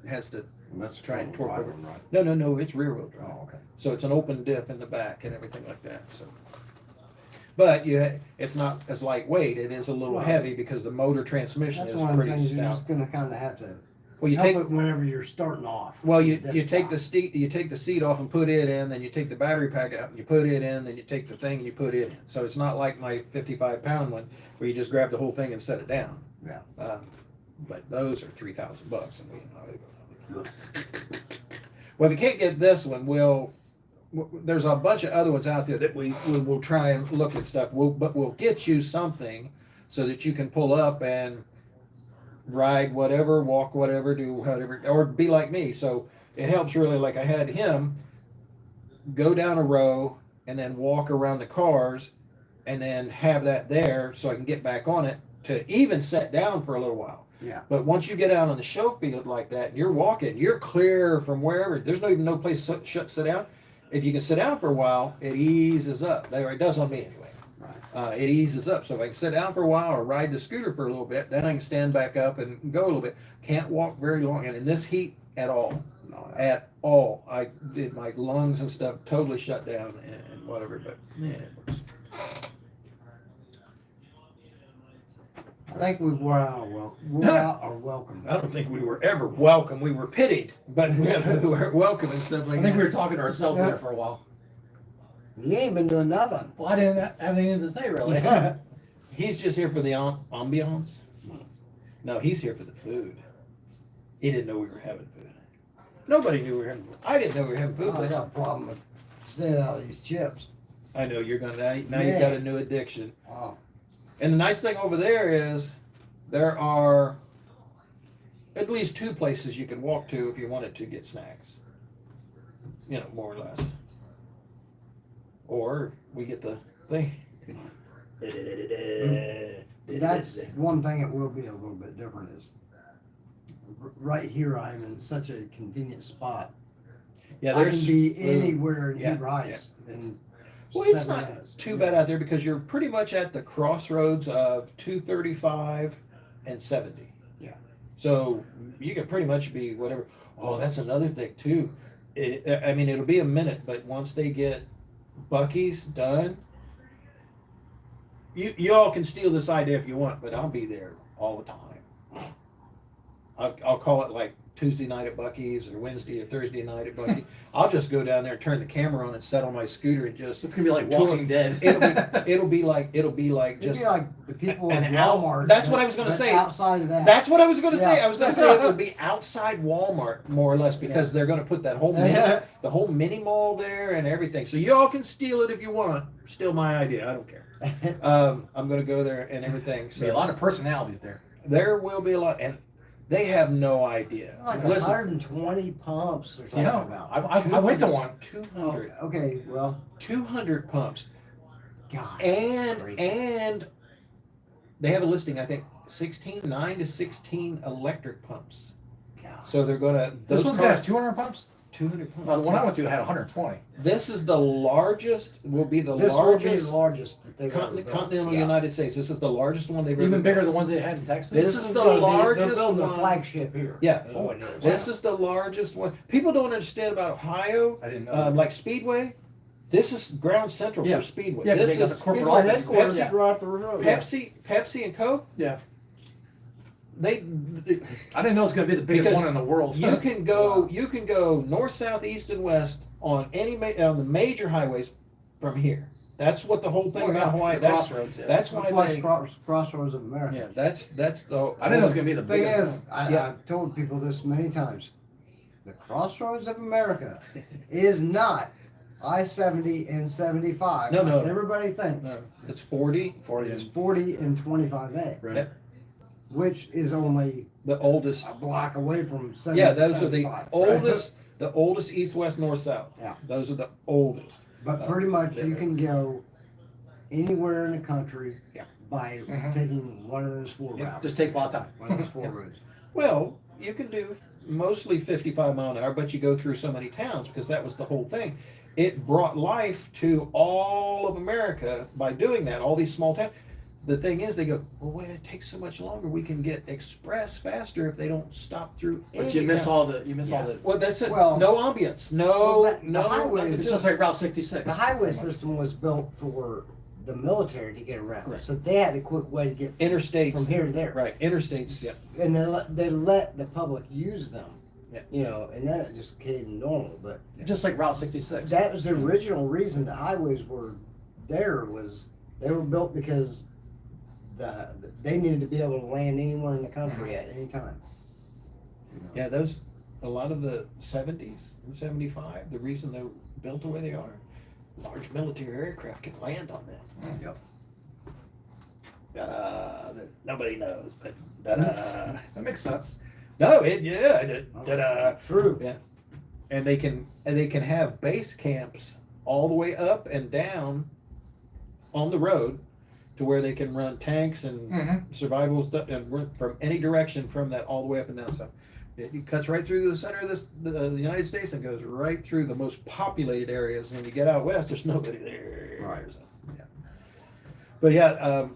has to
That's
try and torque over.
right?
No, it's rear wheel drive.
Oh, okay.
So it's an open diff in the back and everything like that. So, but it's not as lightweight. It is a little
Right.
heavy because the motor transmission
That's
is
one of the
pretty
things you're
stout.
just gonna kind of have to
Well, you
help
take
it whenever you're starting off.
Well, you
That's
take
fine.
you take the seat off and put it in, then you take the battery pack out and you put it in, then you take the thing and you put it in. So it's not like my 55-pound one where you just grab the whole thing and set it down.
Yeah.
But those are $3,000, and well, if we can't get this one, there's a bunch of other ones out there that we will try and look at stuff. But we'll get you something so that you can pull up and ride whatever, walk whatever, do whatever, or be like me. So it helps really. Like I had him go down a row and then walk around the cars and then have that there so I can get back on it to even sit down for a little while.
Yeah.
But once you get out on the show field like that and you're walking, you're clear from wherever, there's no place to sit down. If you can sit down for a while, it eases up. It does on me anyway.
Right.
It eases up. So if I can sit down for a while or ride the scooter for a little bit, then I can stand back up and go a little bit. Can't walk very long. And in this heat at all, at all, I did my lungs and stuff totally shut down and whatever. But yeah, it works.
I think we wore out our welcome.
I don't think we were ever welcome. We were pitied, but we weren't welcome and stuff like
I
that.
think we were talking to ourselves there for a while.
You ain't been doing nothing.
Well, I didn't have anything to say really.
He's just here for the ambiance. No, he's here for the food. He didn't know we were having food. Nobody knew we were having food. I didn't know we were having food.
I
But
got a problem with staying out of these chips.
I know you're gonna now. You've got a new addiction.
Oh,
And the nice thing over there is there are at least 2 places you can walk to if you wanted to get snacks. More or less. Or we get the thing.
that's one thing that will be a little bit different is right here I'm in such a convenient spot.
Yeah,
I
there's
can be
food.
anywhere in
Yeah,
Heber Heights in
Well, it's
7
not
minutes.
too bad out there because you're pretty much at the crossroads of 235 and 70.
Yeah.
So you can pretty much be whatever. Oh, that's another thing too. I mean, it'll be a minute, but once they get Bucky's done, you all can steal this idea if you want, but I'll be there all the time. I'll call it like Tuesday night at Bucky's or Wednesday or Thursday night at Bucky's. I'll just go down there, turn the camera on, and set on my scooter and just.
It's gonna be like
tour.
Walking Dead.
It'll be like
It'd
just.
be like the people
an
in
out-
Walmart.
that's what I was gonna
but
say.
Outside of that.
That's what I was going to say.
Yeah.
I was going to say it would be outside Walmart more or less because they're going to put that whole the whole mini mall there and everything. So y'all can steal it if you want. Still my idea. I don't care. I'm going to go there and everything.
There'll be a lot of personalities there.
There will be a lot, and they have no idea.
Like
Listen,
120 pumps or something
You know,
about.
I went to one.
200,
Okay, well,
200 pumps,
God. that's crazy.
and they have a listing. I think 9 to 16 electric pumps.
God.
So they're going to
This one's got 200 pumps.
200 pumps.
The one I went to had 120.
This is the largest. Will be the
This will be
largest
the largest that they've ever built.
continental
Yeah.
United States. This is the largest one they've ever
Even bigger
built.
than the ones they had in Texas.
This is the
gonna be-
largest
They're building
one.
a flagship here.
Yeah.
Oh, it is.
This is the largest one. People don't understand about Ohio,
I didn't know.
like Speedway. This is ground central
Yeah.
for Speedway.
Yeah, 'cause
this
they got
is
the corporate
Speedway
office.
headquarters
Pepsi.
is right up the road.
Pepsi and Coke.
Yeah.
They
I didn't know it was gonna be the biggest
Because
one in the world.
you can go north, south, east, and west on on the major highways from here. That's what the whole thing
Oh, yeah.
about Hawaii.
The
That's
crossroads. Yeah.
that's
It's
why
like
they.
Crossroads of America.
Yeah, that's the.
I didn't know it was gonna be the
The thing
biggest
is,
one.
Yeah.
I've told people this many times. The crossroads of America is not I-70 and 75.
No, no.
like everybody thinks.
No, it's 40.
40
It's
is
40 and 25A,
right.
which is only
The oldest.
a block away from 70.
Yeah, those are the
75.
oldest. The oldest east, west, north, south.
Yeah.
Those are the oldest.
But pretty much
there.
you can go anywhere in the country
Yeah.
by
Mhm.
taking one of those four
Yeah,
routes.
Just takes a lot of time.
One of those four
Yeah.
routes.
Well, you can do mostly 55 mile an hour, but you go through so many towns because that was the whole thing. It brought life to all of America by doing that. All these small towns. The thing is, they go, well, when it takes so much longer, we can get express faster if they don't stop through.
But you
any
miss
town."
all the all the.
Well, that's it.
Well-
no ambience. No,
Well, the
no.
highway
nothing.
It's just like Route 66.
The highway system was built for the military to get around,
Right.
so they had a quick way to get
Interstates.
from here to there.
Right. Interstates. Yeah.
And they let the public use them.
Yeah.
You know, and then it just became normal. But
Just like Route 66.
that was the original reason the highways were there, was they were built because they needed to be able to land anywhere in the country at any time.
Yeah, a lot of the 70s and 75, the reason they're built the way they are, large military aircraft can land on them.
Yep.
Nobody knows, but da-da.
That makes sense.
No, da-da.
True.
Yeah. And they can have base camps all the way up and down on the road to where they can run tanks and
Mhm.
survival stuff and run from any direction from that all the way up and down. So it cuts right through the center of the United States and goes right through the most populated areas. And when you get out west, there's nobody there.
Right.
So, yeah. But yeah,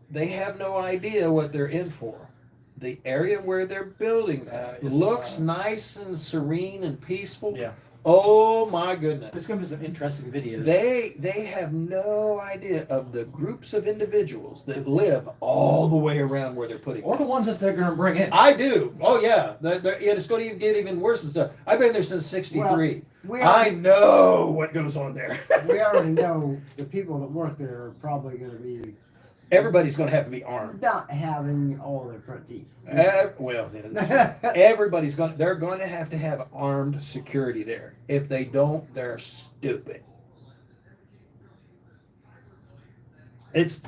they have no idea what they're in for. The area where they're building that
It's,
looks nice and serene and peaceful.
Yeah.
Oh my goodness.
There's gonna be some interesting videos.
They have no idea of the groups of individuals that live all the way around where they're putting
or the
it.
ones that they're gonna bring in.
I do. Oh yeah. It's going to get even worse and stuff. I've been there since '63.
We
I
already,
know what goes on there.
we already know the people that work there are probably going to be
Everybody's going to have to be armed.
not having all their front teeth.
Well, everybody's going. They're going to have armed security there. If they don't, they're stupid. It's.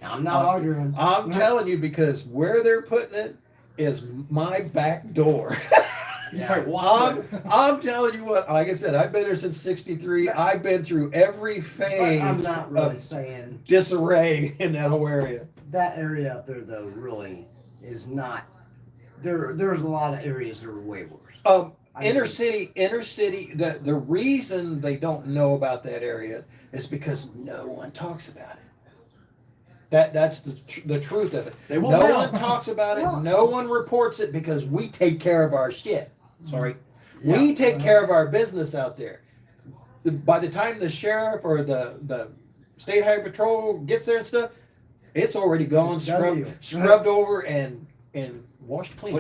I'm not arguing.
I'm telling you because where they're putting it is my back door.
You probably walk to it.
I'm telling you what. Like I said, I've been there since '63. I've been through every
But
phase
I'm not really
of
saying
disarray in that whole area.
that area out there though really is not. There's a lot of areas that are way worse.
inner city. The reason they don't know about that area is because no one talks about it. That's the truth of it.
They won't
No
know.
one talks about it.
Well,
No one reports it because we take care of our shit. Sorry,
Yeah.
we take care of our business out there. By the time the sheriff or the state highway patrol gets there and stuff, it's already gone,
It's done deal.
scrubbed over and washed clean.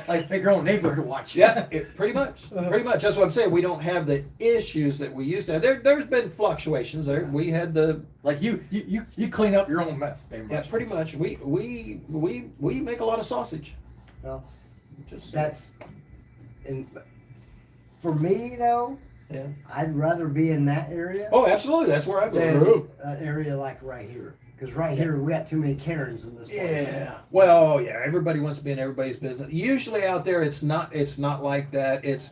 Like pick your own neighborhood to watch.
Yeah, pretty much. That's what I'm saying. We don't have the issues that we used to have. There's been fluctuations there. We had the
Like you clean up your own mess. Pretty
yeah,
much.
pretty much. We make a lot of sausage.
Well,
Just
that's, and for me though,
yeah.
I'd rather be in that area
Oh, absolutely. That's where I
than
live.
an area like right here. Because right here we got too many Karens in this place.
Yeah. Well, yeah. Everybody wants to be in everybody's business. Usually out there, it's not like that. It's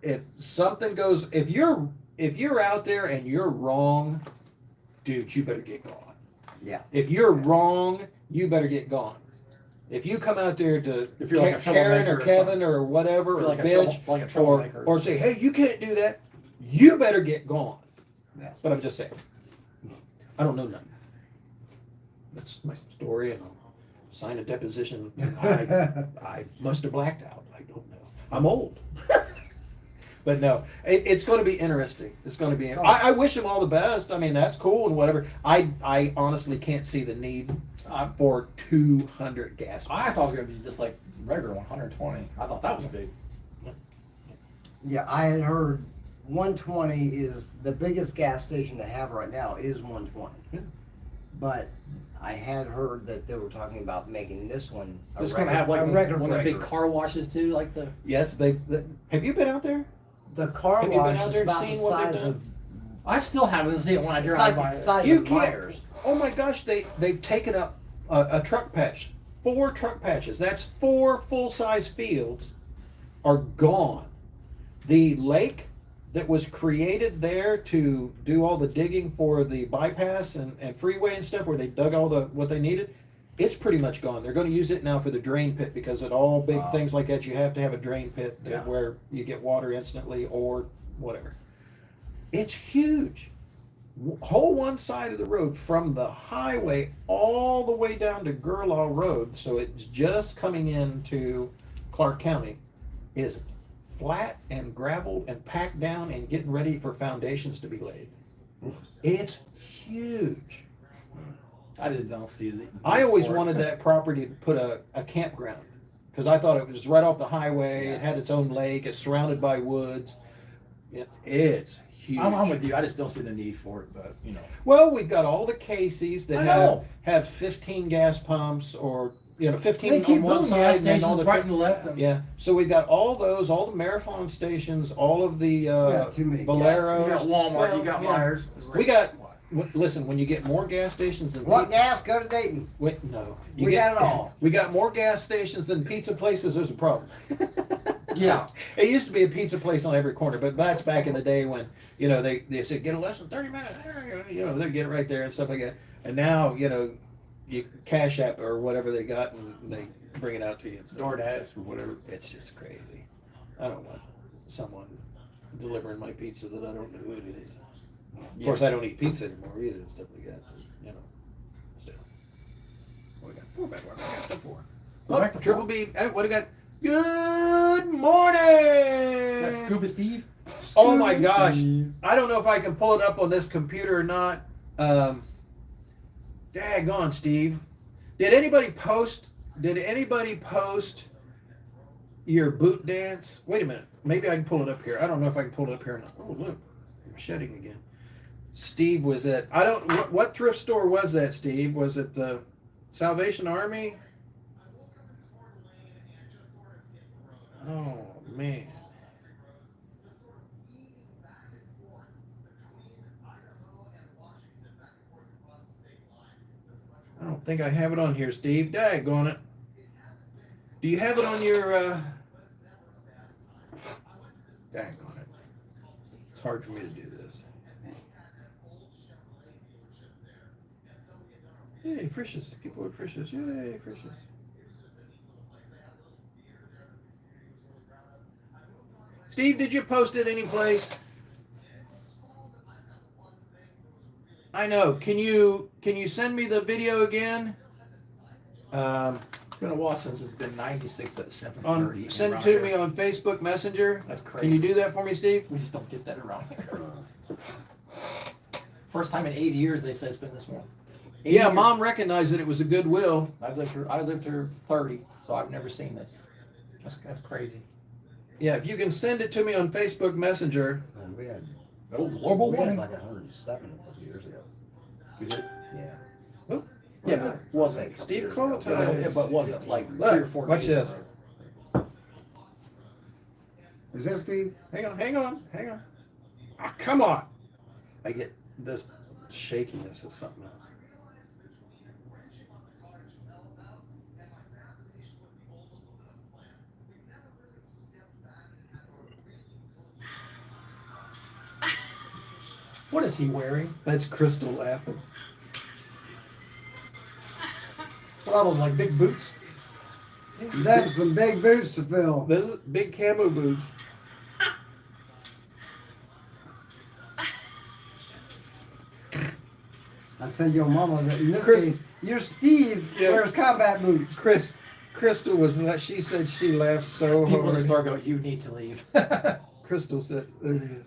if something goes, if you're out there and you're wrong, dude, you better get gone.
Yeah.
If you're wrong, you better get gone. If you come out there to
If you're like a
Karen or
troublemaker or
Kevin or whatever,
Feel
or
like a
bitch,
troublemaker.
or say, hey, you can't do that, you better get gone.
Yeah.
But I'm just saying, I don't know nothing. That's my story, and I'll sign a deposition. I must have blacked out. I don't know. I'm old. But no, it's going to be interesting. It's going to be. I wish him all the best. I mean, that's cool and whatever. I honestly can't see the need for 200 gas.
I thought it was gonna be just like regular 120. I thought that was big.
Yeah, I had heard 120 is the biggest gas station they have right now is 120.
Yeah.
But I had heard that they were talking about making this one a
It's
record,
gonna have like
a record
one of the big
breaker.
car washes too, like the.
Yes, have you been out there?
The car
Have you been
wash
out
is
there and
about the
seen what they've
size
done?
of.
I still haven't seen it when I
It's
drive
like
by.
the size
You
of
can't.
Myers.
Oh my gosh, they've taken up a truck patch. 4 truck patches. That's 4 full-size fields are gone. The lake that was created there to do all the digging for the bypass and freeway and stuff, where they dug all what they needed, it's pretty much gone. They're going to use it now for the drain pit, because at all big
Wow.
things like that, you have to have a drain pit
Yeah.
where you get water instantly or whatever. It's huge. Whole one side of the road from the highway all the way down to Gerlaw Road, so it's just coming into Clark County, is flat and gravelled and packed down and getting ready for foundations to be laid. It's huge.
I just don't see it.
I always wanted that property to put a campground, because I thought it was right off the highway. It had its own lake. It's surrounded by woods. It's huge.
I'm with you. I just don't see the need for it, but you know.
Well, we've got all the Casey's that
I know.
have 15 gas pumps, or 15
They keep
on one
building
side
gas
and then all
stations
the
right and left. And
yeah. So we've got all those, all the Marathon stations, all of the
got too many
Valeros.
You got Walmart.
Well,
You got
yeah.
Myers.
We got. Listen, when you get more gas stations than
Want gas? Go to Dayton.
wait, no,
We got it all.
We got more gas stations than pizza places. There's a problem.
Yeah.
It used to be a pizza place on every corner, but that's back in the day when they said get a less than 30 minutes. They get it right there and stuff like that. And now you Cash App or whatever they got, and they bring it out to you. And stuff.
DoorDash or whatever.
It's just crazy. I don't want someone delivering my pizza that I don't know who it is. Of course, I don't eat pizza anymore either and stuff like that. Still. What do we got? What do we got before?
Go back to
Triple B. What do we got? Good morning.
That's Scuba Steve.
Oh my gosh! I don't know if I can pull it up on this computer or not. Daggone, Steve. Did anybody post your boot dance? Wait a minute. Maybe I can pull it up here. I don't know if I can pull it up here or not. Oh, look. I'm shedding again. Steve was at, what thrift store was that, Steve? Was it the Salvation Army? Oh, man. I don't think I have it on here, Steve. Daggone it. Do you have it on your, daggone it. It's hard for me to do this. Yay, Frisch's. People with Frisch's. Yay, Frisch's. Steve, did you post it anyplace? I know. Can you send me the video again?
It's been a while since it's been 96 at 7:30.
Send it
around
to
here.
me on Facebook Messenger.
That's
Can
crazy.
you do that for me, Steve?
We just don't get that around here. First time in 80 years they said it's been this morning. 80
Yeah,
years.
Mom recognized that it was a Goodwill.
I lived here 30, so I've never seen this. That's crazy.
Yeah, if you can send it to me on Facebook Messenger.
And we had,
Oh, global
we had
warming.
like 107 a couple years ago.
You did?
Yeah.
Yeah, but was
Like
it?
a couple
Steve
years
called
ago.
today.
Yeah, but was it like
Look,
3 or 4
watch
days
this.
ago?
Is that Steve?
Hang on. Ah, come on. I get this shakiness is something else.
What is he wearing?
That's Crystal laughing.
What are those, like big boots?
That's some big boots to fill.
Those are big camo boots.
I said your mama, but in this
Chris-
case, your Steve
Yeah.
wears combat boots.
Crystal was she said she laughed so
People in the
hard.
store go, "You need to leave."
Crystal said, there it is.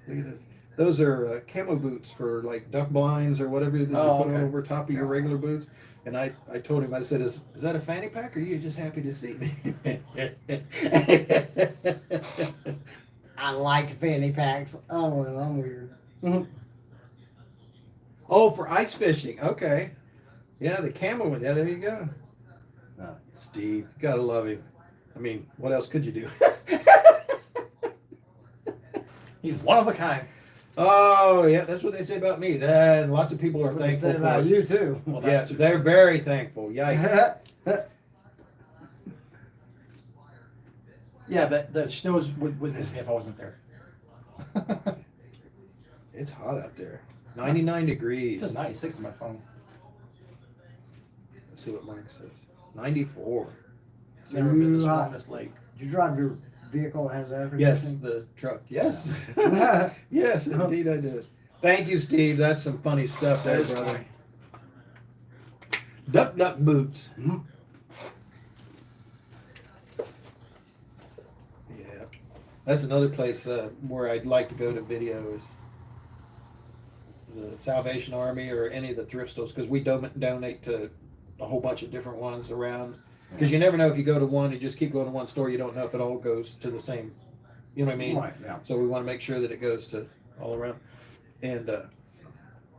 Look at this. Those are camo boots for like duck blinds or whatever that you
Oh,
put on
okay.
over top of your regular boots. And I told him, I said, is that a fanny pack or are you just happy to see me?
I liked fanny packs. Oh, well, I'm weird.
Oh, for ice fishing. Okay. Yeah, the camo one. Yeah, there you go. Steve, gotta love him. I mean, what else could you do?
He's one of a kind.
Oh, yeah, that's what they say about me. Then lots of people are
What they
thankful
say
for
about
it.
you too.
Well,
Yeah,
that's true.
they're very thankful. Yikes.
Yeah, the snows would miss me if I wasn't there.
It's hot out there. 99
It
degrees.
says 96 on my phone.
Let's see what Mike says. 94.
It's never been this
You,
warm this lake.
Did you drive your vehicle that has air
Yes,
conditioning?
the truck. Yes.
Yeah.
Yes, indeed I did. Thank you, Steve. That's some funny stuff there,
That is
brother.
funny.
Duck boots.
Mhm.
Yeah. That's another place where I'd like to go to video is the Salvation Army or any of the thrift stores because we donate to a whole bunch of different ones around. Because you never know if you go to one, you just keep going to one store, you don't know if it all goes to the same, you know what I mean?
Right, yeah.
So we want to make sure that it goes to all around. And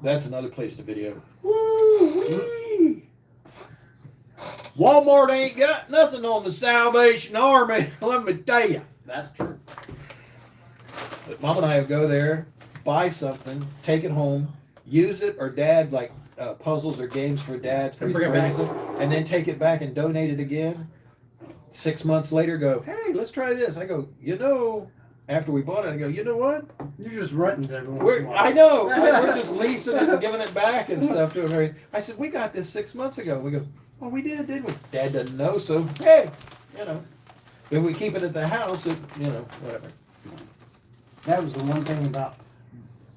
that's another place to video. Woo-wee! Walmart ain't got nothing on the Salvation Army, let me tell you.
That's true.
But Mom and I will go there, buy something, take it home, use it, or Dad like puzzles or games for Dad,
And bring it back.
and then take it back and donate it again. 6 months later, go, hey, let's try this. I go, after we bought it, I go, you know what?
You're just renting it every once in a while.
I know. We're just leasing it and giving it back and stuff to him. I said, we got this 6 months ago. We go, well, we did, didn't we? Dad doesn't know, so hey, if we keep it at the house, whatever.
That was the one thing about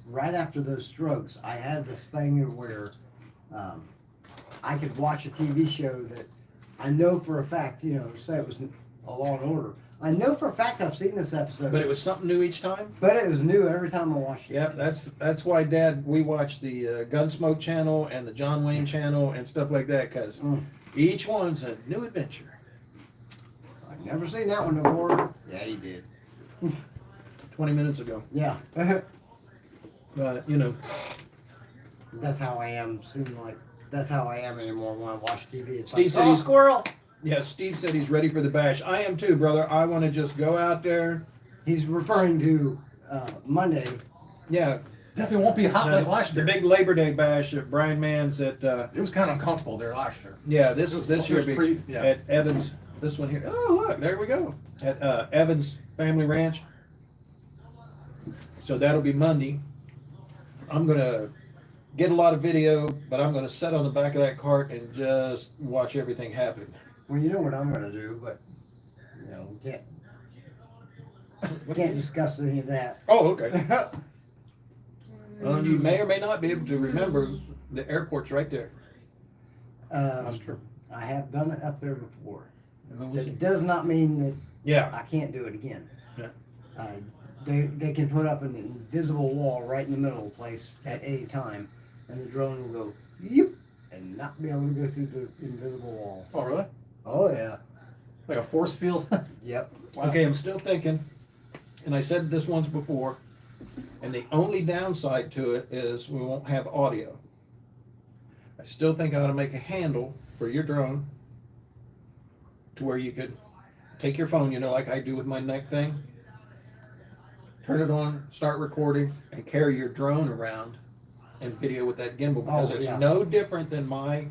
right after those strokes, I had this thing where I could watch a TV show that I know for a fact, say it was a Law and Order. I know for a fact I've seen this episode,
But it was something new each time.
but it was new every time I watched it.
Yeah, that's why, Dad, we watch the Gunsmoke channel and the John Wayne channel and stuff like that, because each one's a new adventure.
I've never seen that one before. Yeah, you did.
20 minutes ago.
Yeah.
But,
That's how I am. That's how I am anymore when I watch TV. It's
Steve
like,
said
oh,
he's-
squirrel.
yeah, Steve said he's ready for the bash. I am too, brother. I want to just go out there.
He's referring to Monday.
Yeah,
Definitely won't be hot like last
the
year.
big Labor Day bash at Brian Mann's at,
It was kind of uncomfortable there last year.
yeah, this
It
year
was
be
pretty- yeah.
at Evans, this one here. Oh, look, there we go. At Evans Family Ranch. So that'll be Monday. I'm going to get a lot of video, but I'm going to sit on the back of that cart and just watch everything happen.
Well, you know what I'm going to do, but, can't. Can't discuss any of that.
Oh, okay. Well, you may or may not be able to remember the airport's right there.
That's true.
I have done it up there before.
And we'll see.
That does not mean that
Yeah.
I can't do it again.
Yeah.
They can put up an invisible wall right in the middle of the place at any time, and the drone will go, yep, and not be able to go through the invisible wall.
Oh, really?
Oh, yeah.
Like a force field?
Yep.
Wow.
Okay, I'm still thinking, and I said this once before, and the only downside to it is we won't have audio. I still think I ought to make a handle for your drone to where you could take your phone, like I do with my neck thing, turn it on, start recording, and carry your drone around and video with that gimbal, because it's
yeah.
no different than my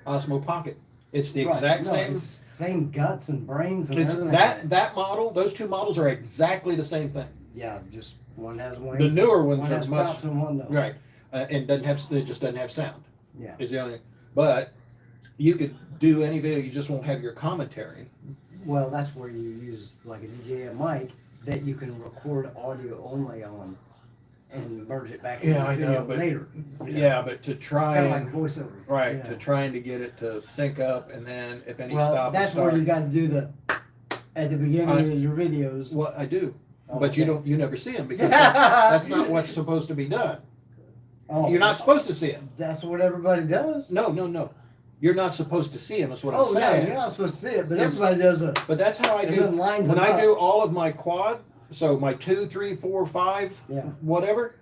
Osmo Pocket. It's the
Right.
exact
No,
same.
it's same guts and brains and
It's
everything.
that model. Those two models are exactly the same thing.
Yeah, just one has wings.
The newer ones
one
are
has
much-
props and one don't.
Right, and it just doesn't have sound.
Yeah.
Is the only thing. But you could do any video. You just won't have your commentary.
Well, that's where you use like a DJI mic that you can record audio only on and merge it back into
Yeah, I know,
video
but-
later.
Yeah, but to try
Kind of like
and
voiceover.
right
you know.
to trying to get it to sync up, and then if any
Well,
stop and
that's
start.
where you got to do the at the beginning of your videos.
What I do,
Oh,
but you
okay.
don't. You never see them because that's not what's supposed to be done.
Oh,
You're not supposed to see them.
That's what everybody does.
No. You're not supposed to see them. That's what
Oh
I'm
no,
saying.
you're not supposed to see it, but
It's-
everybody does it.
But that's how I
And
do.
then lines
When
them
I
up.
do all of my quad, so my 2, 3, 4, 5,
Yeah.
whatever,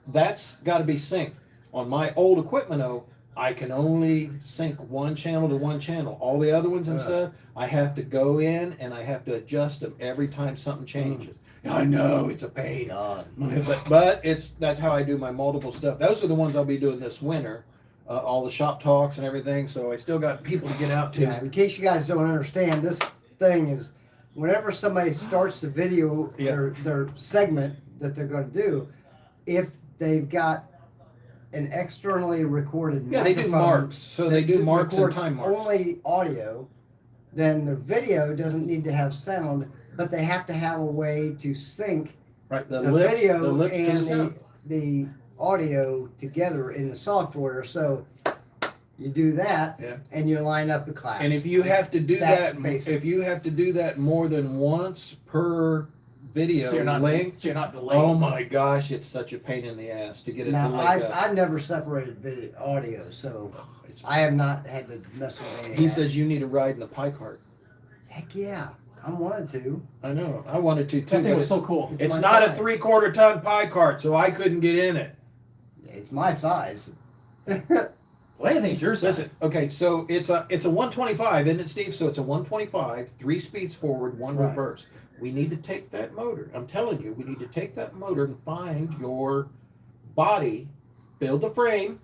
that's got to be synced. On my old equipment, though, I can only sync one channel to one channel. All the other ones and
Yeah.
stuff, I have to go in and I have to adjust them every time something changes. I know it's a pain,
God.
but that's how I do my multiple stuff. Those are the ones I'll be doing this winter. All the shop talks and everything. So I still got people to get out to.
Yeah, in case you guys don't understand, this thing is whenever somebody starts the video,
Yeah.
their segment that they're going to do, if they've got an externally recorded
Yeah, they do
microphone
marks. So they
that
do marks and
records
time marks.
only audio, then the video doesn't need to have sound, but they have to have a way to sync
Right,
the
lips,
video
the lips to the
and
sound.
the audio together in the software. So you do that,
Yeah.
and you line up the claps.
And if you have to do
That's
that,
basic.
if you have to do that more than once per video
So you're not
length,
So you're not delayed.
oh my gosh, it's such a pain in the ass to get it to
Now,
link up.
I've never separated video audio, so
It's-
I have not had to mess with any of
he
that.
says you need to ride in the pie cart.
Heck yeah, I wanted to.
I know, I wanted to too.
That thing
but
was
it's,
so cool.
it's
my
not a
size.
3/4 ton pie cart, so I couldn't get in it.
It's my size.
Well, anything's your size.
Listen, okay, so it's a 125, isn't it, Steve? So it's a 125, 3 speeds forward, 1
Right.
reverse. We need to take that motor. I'm telling you, we need to take that motor and find your body, build the frame,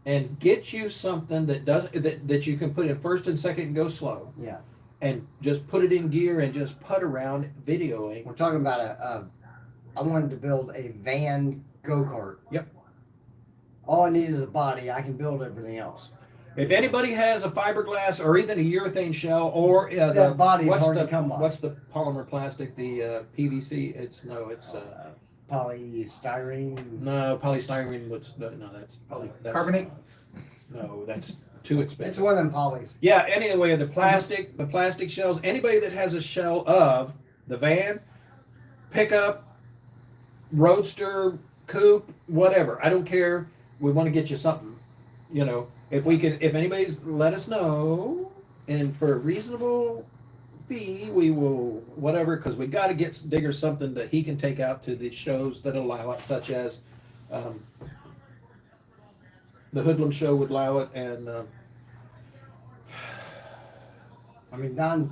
and get you something that does that you can put in first and second and go slow,
Yeah,
and just put it in gear and just putt around videoing.
we're talking about I wanted to build a van go-kart.
Yep.
All I need is a body. I can build everything else.
If anybody has a fiberglass or even a urethane shell or the
That body's
what's
hard
the
to come by.
what's the polymer plastic, the PVC? It's
Polystyrene.
no, polystyrene. No, that's
Carbonate?
No, that's too
It's
expensive.
one of them polys.
Yeah. Anyway, the plastic shells. Anybody that has a shell of the van, pickup, roadster, coupe, whatever. I don't care. We want to get you something. If we can, if anybody's, let us know, and for a reasonable fee, we will whatever, because we got to get Digger something that he can take out to the shows that allow it, such as the Hoodlum show would allow it, and
I mean, Don's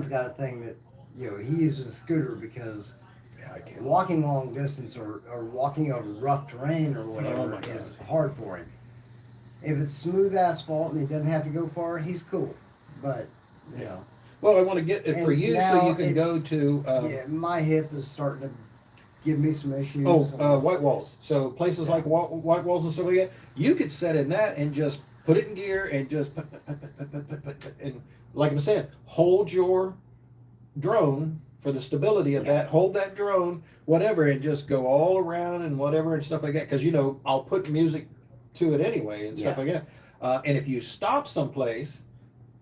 got a thing that he uses a scooter because
yeah, I can't.
walking long distance or walking over rough terrain or whatever
Oh my
is hard for him. If it's smooth asphalt and he doesn't have to go far, he's cool. But
Well, I want to get it for
And
you so
now
you can go
it's-
to
yeah, my hip is starting to give me some issues.
white walls. So places like white walls and stuff like that, you could set in that and just put it in gear and just put, and like I'm saying, hold your drone for the stability of that. Hold that drone, whatever, and just go all around and whatever and stuff like that. Because I'll put music to it anyway and stuff like that. And if you stop someplace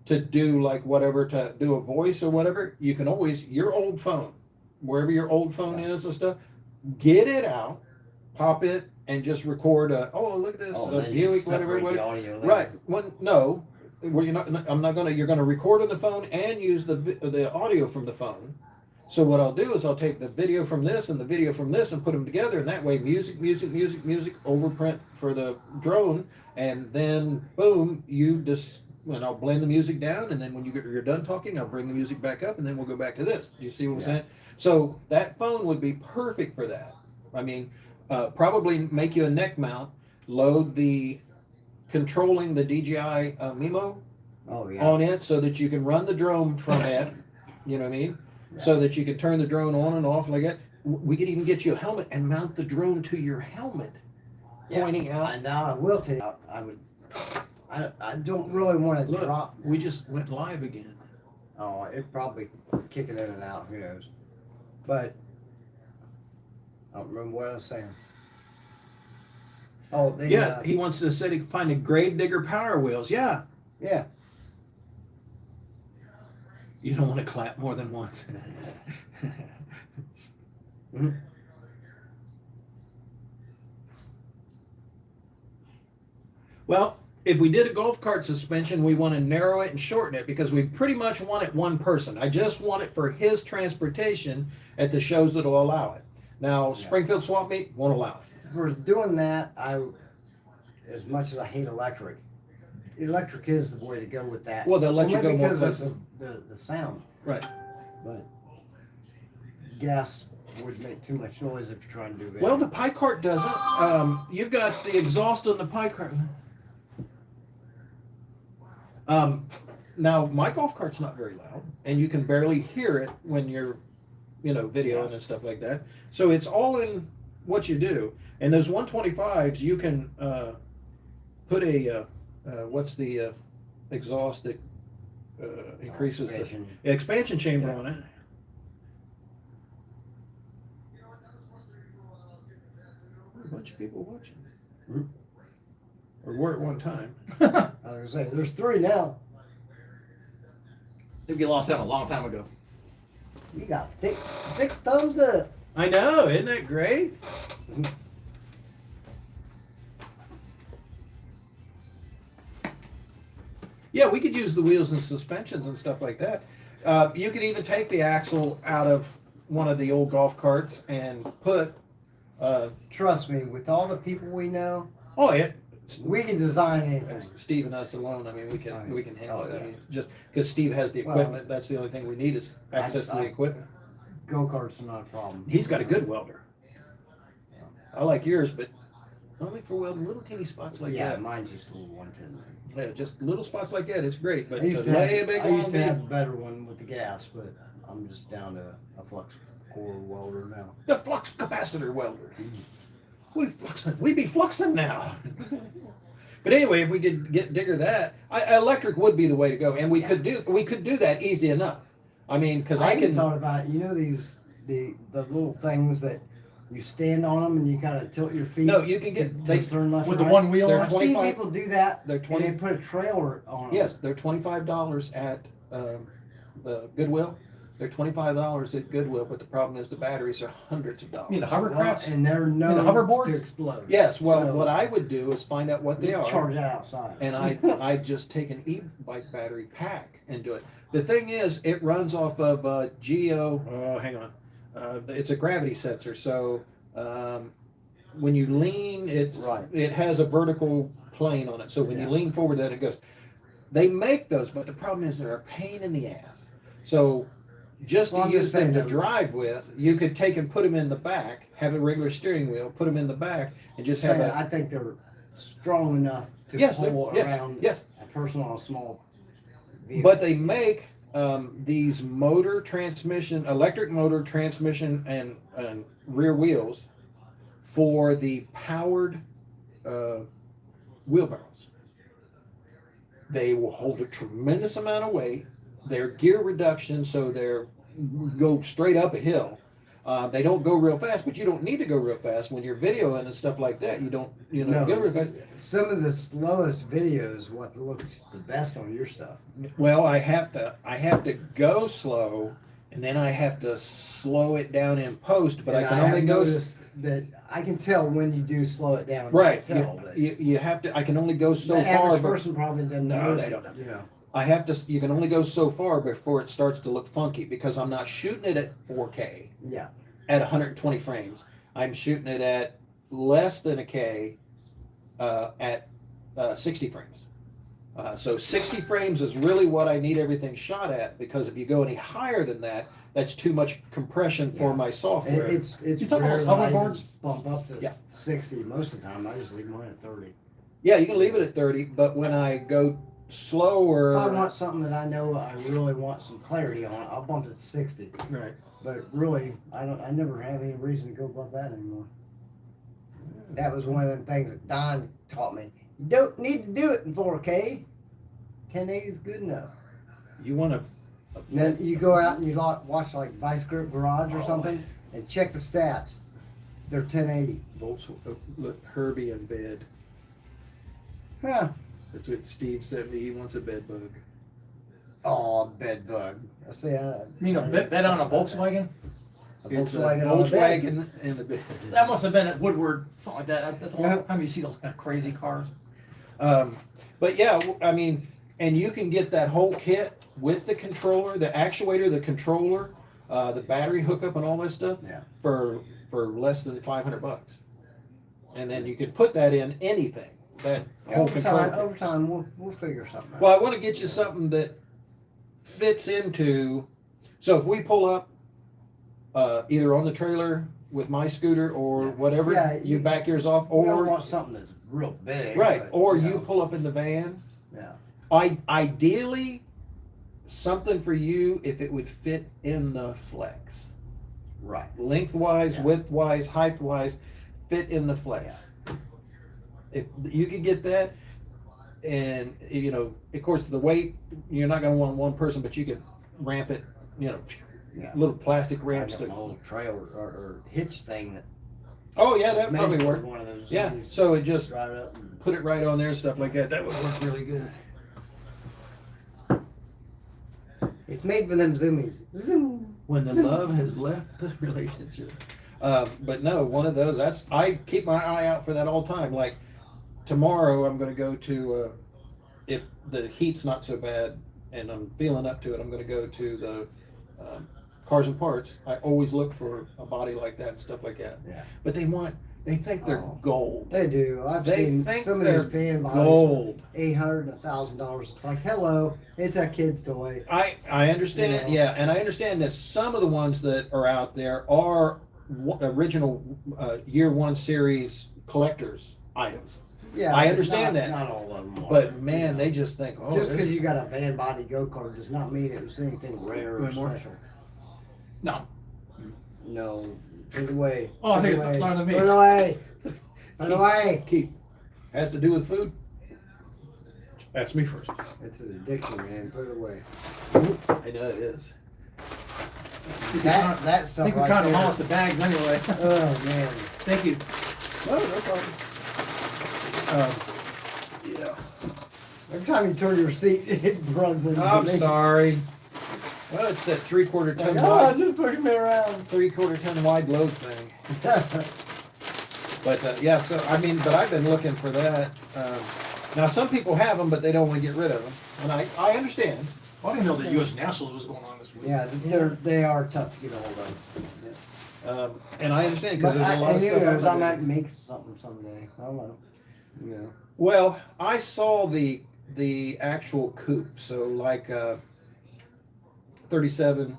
to do like whatever, to do a voice or whatever, you can always your old phone, wherever your old phone is and stuff, get it out, pop it, and just record look at this, Buick, whatever. Right. No, where you're not. You're gonna record on the phone and use the audio from the phone. So what I'll do is I'll take the video from this and the video from this and put them together, and that way music, overprint for the drone, and then boom, and I'll blend the music down, and then when you're done talking, I'll bring the music back up, and then we'll go back to this. You see what I'm saying? So that phone would be perfect for that. I mean, probably make you a neck mount, load controlling the DJI Mimo on it so that you can run the drone from it, you know what I mean? Yeah. So that you can turn the drone on and off like that. We could even get you a helmet and mount the drone to your helmet, pointing out.
Now I will tell you, I don't really want to drop.
We just went live again.
Oh, it probably kicking in and out, who knows. But I don't remember what I was saying. Oh,
he wants to find a grave digger Power Wheels. Yeah.
Yeah.
You don't want to clap more than once.
Mm-hmm.
Well, if we did a golf cart suspension, we want to narrow it and shorten it because we pretty much want it one person. I just want it for his transportation at the shows that will allow it. Now, Springfield Swap Meet won't allow it.
For doing that, as much as I hate electric is the way to go with that.
Well, they'll let you go more
because
places.
of the sound.
Right.
But gas would make too much noise if you're trying to do that.
Well, the pie cart doesn't. You've got the exhaust on the pie cart. Now, my golf cart's not very loud, and you can barely hear it when you're, videoing and stuff like that. So it's all in what you do. And those 125s, you can put a, what's the exhaust that increases the expansion chamber on it. A bunch of people watching. Mm-hmm. Or were at one time.
I was going to say, there's 3 now.
They get lost out a long time ago.
You got 6 thumbs up.
I know, isn't that great? Yeah, we could use the wheels and suspensions and stuff like that. You could even take the axle out of one of the old golf carts and put...
Trust me, with all the people we know, we can design anything.
Steve and us alone, I mean, we can handle it. I mean, just because Steve has the equipment, that's the only thing we need is access to the equipment.
Go-karts are not a problem.
He's got a good welder. I like yours, but only for welding little teeny spots like that.
Yeah, mine's just a little 110.
Yeah, just little spots like that. It's great, but
I used to have a better one with the gas, but I'm just down to a flux core welder now.
The flux capacitor welder. We be fluxing now. But anyway, if we could get Digger that, electric would be the way to go, and we could do that easy enough. I mean, because I can
thought about the little things that you stand on them and you kind of tilt your feet.
No, you can get
with the one wheel.
I've seen people do that.
They're 20.
And they put a trailer on them.
Yes, they're $25 at the Goodwill. They're $25 at Goodwill, but the problem is the batteries are hundreds of dollars.
You mean the hovercrafts?
And they're known
the hoverboards
to explode.
Yes, well, what I would do is find out what they are.
Charge that outside.
And I just take an e-bike battery pack and do it. The thing is, it runs off of hang on. It's a gravity sensor, so when you lean, it has a vertical plane on it. So when you lean forward, then it goes. They make those, but the problem is they're a pain in the ass. So just to use them to drive with, you could take and put them in the back, have a regular steering wheel, put them in the back, and just have
I think they're strong enough to pull around a person on a small vehicle.
But they make these electric motor transmission and rear wheels for the powered wheelbarrows. They will hold a tremendous amount of weight. They're gear reduction, so they're go straight up a hill. They don't go real fast, but you don't need to go real fast when you're videoing and stuff like that. You don't,
No,
go real fast.
some of the slowest videos, what looks the best on your stuff.
Well, I have to go slow, and then I have to slow it down in post. But
And
I can
have
only go
noticed that I can tell when you do slow it down.
right.
I can tell that
You have to. I can only go so
the
far.
average
But
person probably doesn't
No,
notice
they
it,
don't.
you know.
I have to. You can only go so far before it starts to look funky because I'm not shooting it at 4K.
Yeah.
At 120 frames. I'm shooting it at less than a K at 60 frames. So 60 frames is really what I need everything shot at, because if you go any higher than that, that's too much compression for my
And
software.
it's
You talking
rare
about
that I
hoverboards?
bump up to
Yeah.
60 most of the time. I just leave mine at 30.
Yeah, you can leave it at 30, but when I go slower,
If I want something that I know I really want some clarity on, I'll bump it to 60.
right.
But really, I never have any reason to go above that anymore. That was one of the things that Don taught me. You don't need to do it in 4K. 1080 is good enough.
You want to.
And then you go out and you watch like Vice Grip Garage or something and check the stats. They're 1080.
Look, Herbie in bed.
Huh.
That's what Steve said. He wants a bed bug.
Oh, bed bug. I say,
You mean a bed on a Volkswagen?
A
It's a
Volkswagen on a bed.
Volkswagen in the bed.
That must have been at Woodward, something like that. That's a
Yeah.
long time you see those kind of crazy cars.
But yeah, I mean, and you can get that whole kit with the controller, the actuator, the controller, the battery hookup, and all that stuff
Yeah.
for less than $500, and then you can put that in anything. That whole controller.
Over time, we'll figure something out.
Well, I want to get you something that fits into. So if we pull up, either on the trailer with my scooter or whatever,
Yeah,
you
you-
back yours off,
We don't
or
want something that's real big.
right,
but,
or
you
you
know,
pull up in the van.
Yeah.
Ideally, something for you if it would fit in the flex,
Right.
lengthwise,
Yeah.
widthwise, height-wise, fit in the flex. If you could get that, and of course, the weight, you're not going to want one person, but you could ramp it,
Yeah.
little plastic
I
ramps
got
to.
my little trailer or hitch thing that.
Oh yeah, that
made
probably
for
work.
One of those.
Yeah,
things.
so it just
Drive it up and
put it right on there and stuff like that. That would work really good.
it's made for them zoomies. Zoom.
When the love has left the relationship. But no, one of those. I keep my eye out for that all the time. Like tomorrow, I'm going to go to if the heat's not so bad and I'm feeling up to it, I'm going to go to the Cars and Parts. I always look for a body like that and stuff like that.
Yeah.
But they think they're
Oh.
gold.
They do. I've
They
seen
think
some of
they're
these van bodies.
gold.
$800 and $1,000. It's like, hello, it's a kid's toy.
I understand,
You know?
yeah, and I understand that some of the ones that are out there are original year one series collectors items.
Yeah,
I
but
understand that.
Not all of them are.
But man,
you know.
they just think, oh,
Just
this
because
is-
you got a van body go kart does not mean it was anything rare or
One more?
special.
No.
No, put it away.
Oh, I
Put
think
it
it's
away.
not to me.
Put it away. Put it away.
keep has to do with food. Ask me first.
It's an addiction, man. Put it away.
I know it is.
That
I
stuff
think we
right
kind of
there.
lost the bags anyway.
Oh man.
Thank you.
No, no problem. Yeah.
Every time you turn your seat, it runs into
I'm
me.
sorry. Well, it's that 3/4 ton
Like, oh,
wide,
just fucking me around.
3/4 ton wide load thing. But yeah, so I mean, but I've been looking for that. Now some people have them, but they don't want to get rid of them, and I understand.
Well, I didn't know that U.S. Nationals was going on this week.
Yeah, they are tough to get a hold of.
And I understand because
But
there's a lot of
who
stuff.
knows, I
out there.
might make something someday. I don't know. You know.
Well, I saw the actual coupe, so like 37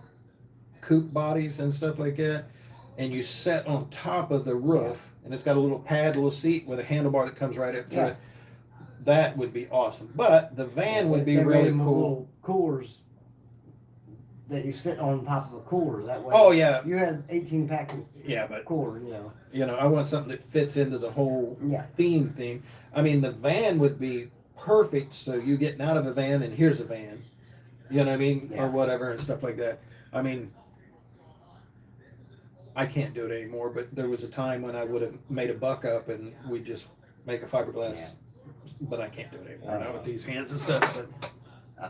coupe bodies and stuff like that, and you set on top of the roof, and it's got a little pad, little seat with a handlebar that comes right up to
Yeah.
it. That would be awesome. But the van would be
They made
really
them
cool.
little coolers that you sit on top of a cooler. That way.
Oh yeah,
You had 18-pack
yeah, but
cooler,
I want something that fits into the whole
Yeah.
theme. I mean, the van would be perfect. So you getting out of a van and here's a van, you know what I mean,
Yeah.
or whatever and stuff like that. I mean, I can't do it anymore, but there was a time when I would have made a buck up and we just make a fiberglass,
Yeah.
but I can't do it anymore now with these hands and stuff. But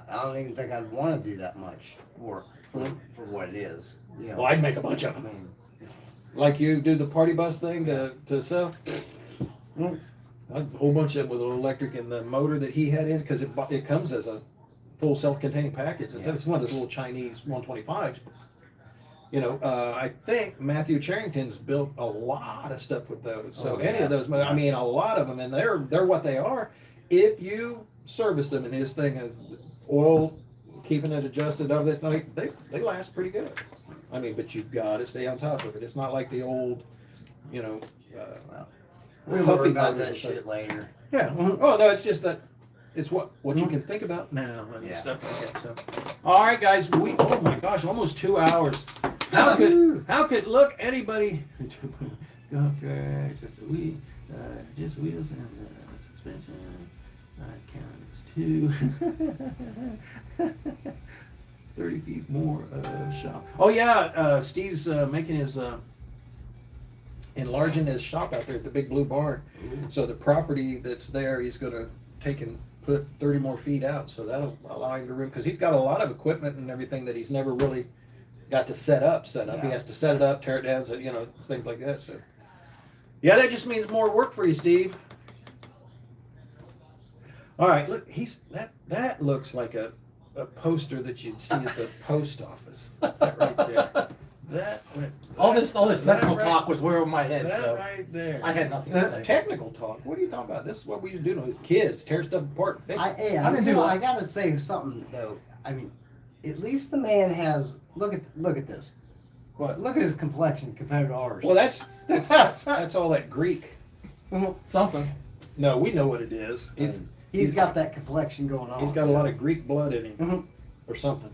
I don't even think I'd want to do that much work for what it is. You know,
well, I'd make a bunch of
I
them.
mean,
Like you do the party bus thing to sell.
Mm.
A whole bunch of them with an electric and the motor that he had in, because it comes as a full self-contained package.
Yeah.
It's one of those little Chinese 125s. You know, I think Matthew Charrington's built a lot of stuff with those. So
Oh,
any
yeah.
of those, I mean, a lot of them, and they're what they are. If you service them, and his thing is oil, keeping it adjusted, everything, they last pretty good. I mean, but you've got to stay on top of it. It's not like the old, you know.
we'll
Huffy
worry about
motors
that
or something.
shit later.
Yeah. Oh no, it's just that it's what you can think about now and
Yeah.
stuff like that. So, all right, guys, oh my gosh, almost 2 hours. How could look anybody? Okay, just a week, just wheels and suspension. I count as 2. 30 feet more shop. Oh yeah, Steve's making his enlarging his shop out there at the big blue barn. So the property that's there, he's going to take and put 30 more feet out. So that'll allow him to room, because he's got a lot of equipment and everything that he's never really got to set up. He
Yeah.
has to set it up, tear it down, so, you know, things like that. So yeah, that just means more work for you, Steve. All right, look, that looks like a poster that you'd see at the post office. That right there.
All this technical
right-
talk was way over my head,
That
so
right there.
I had nothing to say.
Technical talk. What are you talking about? This is what we used to do with kids: tear stuff apart, and fix it.
I
didn't
do.
do
I
it.
gotta say something though. I mean, at least the man has. Look at this.
What?
Look at his complexion compared to ours.
Well, that's all that Greek.
Something.
No, we know what it is.
He's got that complexion going on.
He's got a lot of Greek blood in him,
Mhm.
or something.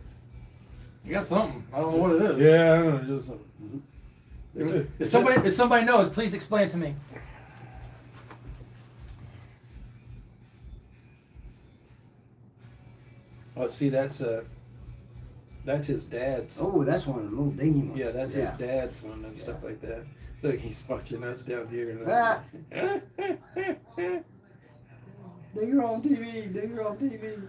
You got something. I don't know what it is.
Yeah, I don't know, just
If somebody knows, please explain it to me.
Oh, see, that's his dad's.
Oh, that's one of the little dingy ones.
Yeah, that's his dad's one and stuff like that. Look, he's watching us down here.
Ah. Digger on TV. Digger on TV.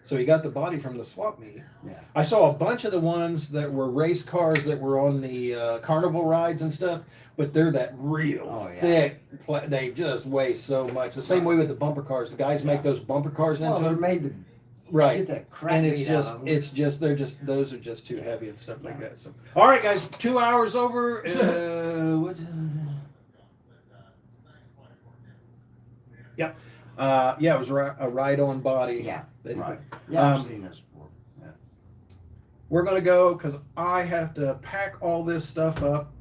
So he got the body from the swap meet.
Yeah.
I saw a bunch of the ones that were race cars that were on the carnival rides and stuff, but they're that real thick. They just weigh so much. The same way with the bumper cars. The guys make those bumper cars into
Well, they're
them.
made to
Right.
get that crap
And it's
beat out
just,
of 'em.
those are just too heavy and stuff like that. So, all right, guys, 2 hours over. What? Yep. Yeah, it was a ride-on body.
Yeah.
That-
Right. Yeah, I've
Um,
seen this before. Yeah.
We're gonna go because I have to pack all this stuff up.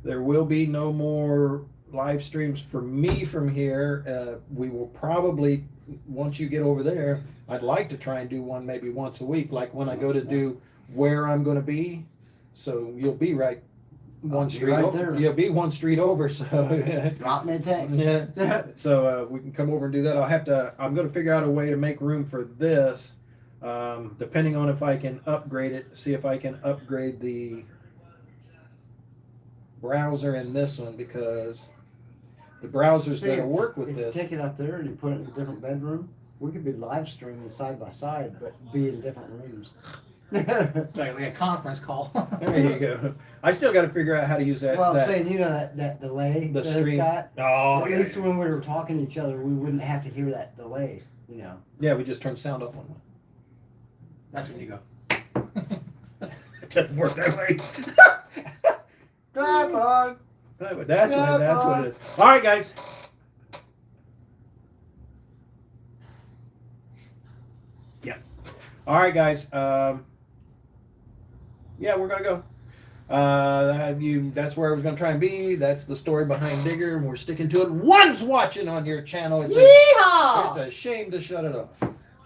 There will be no more live streams for me from here. We will probably, once you get over there, I'd like to try and do one maybe once a week, like when I go to do where I'm gonna be. So you'll be right one
be
street
right
over.
there.
You'll be one street over. So
Drop me a text.
yeah. So we can come over and do that. I'm going to figure out a way to make room for this, depending on if I can upgrade it, see if I can upgrade the browser in this one, because the browsers
See,
that'll work with
if
this.
you take it up there and you put it in a different bedroom, we could be live streaming side by side, but be in different rooms.
Like a conference call.
There you go. I still got to figure out how to use that.
Well, I'm
that
saying, you know, that delay
the
that
stream.
it's got?
Oh,
At
yeah.
least when we were talking to each other, we wouldn't have to hear that delay, you know.
Yeah, we just turn sound off on one.
That's when you go.
It doesn't work that way.
Come on.
That's what it is. All right, guys. Yeah. All right, guys. Yeah, we're gonna go. That's where I was gonna try and be. That's the story behind Digger, and we're sticking to it. One's watching on your channel. It's
Yeehaw!
a shame to shut it off.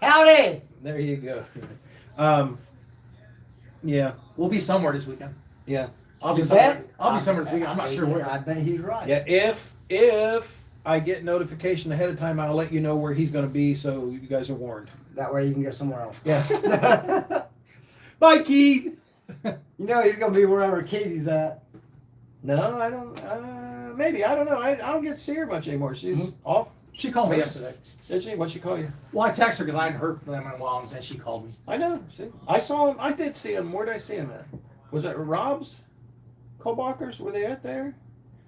Howdy!
There you go. Yeah,
We'll be somewhere this weekend.
yeah,
I'll be
You
somewhere.
bet?
I'll be somewhere this weekend. I'm not sure where.
I bet he's right.
yeah. If I get notification ahead of time, I'll let you know where he's gonna be, so you guys are warned.
That way you can go somewhere else.
Yeah. Bye, Keith.
You know he's gonna be wherever Katie's at.
No, I don't. Maybe I don't know. I don't get to see her much anymore. She's off.
She called me yesterday.
Did she? What'd she call you?
Well, I texted her because I hadn't heard from them in a while, and then she called me.
I know. See, I saw him. I did see him. Where did I see him at? Was it Rob's? Kohlbacher's? Were they at there?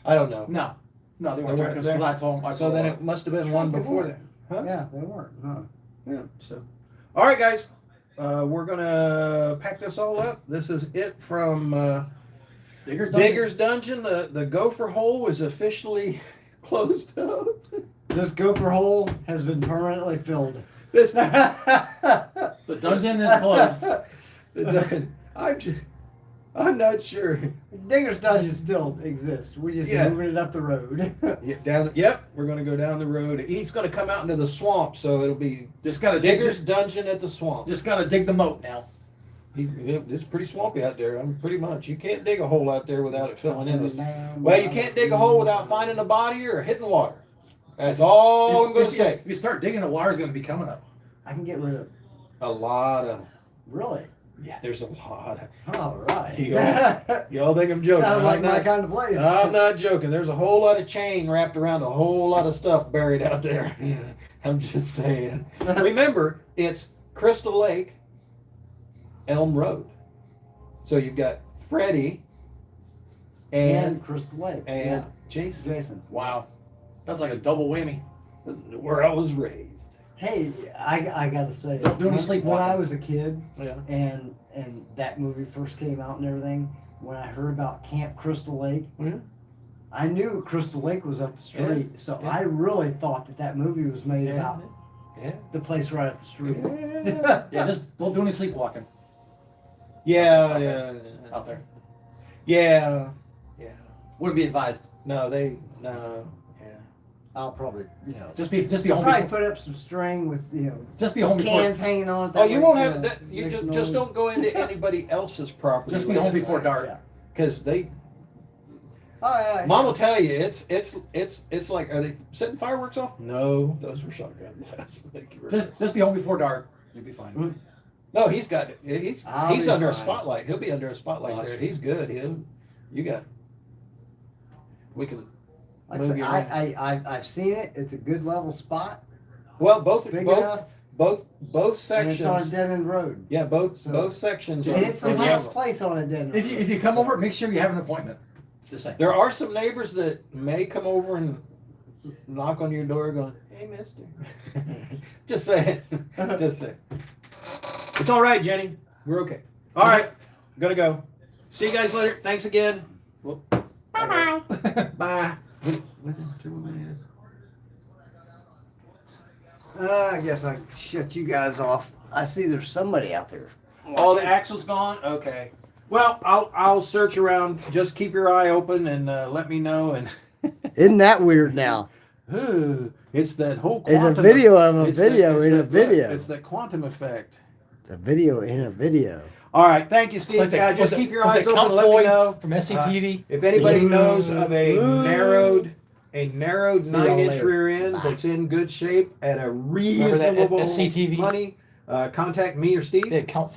I don't know.
No, they
They
weren't
weren't
because
there?
I told them.
So then it must have been one
They
before
weren't.
that. Huh?
Yeah, they weren't. Huh?
Yeah. So, all right, guys. We're gonna pack this all up. This is it from Digger's Dungeon. The gopher hole is officially closed up.
This gopher hole has been permanently filled.
This
The dungeon is closed.
I'm not sure.
Digger's Dungeon still exists. We just
Yeah.
moving it up the road.
Yep, we're gonna go down the road. He's gonna come out into the swamp, so it'll be
Just gotta dig.
Digger's Dungeon at the swamp.
Just gotta dig the moat now.
It's pretty swampy out there. Pretty much. You can't dig a hole out there without it filling in. Well, you can't dig a hole without finding a body or hitting water. That's all I'm gonna say.
If you start digging, the water's gonna be coming up.
I can get rid of.
A lot of.
Really?
Yeah, there's a lot of.
All right.
Y'all think I'm joking?
Sounds like
I'm
my
not,
kind of place.
I'm not joking. There's a whole lot of chain wrapped around a whole lot of stuff buried out there. I'm just saying. Remember, it's Crystal Lake, Elm Road. So you've got Freddie
and Crystal Lake.
and Jason,
Jason.
Wow, that's like a double whammy.
where I was raised.
Hey, I gotta say,
Don't do any
when
sleepwalking.
I was a kid
Yeah.
and that movie first came out and everything, when I heard about Camp Crystal Lake,
Yeah.
I knew Crystal Lake was up the street, so
Yeah.
I really thought that movie was made about
Yeah.
the place right up the street.
Yeah.
Yeah, just don't do any sleepwalking
Yeah.
out there.
Yeah. Yeah.
Wouldn't be advised.
No. Yeah.
I'll probably,
Just be
I'll
home.
probably
Before,
put up some string with,
just be home before.
cans hanging on it.
Oh,
that
you
way,
won't have that. You
makes
just
noise.
don't go into anybody else's property.
Just be home before dark.
Yeah.
Because they,
Oh, yeah.
Mom will tell you, it's like, are they setting fireworks off? No, those were shotgun blasts. Thank you very much.
Just be home before dark. You'll be fine.
Mm.
No, he's got it.
I'll
He's
be
under a
fine.
spotlight. He'll be under a spotlight
Oh,
there.
that's
He's good. You got. We can.
Like
move
I
you
said,
around.
I've seen it. It's a good level spot.
Well, both
Big enough,
both
and
sections.
it's on a dead end road.
Yeah, both
So-
sections.
And it's the
are
last
level.
place on a dead end road.
If you come over, make sure you have an appointment. Just saying.
There are some neighbors that may come over and knock on your door, going, "Hey, Mister." Just saying. Just saying. It's all right, Jenny. We're okay. All right, gotta go. See you guys later. Thanks again. Whoop.
Bye bye.
Bye. What's it? 2 more minutes.
I guess I shut you guys off. I see there's somebody out there.
Oh, the axle's gone. Okay. Well, I'll search around. Just keep your eye open and let me know. And
Isn't that weird now?
it's that whole.
It's a
quantum
video of a
it's that-
video
it's
in a
that-
video.
It's that quantum effect.
It's a video in a video.
All right, thank you, Steve.
It's like
Yeah,
the-
just
was it-
keep your
was
eyes
it
open.
Count
Let me
Floyd
know
from SCTV.
if anybody knows of a
See
narrowed
y'all
9-inch
later.
rear end
Bye.
that's in good shape at a
Remember that
reasonable
SCTV?
money. Contact me or Steve.
They had Count